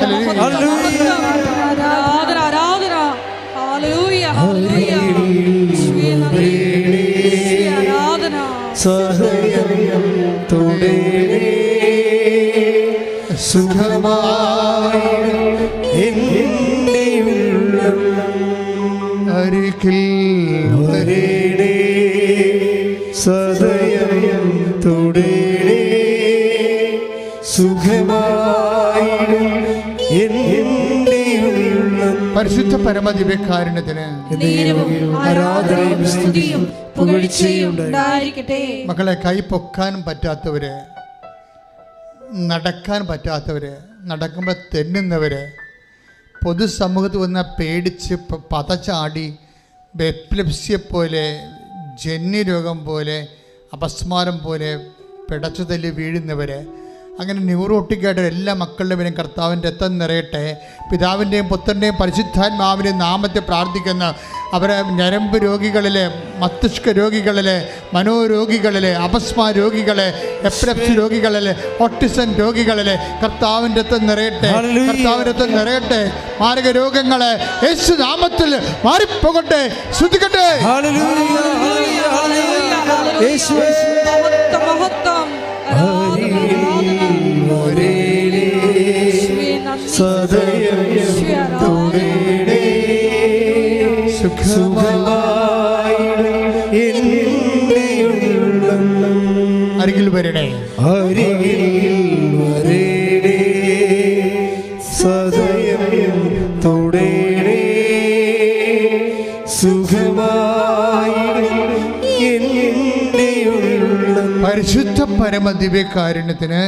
അരികിൽ വരേണേ സദയം തൊടേണേ സുഖമായിടും എൻ്റെ ഉള്ളം. പരിശുദ്ധ പരമ ദിവ്യകാരുണ്യത്തിന് മക്കളെ, കൈ പൊക്കാൻ പറ്റാത്തവര്, നടക്കാൻ പറ്റാത്തവര്, നടക്കുമ്പോൾ തെന്നുന്നവര്, പൊതുസമൂഹത്തിൽ വന്ന പേടിച്ച് പതച്ചാടി എപ്പിലെപ്സിയെ പോലെ, ജന്യരോഗം പോലെ, അപസ്മാരം പോലെ പിടച്ചു തല്ലി വീഴുന്നവർ, അങ്ങനെ ന്യൂറോട്ടിക്കായിട്ട് എല്ലാ മക്കളുടെ പേരും കർത്താവിൻ്റെ രക്തം നിറയട്ടെ. പിതാവിൻ്റെയും പുത്രൻ്റെയും പരിശുദ്ധാത്മാവിൻ്റെയും നാമത്തെ പ്രാർത്ഥിക്കുന്ന അവരെ ഞരമ്പ് രോഗികളിലെ, മസ്തിഷ്ക രോഗികളിലെ, മനോരോഗികളിലെ, അപസ്മാ രോഗികളെ, എപ്പിലെപ്സി രോഗികളിലെ, ഓട്ടിസം രോഗികളിലെ കർത്താവിൻ്റെ രക്തം നിറയട്ടെ, കർത്താവിൻ്റെ രക്തം നിറയട്ടെ. മാരക രോഗങ്ങളെ യേശു നാമത്തിൽ മാറിപ്പോകട്ടെ. ശ്രുതിക്കട്ടെ. അരികിൽ വരണേ, അരികിൽ വരേണേ സദയം തൊടേണേ സുഖമായിടും എൻ്റെ ഉള്ളം. പരിശുദ്ധ പരമ ദിവ്യകാരുണ്യത്തിന്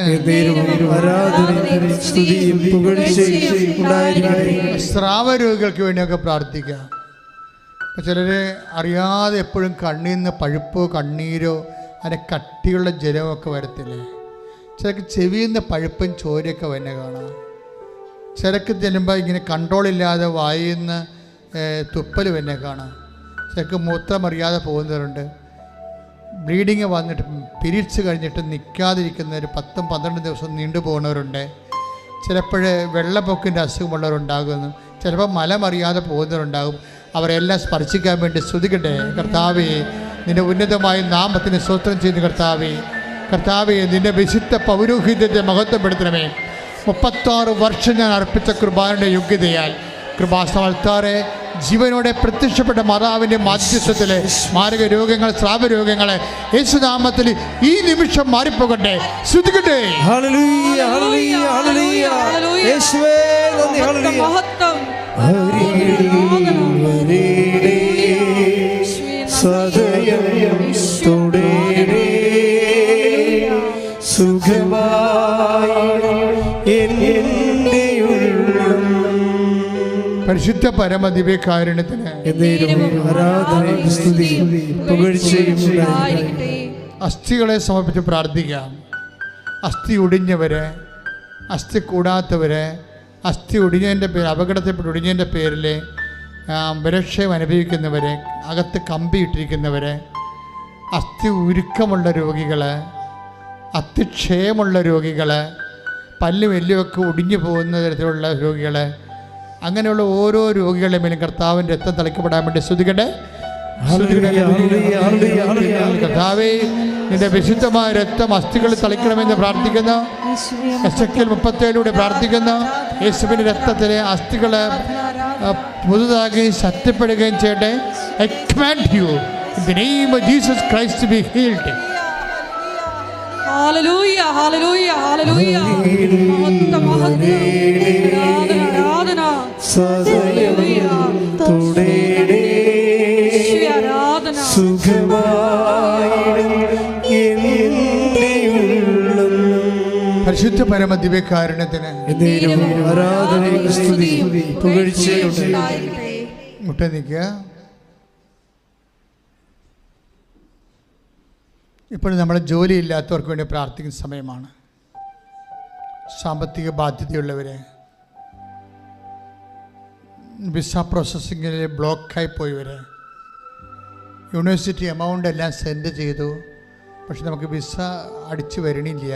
സ്രാവരോഗികൾക്ക് വേണ്ടിയൊക്കെ പ്രാർത്ഥിക്കാം. ചിലർ അറിയാതെ എപ്പോഴും കണ്ണിൽ നിന്ന് പഴുപ്പോ കണ്ണീരോ അതിന് കട്ടിയുള്ള ജലമൊക്കെ വരത്തില്ലേ. ചിലർക്ക് ചെവിയിൽ നിന്ന് പഴുപ്പും ചോരയൊക്കെ വന്നെ കാണാം. ചിലർക്ക് ചെല്ലുമ്പോൾ ഇങ്ങനെ കൺട്രോളില്ലാതെ വായിൽ നിന്ന് തുപ്പൽ വന്നെ കാണാം. ചിലർക്ക് മൂത്രമറിയാതെ പോകുന്നവരുണ്ട്. ബ്ലീഡിങ് വന്നിട്ട് പീരീഡ്സ് കഴിഞ്ഞിട്ട് നിൽക്കാതിരിക്കുന്ന ഒരു 10-12 ദിവസം നീണ്ടു പോകുന്നവരുണ്ട്. ചിലപ്പോൾ വെള്ളപ്പൊക്കിൻ്റെ അസുഖമുള്ളവരുണ്ടാകുന്നു. ചിലപ്പോൾ മലമറിയാതെ പോകുന്നവരുണ്ടാകും. അവരെല്ലാം സ്പർശിക്കാൻ വേണ്ടി സ്തുതിക്കട്ടെ. കർത്താവേ, നിൻ്റെ ഉന്നതമായ നാമത്തിന് സ്തോത്രം ചെയ്യുന്ന കർത്താവേ, കർത്താവേ, നിൻ്റെ വിശുദ്ധ പൗരോഹിത്യത്തെ മഹത്വപ്പെടുത്തണമേ. 36 വർഷം ഞാൻ അർപ്പിച്ച കുർബാനയുടെ യോഗ്യതയാൽ കൃപാസനത്താറെ ജീവനോടെ പ്രത്യക്ഷപ്പെട്ട മാതാവിൻ്റെ മാധ്യസ്ഥത്തിലെ മാരക രോഗങ്ങൾ, സ്രാവരോഗങ്ങൾ യേശുനാമത്തിൽ ഈ നിമിഷം മാറിപ്പോകട്ടെ. ശ്രുതിക്കട്ടെ. ഹല്ലേലൂയ, ഹല്ലേലൂയ, ഹല്ലേലൂയ. യേശുവേ നന്ദി. ഹല്ലേലൂയ. മഹത്വം. സദയം തുടരേ സുഖമായി എൻ്റെ ഉള്ളം. പരിശുദ്ധ പരമദിവ്യകാരുണ്യത്തിന് ആരാധനയും സ്തുതിയും പുകഴ്ചയും ഉണ്ടായിരിക്കട്ടെ. അസ്ഥികളെ സമർപ്പിച്ച് പ്രാർത്ഥിക്കാം. അസ്ഥി ഒടിഞ്ഞവരെ, അസ്ഥി കൂടാത്തവരെ, അസ്ഥി ഒടിഞ്ഞതിൻ്റെ പേര്, അപകടത്തിൽപ്പെട്ട് ഒടിഞ്ഞതിൻ്റെ പേരിൽ ബലക്ഷയം അനുഭവിക്കുന്നവരെ, അകത്ത് കമ്പിയിട്ടിരിക്കുന്നവരെ, അസ്ഥി ഉരുക്കമുള്ള രോഗികൾ, അസ്ഥിക്ഷയമുള്ള രോഗികൾ, പല്ലും എല്ലുമൊക്കെ ഒടിഞ്ഞു പോകുന്ന തരത്തിലുള്ള രോഗികൾ, അങ്ങനെയുള്ള ഓരോ രോഗികളുടെ മേലും കർത്താവിൻ്റെ രക്തം തളിക്കപ്പെടാൻ വേണ്ടി സ്തുതിക്കട്ടെ. കർത്താവേ, നിന്റെ വിശുദ്ധമായ രക്തം അസ്ഥികളിൽ തളിക്കണമെന്ന് പ്രാർത്ഥിക്കുന്നു. എസെക്കിയേൽ 37 പ്രാർത്ഥിക്കുന്നു. യേശുവിൻ്റെ രക്തത്തിലെ അസ്ഥികൾ പുതുതാകുകയും ശക്തിപ്പെടുകയും ചെയ്യട്ടെ. I command you in the name of Jesus Christ to be healed. Hallelujah, ഹല്ലേലൂയ, ഹല്ലേലൂയ. ആരാധന. സദയം തുടരേ സുഖമായി എൻ്റെ ഉള്ളം. പരിശുദ്ധ പരമദിവ്യകാരുണ്യത്തിന് ആരാധനയും സ്തുതിയും പുകഴ്ചയും ഉണ്ടായിരിക്കട്ടെ. മുട്ട നിൽക്കുക. ഇപ്പോൾ നമ്മുടെ ജോലിയില്ലാത്തവർക്ക് വേണ്ടി പ്രാർത്ഥിക്കുന്ന സമയമാണ്. സാമ്പത്തിക ബാധ്യതയുള്ളവരെ, വിസ പ്രോസസ്സിങ്ങിൽ ബ്ലോക്കായി പോയവരെ, യൂണിവേഴ്സിറ്റി എമൗണ്ട് എല്ലാം സെൻഡ് ചെയ്തു, പക്ഷെ നമുക്ക് വിസ അടിച്ചു വരണില്ല,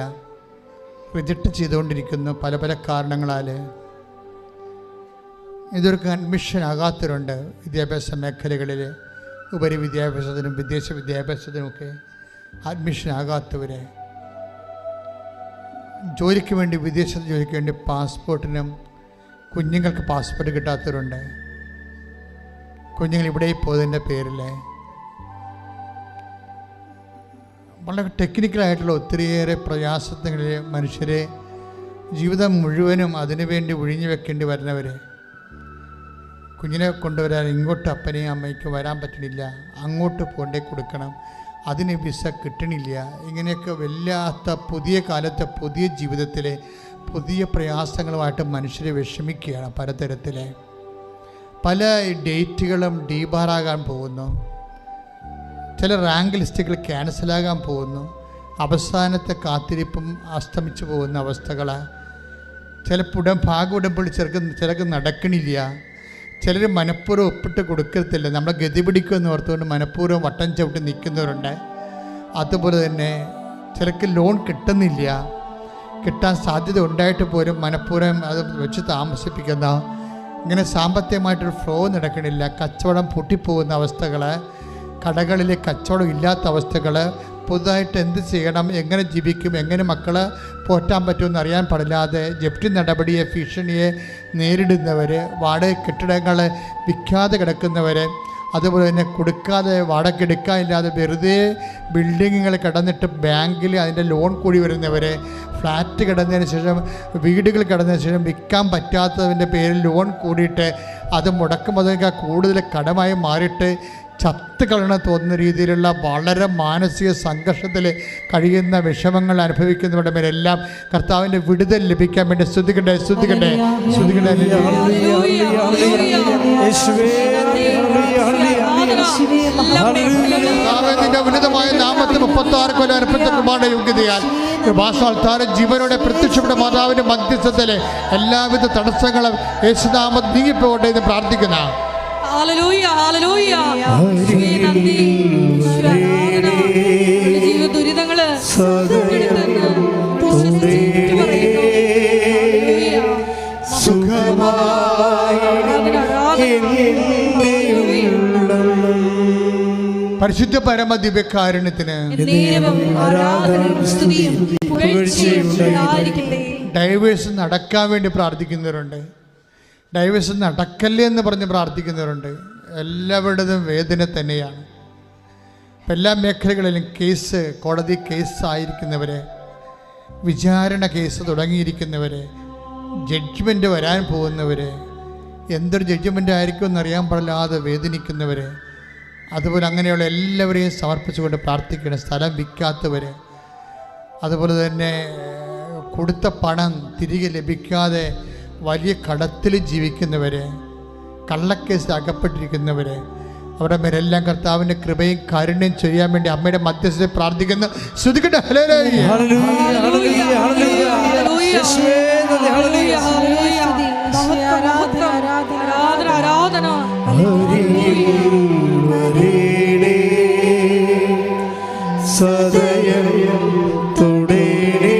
റിജക്റ്റ് ചെയ്തുകൊണ്ടിരിക്കുന്നു പല പല കാരണങ്ങളാൽ. ഇതൊരു അഡ്മിഷൻ ആകാത്തവരുണ്ട് വിദ്യാഭ്യാസ മേഖലകളിൽ, ഉപരി വിദ്യാഭ്യാസത്തിനും വിദേശ വിദ്യാഭ്യാസത്തിനുമൊക്കെ അഡ്മിഷൻ ആകാത്തവരെ, ജോലിക്ക് വേണ്ടി വിദേശത്ത് ജോലിക്ക് വേണ്ടി പാസ്പോർട്ടിനും കുഞ്ഞുങ്ങൾക്ക് പാസ്പോർട്ട് കിട്ടാത്തവരുണ്ട്. കുഞ്ഞുങ്ങൾ ഇവിടെ പോയതിൻ്റെ പേരിൽ വളരെ ടെക്നിക്കലായിട്ടുള്ള ഒത്തിരിയേറെ പ്രയാസങ്ങളിൽ മനുഷ്യരെ ജീവിതം മുഴുവനും അതിനുവേണ്ടി ഒഴിഞ്ഞു വെക്കേണ്ടി വരുന്നവർ, കുഞ്ഞിനെ കൊണ്ടുവരാൻ ഇങ്ങോട്ട് അപ്പനെയും അമ്മയ്ക്കും വരാൻ പറ്റണില്ല, അങ്ങോട്ട് കൊണ്ടേ കൊടുക്കണം, അതിന് വിസ കിട്ടണില്ല. ഇങ്ങനെയൊക്കെ വല്ലാത്ത പുതിയ കാലത്തെ പുതിയ ജീവിതത്തിലെ പുതിയ പ്രയാസങ്ങളുമായിട്ട് മനുഷ്യർ വിഷമിക്കുകയാണ്. പലതരത്തിൽ പല ഡേറ്റുകളും ഡീബാറാകാൻ പോകുന്നു, ചില റാങ്ക് ലിസ്റ്റുകൾ ക്യാൻസലാകാൻ പോകുന്നു, അവസാനത്തെ കാത്തിരിപ്പും അസ്തമിച്ചു പോകുന്ന അവസ്ഥകൾ, ചില ഭാഗുടമ്പളി ചിലർക്ക് നടക്കണില്ല, ചിലർ മനഃപൂർവ്വം ഒപ്പിട്ട് കൊടുക്കത്തില്ല, നമ്മളെ ഗതി പിടിക്കുമെന്ന് ഓർത്തുകൊണ്ട് മനഃപൂർവ്വം വട്ടം ചവിട്ടി നിൽക്കുന്നവരുണ്ട്. അതുപോലെ തന്നെ ചിലർക്ക് ലോൺ കിട്ടുന്നില്ല, കിട്ടാൻ സാധ്യത ഉണ്ടായിട്ട് പോലും മനഃപൂർവ്വം അത് വെച്ച് താമസിപ്പിക്കുന്ന, ഇങ്ങനെ സാമ്പത്തികമായിട്ടൊരു ഫ്ലോ നടക്കണില്ല, കച്ചവടം പൊട്ടിപ്പോകുന്ന അവസ്ഥകൾ, കടകളിലെ കച്ചവടം ഇല്ലാത്ത അവസ്ഥകൾ, പുതുതായിട്ട് എന്ത് ചെയ്യണം, എങ്ങനെ ജീവിക്കും, എങ്ങനെ മക്കളെ പോറ്റാൻ പറ്റുമെന്ന് അറിയാൻ പാടില്ലാതെ ജപ്തി നടപടിയെ ഭീഷണിയെ നേരിടുന്നവർ, വാടക കെട്ടിടങ്ങൾ വിൽക്കാതെ കിടക്കുന്നവർ, അതുപോലെ തന്നെ കൊടുക്കാതെ വാടക എടുക്കാനില്ലാതെ വെറുതെ ബിൽഡിങ്ങുകൾ കിടന്നിട്ട് ബാങ്കിൽ അതിൻ്റെ ലോൺ കൂടി വരുന്നവർ, ഫ്ലാറ്റ് കിടന്നതിന് ശേഷം വീടുകൾ കിടന്നതിന് ശേഷം വിൽക്കാൻ പറ്റാത്തതിൻ്റെ പേരിൽ ലോൺ കൂടിയിട്ട് അത് മുടക്കുമ്പോൾ കൂടുതൽ കടമായി മാറിയിട്ട് ചത്ത് കളയണ തോന്നുന്ന രീതിയിലുള്ള വളരെ മാനസിക സംഘർഷത്തിൽ കഴിയുന്ന വിഷമങ്ങൾ അനുഭവിക്കുന്നവരുടെ മേലെല്ലാം കർത്താവിൻ്റെ വിടുതൽ ലഭിക്കാൻ വേണ്ടി സ്തുതിക്കട്ടെ. നിന്റെ ഉന്നതമായ നാമത്തിൽ 36 കൊല്ലം അർപ്പിച്ച കൃപയുടെ യോഗ്യതയാൽ കൃപാസ്ഥാനം ജീവനോടെ പ്രത്യക്ഷപ്പെട്ട മാതാവിൻ്റെ മധ്യസ്ഥത്തിലെ എല്ലാവിധ തടസ്സങ്ങളും യേശുനാമത്തിൽ നീങ്ങിപ്പോകട്ടെ എന്ന് പ്രാർത്ഥിക്കുന്ന ഹല്ലേലൂയ, ഹല്ലേലൂയ. ജീവിത ദുരിതങ്ങള് പരിശുദ്ധ പരമ ദിവ്യകാരുണ്യത്തിന് ആരാധനയും സ്തുതിയും പുകഴ്ചയും ഉണ്ടായിരിക്കട്ടെ. ഡൈവേഴ്സ് നടക്കാൻ വേണ്ടി പ്രാർത്ഥിക്കുന്നവരുണ്ട്, ഡൈവേഴ്സ് നടക്കല്ലേ എന്ന് പറഞ്ഞ് പ്രാർത്ഥിക്കുന്നവരുണ്ട്. എല്ലാവരുടേതും വേദന തന്നെയാണ്. എല്ലാ മേഖലകളിലും കേസ്, കോടതി കേസായിരിക്കുന്നവർ, വിചാരണ കേസ് തുടങ്ങിയിരിക്കുന്നവർ, ജഡ്ജ്മെൻറ്റ് വരാൻ പോകുന്നവർ, എന്തൊരു ജഡ്ജ്മെൻ്റ് ആയിരിക്കും എന്നറിയാൻ പാടില്ലാതെ വേദനിക്കുന്നവർ, അതുപോലെ അങ്ങനെയുള്ള എല്ലാവരെയും സമർപ്പിച്ചുകൊണ്ട് പ്രാർത്ഥിക്കണം. സ്ഥലം വിൽക്കാത്തവർ, അതുപോലെ തന്നെ കൊടുത്ത പണം തിരികെ ലഭിക്കാതെ വലിയ കടത്തിൽ ജീവിക്കുന്നവർ, കള്ളക്കേസിൽ അകപ്പെട്ടിരിക്കുന്നവർ, അവരുടെ മേലെല്ലാം കർത്താവിൻ്റെ കൃപയും കാരുണ്യം ചെയ്യാൻ വേണ്ടി അമ്മയുടെ മധ്യസ്ഥതയിൽ പ്രാർത്ഥിക്കുന്ന ശ്രുതിക്കട്ടെ. ഹല്ലേലൂയ, ഹല്ലേലൂയ, ഹല്ലേലൂയ, ഹല്ലേലൂയ. യേശുവേ നന്ദി, ഹല്ലേലൂയ, ഹല്ലേലൂയ. ആരാധന. വരേണേ സദയം തുടേണേ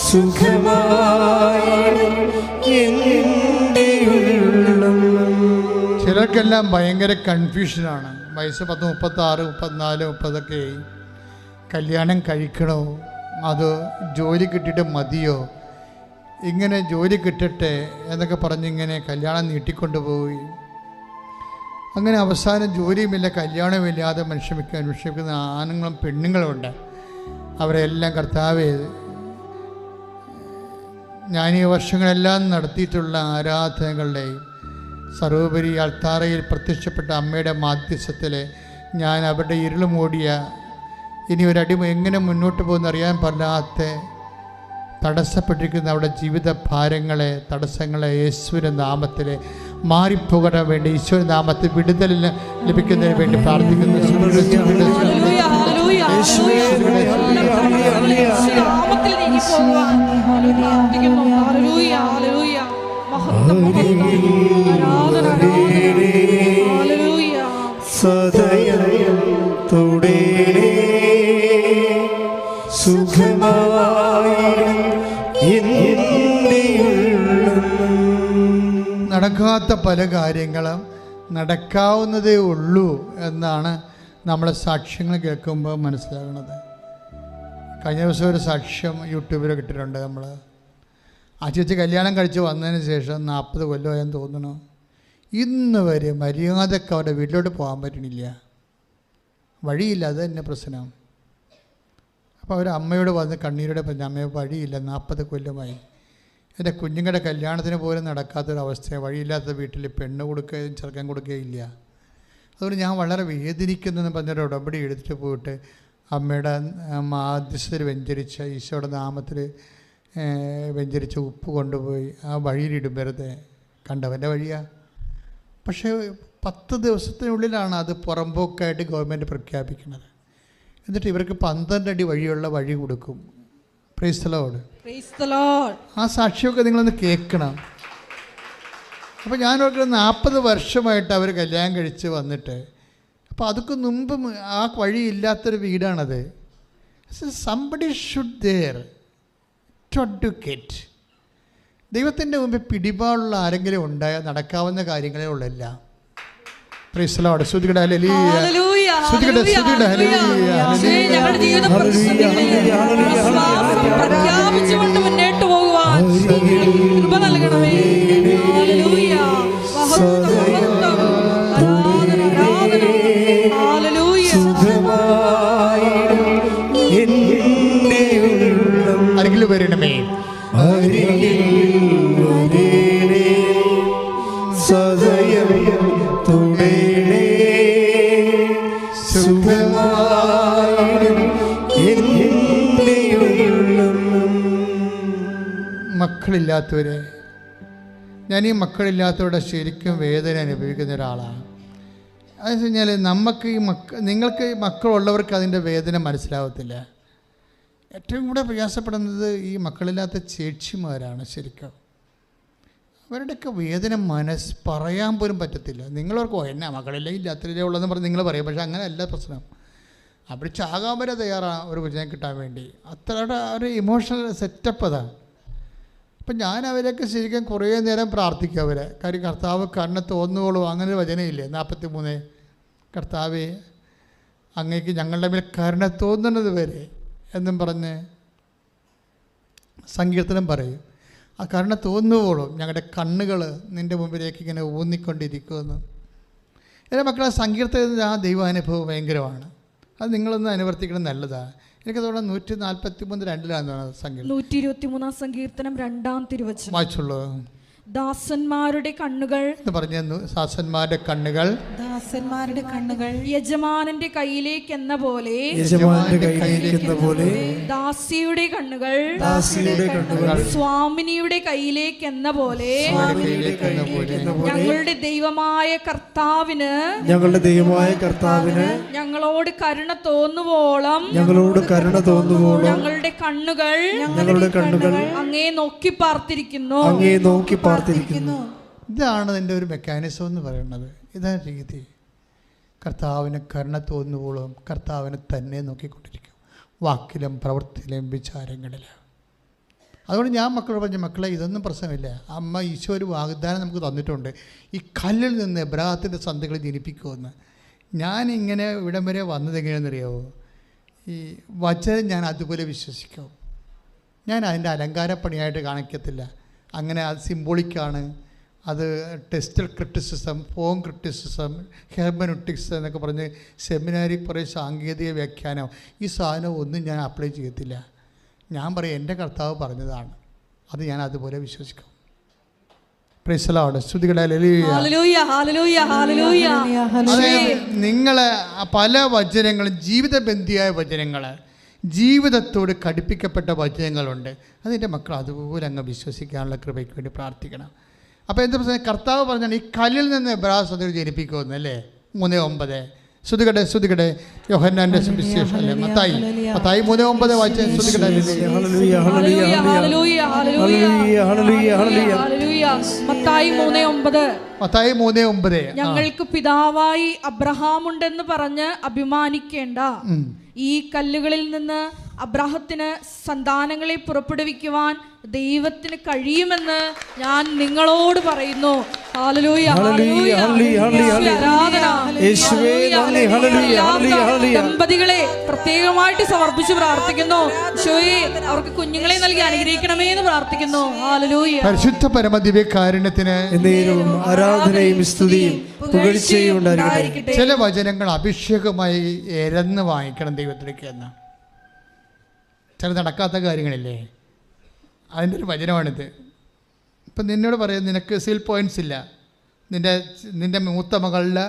സുഖമായി എൻ്റെ ഉള്ളം. ചിലർക്കെല്ലാം ഭയങ്കര കൺഫ്യൂഷനാണ്. വയസ്സ് 10, 36, 34, 30 കല്യാണം കഴിക്കണോ, അതോ ജോലി കിട്ടിയിട്ട് മതിയോ, ഇങ്ങനെ ജോലി കിട്ടട്ടെ എന്നൊക്കെ പറഞ്ഞിങ്ങനെ കല്യാണം നീട്ടിക്കൊണ്ടുപോയി. അങ്ങനെ അവസാനം ജോലിയുമില്ല കല്യാണമില്ലാതെ അന്വേഷിക്കുന്ന ആണുങ്ങളും പെണ്ണുങ്ങളുമുണ്ട്. അവരെല്ലാം കർത്താവേ, ഞാൻ ഈ വർഷങ്ങളെല്ലാം നടത്തിയിട്ടുള്ള ആരാധനകളുടെയും സർവോപരി അൾത്താരയിൽ പ്രത്യക്ഷപ്പെട്ട അമ്മയുടെ മാധ്യസ്ഥത്തിൽ ഞാൻ അവരുടെ ഇരുൾ മൂടിയ ഇനി ഒരടിമ എങ്ങനെ മുന്നോട്ട് പോകുന്ന അറിയാൻ പാടില്ലാത്ത തടസ്സപ്പെട്ടിരിക്കുന്ന അവരുടെ ജീവിത ഭാരങ്ങളെ, തടസ്സങ്ങളെ യേശുവിൻ്റെ നാമത്തിൽ മാറിപ്പോകാൻ വേണ്ടി ഈശോയുടെ നാമത്തിൽ വിടുതൽ ലഭിക്കുന്നതിന് വേണ്ടി പ്രാർത്ഥിക്കുന്നു. സദയം തുടേണേ സുഖമായി എൻ്റെ ഉള്ളം. നടക്കാത്ത പല കാര്യങ്ങളും നടക്കാവുന്നതേ ഉള്ളൂ എന്നാണ് നമ്മളെ സാക്ഷ്യങ്ങൾ കേൾക്കുമ്പോൾ മനസ്സിലാകുന്നത്. കഴിഞ്ഞ ദിവസം ഒരു സാക്ഷ്യം യൂട്യൂബിൽ കിട്ടിയിട്ടുണ്ട്. നമ്മൾ ആ ചേച്ചി കല്യാണം കഴിച്ച് വന്നതിന് ശേഷം 40 കൊല്ലമായെന്ന് തോന്നണു, ഇന്ന് വരെ മര്യാദക്ക് അവരുടെ വീട്ടിലോട്ട് പോകാൻ പറ്റണില്ല, വഴിയില്ല. അത് തന്നെ പ്രശ്നം. അപ്പോൾ അവർ അമ്മയോട് വന്ന് കണ്ണീരോടെ പറഞ്ഞു, അമ്മയെ വഴിയില്ല, 40 കൊല്ലമായി എൻ്റെ കുഞ്ഞുങ്ങളുടെ കല്യാണത്തിന് പോലും നടക്കാത്തൊരവസ്ഥയാണ്, വഴിയില്ലാത്ത വീട്ടിൽ പെണ്ണ് കൊടുക്കുകയും ചെറുക്കൻ കൊടുക്കുകയും ഇല്ല. അതുകൊണ്ട് ഞാൻ വളരെ വേദനിക്കുന്നെന്ന് പറഞ്ഞൊരു ഉടമ്പടി എടുത്തിട്ട് പോയിട്ട് അമ്മയുടെ മാധ്യസ്ഥയിൽ വെഞ്ചരിച്ച ഈശോയുടെ നാമത്തിൽ വെഞ്ചരിച്ച ഉപ്പ് കൊണ്ടുപോയി ആ വഴിയിലിടും. വെറുതെ കണ്ടവൻ്റെ വഴിയാണ്. പക്ഷേ 10 ദിവസത്തിനുള്ളിലാണ് അത് പുറമ്പോക്കായിട്ട് ഗവൺമെൻറ് പ്രഖ്യാപിക്കുന്നത്. എന്നിട്ട് ഇവർക്ക് 12 അടി വഴിയുള്ള വഴി കൊടുക്കും. Price the Lord. ആ സാക്ഷിയൊക്കെ നിങ്ങളൊന്ന് കേൾക്കണം. അപ്പോൾ ഞാൻ ഓർക്കുന്നത് 40 വർഷമായിട്ട് അവർ കല്യാണം കഴിച്ച് വന്നിട്ട്, അപ്പോൾ അതൊക്കെ മുമ്പ് ആ വഴി ഇല്ലാത്തൊരു വീടാണത്. Somebody should there to advocate. ദൈവത്തിൻ്റെ മുമ്പിൽ പിടിപാടുള്ള ആരെങ്കിലും ഉണ്ടായാൽ നടക്കാവുന്ന കാര്യങ്ങളേ ഉള്ളല്ല. Praise the Lord. സ്തുതിക്കട്ടെ, ഹല്ലേലൂയ. സ്തുതിക്കട്ടെ, സ്തുതിക്കട്ടെ, ഹല്ലേലൂയ. ഞങ്ങളുടെ ജീവിത പ്രഖ്യാപിച്ചുകൊണ്ട് മുന്നോട്ട് പോകുവാൻ കൃപ നൽകണമേ. ഹല്ലേലൂയ. അരികിൽ വരണമേ, സദയം തുടേണേ സുഖമായി എൻ്റെ ഉള്ളം. മക്കളില്ലാത്തവരെ, ഞാൻ ഈ മക്കളില്ലാത്തവരുടെ ശരിക്കും വേദന അനുഭവിക്കുന്ന ഒരാളാണ്. അതെന്ന് വെച്ച് കഴിഞ്ഞാൽ നിങ്ങൾക്ക് ഈ മക്കളുള്ളവർക്ക് അതിൻ്റെ വേദന മനസ്സിലാവത്തില്ല. ഏറ്റവും കൂടെ പ്രയാസപ്പെടുന്നത് ഈ മക്കളില്ലാത്ത ചേച്ചിമാരാണ്. ശരിക്കും അവരുടെയൊക്കെ വേദന പറയാൻ പോലും പറ്റത്തില്ല. നിങ്ങളോർക്കോ എന്നാ മക്കളില്ല ഇല്ലാത്തതിലേ ഉള്ളതെന്ന് പറഞ്ഞ് നിങ്ങൾ പറയും. പക്ഷേ അങ്ങനെയല്ല പ്രശ്നം. അവർ ചാകാൻ വരെ തയ്യാറാണ് ഒരു കുഞ്ഞിനെ കിട്ടാൻ വേണ്ടി. അത്രയുടെ ഒരു ഇമോഷണൽ സെറ്റപ്പ് അതാണ്. അപ്പം ഞാൻ അവരൊക്കെ ശരിക്കും കുറേ നേരം പ്രാർത്ഥിക്കും അവരെ. കാര്യം കർത്താവ് കണ്ണ് തോന്നുവോളൂ, അങ്ങനെ ഒരു വചനയില്ലേ 43, കർത്താവേ അങ്ങേക്ക് ഞങ്ങളുടെ മേൽ കരുണ തോന്നുന്നത് വരെ എന്നും പറഞ്ഞ് സങ്കീർത്തനം പറയും, ആ കരുണ തോന്നുവോളും ഞങ്ങളുടെ കണ്ണുകൾ നിൻ്റെ മുമ്പിലേക്ക് ഇങ്ങനെ ഊന്നിക്കൊണ്ടിരിക്കുമെന്ന്. എൻ്റെ മക്കളെ, സങ്കീർത്തനത്തിൽ ആ ദൈവാനുഭവം ഭയങ്കരമാണ്. അത് നിങ്ങളൊന്ന് അനുവർത്തിക്കണം, നല്ലതാണ്. എനിക്ക് തോന്നുന്നു 143:2 സങ്കീർത്തനം. 123 സങ്കീർത്തനം 2-ാം തിരുവചനം വായിച്ചുള്ളൂ. ദാസന്മാരുടെ കണ്ണുകൾ എന്ന് പറഞ്ഞു, ദാസന്മാരുടെ കണ്ണുകൾ ദാസന്മാരുടെ കണ്ണുകൾ യജമാനന്റെ കയ്യിലേക്കെന്ന പോലെ ദാസിയുടെ കണ്ണുകൾ സ്വാമിനിയുടെ കയ്യിലേക്കെന്ന പോലെ ഞങ്ങളുടെ ദൈവമായ കർത്താവിന് ഞങ്ങളോട് കരുണ തോന്നുവോളം ഞങ്ങളുടെ കണ്ണുകൾ അങ്ങേ നോക്കി പാർത്തിരിക്കുന്നു. ഇതാണ് എൻ്റെ ഒരു മെക്കാനിസം എന്ന് പറയുന്നത്. ഇതാണ് രീതി. കർത്താവിന് കരുണ തോന്നുവോളും കർത്താവിനെ തന്നെ നോക്കിക്കൊണ്ടിരിക്കും, വാക്കിലും പ്രവൃത്തിയിലും വിചാരങ്ങളിലും. അതുകൊണ്ട് ഞാൻ മക്കളോട് പറഞ്ഞു, മക്കളെ ഇതൊന്നും പ്രശ്നമില്ല. അമ്മ ഈശോ ഒരു വാഗ്ദാനം നമുക്ക് തന്നിട്ടുണ്ട്, ഈ കല്ലിൽ നിന്ന് എബ്രാഹത്തിൻ്റെ സന്തതികളെ ജനിപ്പിക്കുമെന്ന്. ഞാനിങ്ങനെ ഇവിടം വരെ വന്നതെങ്ങനെയാണെന്നറിയാമോ? ഈ വചനം ഞാൻ അതുപോലെ വിശ്വസിക്കും. ഞാൻ അതിൻ്റെ അലങ്കാരപ്പണിയായിട്ട് കാണിക്കത്തില്ല. അങ്ങനെ അത് സിംബോളിക്കാണ്. അത് textual criticism, form criticism, hermeneutics എന്നൊക്കെ പറഞ്ഞ് സെമിനാരിൽ കുറേ സാങ്കേതിക വ്യാഖ്യാനം, ഈ സാധനം ഒന്നും ഞാൻ അപ്ലൈ ചെയ്യത്തില്ല. ഞാൻ പറയും എൻ്റെ കർത്താവ് പറഞ്ഞതാണ്, അത് ഞാൻ അതുപോലെ വിശ്വസിക്കും. Praise the Lord. സ്തുതികളെ. അതായത് നിങ്ങളെ പല വചനങ്ങളും ജീവിതബന്ധിയായ വചനങ്ങൾ, ജീവിതത്തോട് ഘടിപ്പിക്കപ്പെട്ട വചനങ്ങളുണ്ട്. അതിൻ്റെ മക്കൾ അതുപോലെ അങ്ങ് വിശ്വസിക്കാനുള്ള കൃപയ്ക്ക് വേണ്ടി പ്രാർത്ഥിക്കണം. അപ്പോൾ എന്താ പ്രശ്നം? കർത്താവ് പറഞ്ഞാൽ ഈ കല്ലിൽ നിന്ന് എബ്രായ സന്തതി ജനിപ്പിക്കുമെന്ന്, അല്ലേ? 3:9. ശ്രുതികടെ യോഹന്നാന്റെ സുവിശേഷം, അല്ലേ? മത്തായി 3:9 വായിച്ച ശ്രുതികടെ. മത്തായി 3:9. ഞങ്ങൾക്ക് പിതാവായി അബ്രഹാമുണ്ടെന്ന് പറഞ്ഞ് അഭിമാനിക്കേണ്ട. ഈ കല്ലുകളിൽ നിന്ന് അബ്രാഹത്തിന് സന്താനങ്ങളെ പുറപ്പെടുവിക്കുവാൻ ദൈവത്തിന് കഴിയുമെന്ന് ഞാൻ നിങ്ങളോട് പറയുന്നു. ദമ്പതികളെ പ്രത്യേകമായിട്ട് സമർപ്പിച്ച് പ്രാർത്ഥിക്കുന്നു. ഈശോയെ അവർക്ക് കുഞ്ഞുങ്ങളെ നൽകി അനുഗ്രഹിക്കണമേ എന്ന് പ്രാർത്ഥിക്കുന്നു. ഹല്ലേലൂയ. പരിശുദ്ധ പരമദിവ്യകാരുണ്യത്തിന് ആരാധനയും സ്തുതിയും പുകഴ്ചയും ഉണ്ടായിരിക്കട്ടെ. ചില വചനങ്ങൾ അഭിഷേകമായി എരന്ന് വാങ്ങിക്കണം ദൈവത്തിലേക്ക് എന്ന്. ചില നടക്കാത്ത കാര്യങ്ങളില്ലേ, അതിൻ്റെ ഒരു വചനമാണിത്. ഇപ്പം നിന്നോട് പറയാം, നിനക്ക് സിൽ പോയിൻറ്റ്സ് ഇല്ല, നിൻ്റെ മൂത്ത മകളുടെ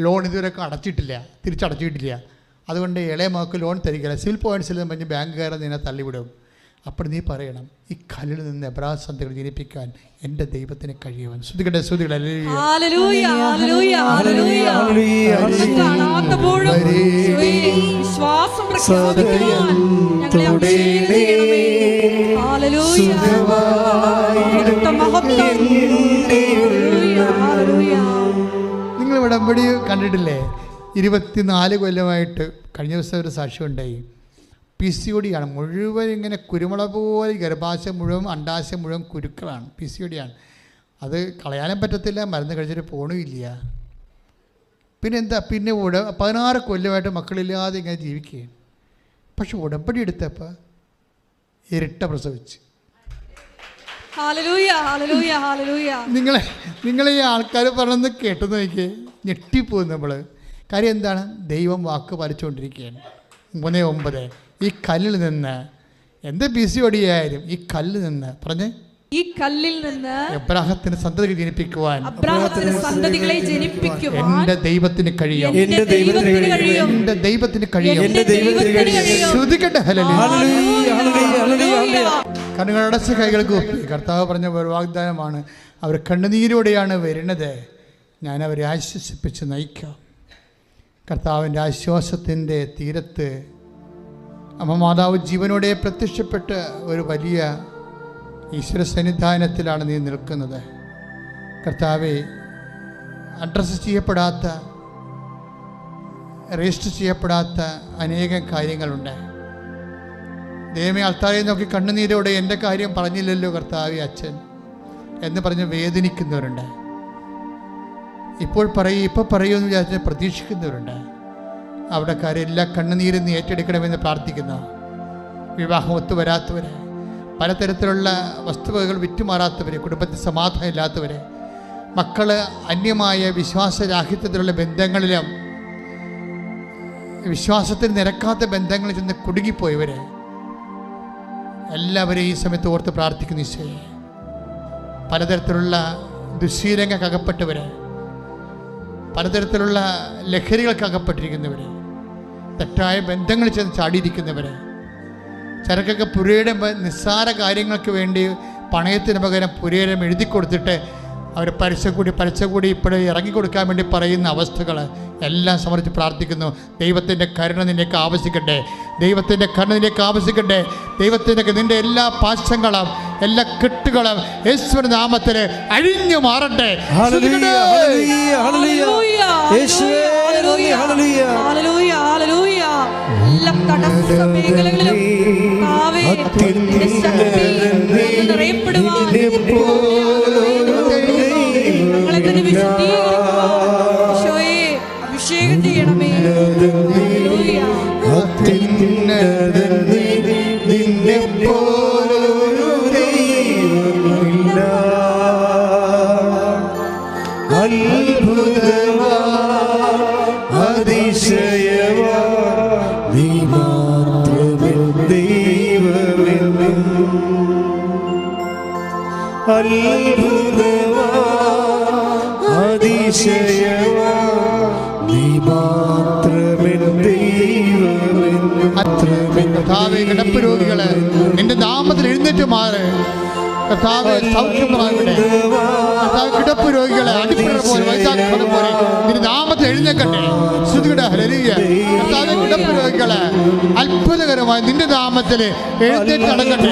ലോൺ ഇതുവരെ അടച്ചിട്ടില്ല, തിരിച്ചടച്ചിട്ടില്ല, അതുകൊണ്ട് ഇളയ മകൾക്ക് ലോൺ തരികയില്ല, സിൽ പോയിൻറ്റ്സ് ഇല്ലെന്ന് പറഞ്ഞ് ബാങ്കുകാരെ നിന്നെ തള്ളിവിടും. അപ്പോൾ നീ പറയണം, ഈ കല്ലിൽ നിന്ന് എബ്രായ സന്തതികൾ ജനിപ്പിക്കാൻ എൻ്റെ ദൈവത്തിന് കഴിയുവാൻ. ശ്രുതികട്ടെ. നിങ്ങൾ ഉടമ്പടി കണ്ടിട്ടില്ലേ? 24 കൊല്ലമായിട്ട്. കഴിഞ്ഞ ദിവസം ഒരു സാക്ഷ്യം ഉണ്ടായി. PCOD ആണ് മുഴുവൻ, ഇങ്ങനെ കുരുമുളക് പോലെ ഗർഭാശയം മുഴുവൻ, അണ്ടാശയം മുഴുവൻ കുരുക്കളാണ്. PCOD ആണ്. അത് കളയാനും പറ്റത്തില്ല, മരുന്ന് കഴിച്ചിട്ട് പോകണമില്ല. പിന്നെ 16 കൊല്ലമായിട്ട് മക്കളില്ലാതെ ഇങ്ങനെ ജീവിക്കുകയാണ്. പക്ഷെ ഉടമ്പടി എടുത്തപ്പോൾ ഇരട്ട പ്രസവിച്ച്. നിങ്ങളെ ഈ ആൾക്കാർ പറഞ്ഞെന്ന് കേട്ടെന്ന് നോക്കിയേ, ഞെട്ടിപ്പോകും നമ്മൾ. കാര്യം എന്താണ്? ദൈവം വാക്ക് പാലിച്ചുകൊണ്ടിരിക്കുകയാണ്. 3:9. ഈ കല്ലിൽ നിന്ന്, എന്ത് PCOD ആയാലും ഈ കല്ലിൽ നിന്ന് പറഞ്ഞ്, ഈ കല്ലിൽ നിന്ന് എബ്രാഹത്തിന് സന്തതികളെ ജനിപ്പിക്കുവാൻ എന്റെ ദൈവത്തിന് കഴിയും. കണ്ണുകളടച്ച കൈകൾക്ക് ഒപ്പി കർത്താവ് പറഞ്ഞ ഒരു വാഗ്ദാനമാണ്. അവർ കണ്ണുനീരോടെയാണ് വരുന്നത്, ഞാൻ അവരെ ആശ്വസിപ്പിച്ച് നയിക്കാം. കർത്താവിൻ്റെ ആശ്വാസത്തിൻ്റെ തീരത്ത് അമ്മ മാതാവ് ജീവനോടെ പ്രത്യക്ഷപ്പെട്ട് ഒരു വലിയ ഈശ്വര സന്നിധാനത്തിലാണ് നീ നിൽക്കുന്നത്. കർത്താവെ, അഡ്രസ്സ് ചെയ്യപ്പെടാത്ത, രജിസ്റ്റർ ചെയ്യപ്പെടാത്ത അനേകം കാര്യങ്ങളുണ്ട്. ദൈവമേ, അൾത്താരെ നോക്കി കണ്ണുനീരോടെ എൻ്റെ കാര്യം പറഞ്ഞില്ലല്ലോ കർത്താവെ അച്ഛൻ എന്ന് പറഞ്ഞ് വേദനിക്കുന്നവരുണ്ട്. ഇപ്പോൾ പറയുമെന്ന് വിചാരിച്ച് പ്രതീക്ഷിക്കുന്നവരുണ്ട്. അവിടെ കാര്യം എല്ലാ കണ്ണുനീരും നീ ഏറ്റെടുക്കണമെന്ന് പ്രാർത്ഥിക്കുന്നു. വിവാഹം ഒത്തുവരാത്തവരെ, പലതരത്തിലുള്ള വസ്തുവകകൾ വിറ്റുമാറാത്തവർ, കുടുംബത്തിൽ സമാധാനം ഇല്ലാത്തവർ, മക്കൾ അന്യമായ വിശ്വാസരാഹിത്യത്തിലുള്ള ബന്ധങ്ങളിലും വിശ്വാസത്തിന് നിരക്കാത്ത ബന്ധങ്ങളിൽ ചെന്ന് കുടുങ്ങിപ്പോയവർ എല്ലാവരെയും ഈ സമയത്ത് ഓർത്ത് പ്രാർത്ഥിക്കുന്നു. ഈശോയെ, പലതരത്തിലുള്ള ദുശ്ശീലങ്ങൾക്കകപ്പെട്ടവർ, പലതരത്തിലുള്ള ലഹരികൾക്കകപ്പെട്ടിരിക്കുന്നവർ, തെറ്റായ ബന്ധങ്ങളിൽ ചെന്ന് ചാടിയിരിക്കുന്നവർ, ചിലക്കൊക്കെ പുരയുടെ നിസ്സാര കാര്യങ്ങൾക്ക് വേണ്ടി പണയത്തിന് പകരം പുരയിലും എഴുതി കൊടുത്തിട്ട് അവർ പലിശ കൂടി ഇപ്പോഴും ഇറങ്ങിക്കൊടുക്കാൻ വേണ്ടി പറയുന്ന അവസ്ഥകൾ എല്ലാം സമർപ്പിച്ച് പ്രാർത്ഥിക്കുന്നു. ദൈവത്തിൻ്റെ കരുണ നിന്നേക്ക് ആവശ്യിക്കട്ടെ, ദൈവത്തിൻ്റെ കരുണ നിന്നേക്ക് ആവശ്യിക്കട്ടെ. ദൈവത്തിൻ്റെ നിൻ്റെ എല്ലാ പാശങ്ങളും എല്ലാ കെട്ടുകളും യേശുവിന്റെ നാമത്തിൽ അഴിഞ്ഞു മാറട്ടെ. എല്ലാ തടസ്സ മേഖലകളിലും നിറയപ്പെടുവാൻ അഭിഷേകം ചെയ്യണമേ. കർത്താവേ, കിടപ്പ് രോഗികളെ നിന്റെ നാമത്തിൽ എഴുന്നേറ്റ് മാറ്. കർത്താവേ, സൗഖ്യമാകട്ടെ. കർത്താവ്, കിടപ്പ് രോഗികളെ അടിപ്പിട പോലെ വൈദ്യാക്കളെ പോലെ നിന്റെ നാമത്തിൽ എഴുന്നേക്കട്ടെ. കർത്താവേ, കിടപ്പ് രോഗികളെ അത്ഭുതകരമായി നിന്റെ നാമത്തിൽ എഴുന്നേറ്റ് നടക്കട്ടെ.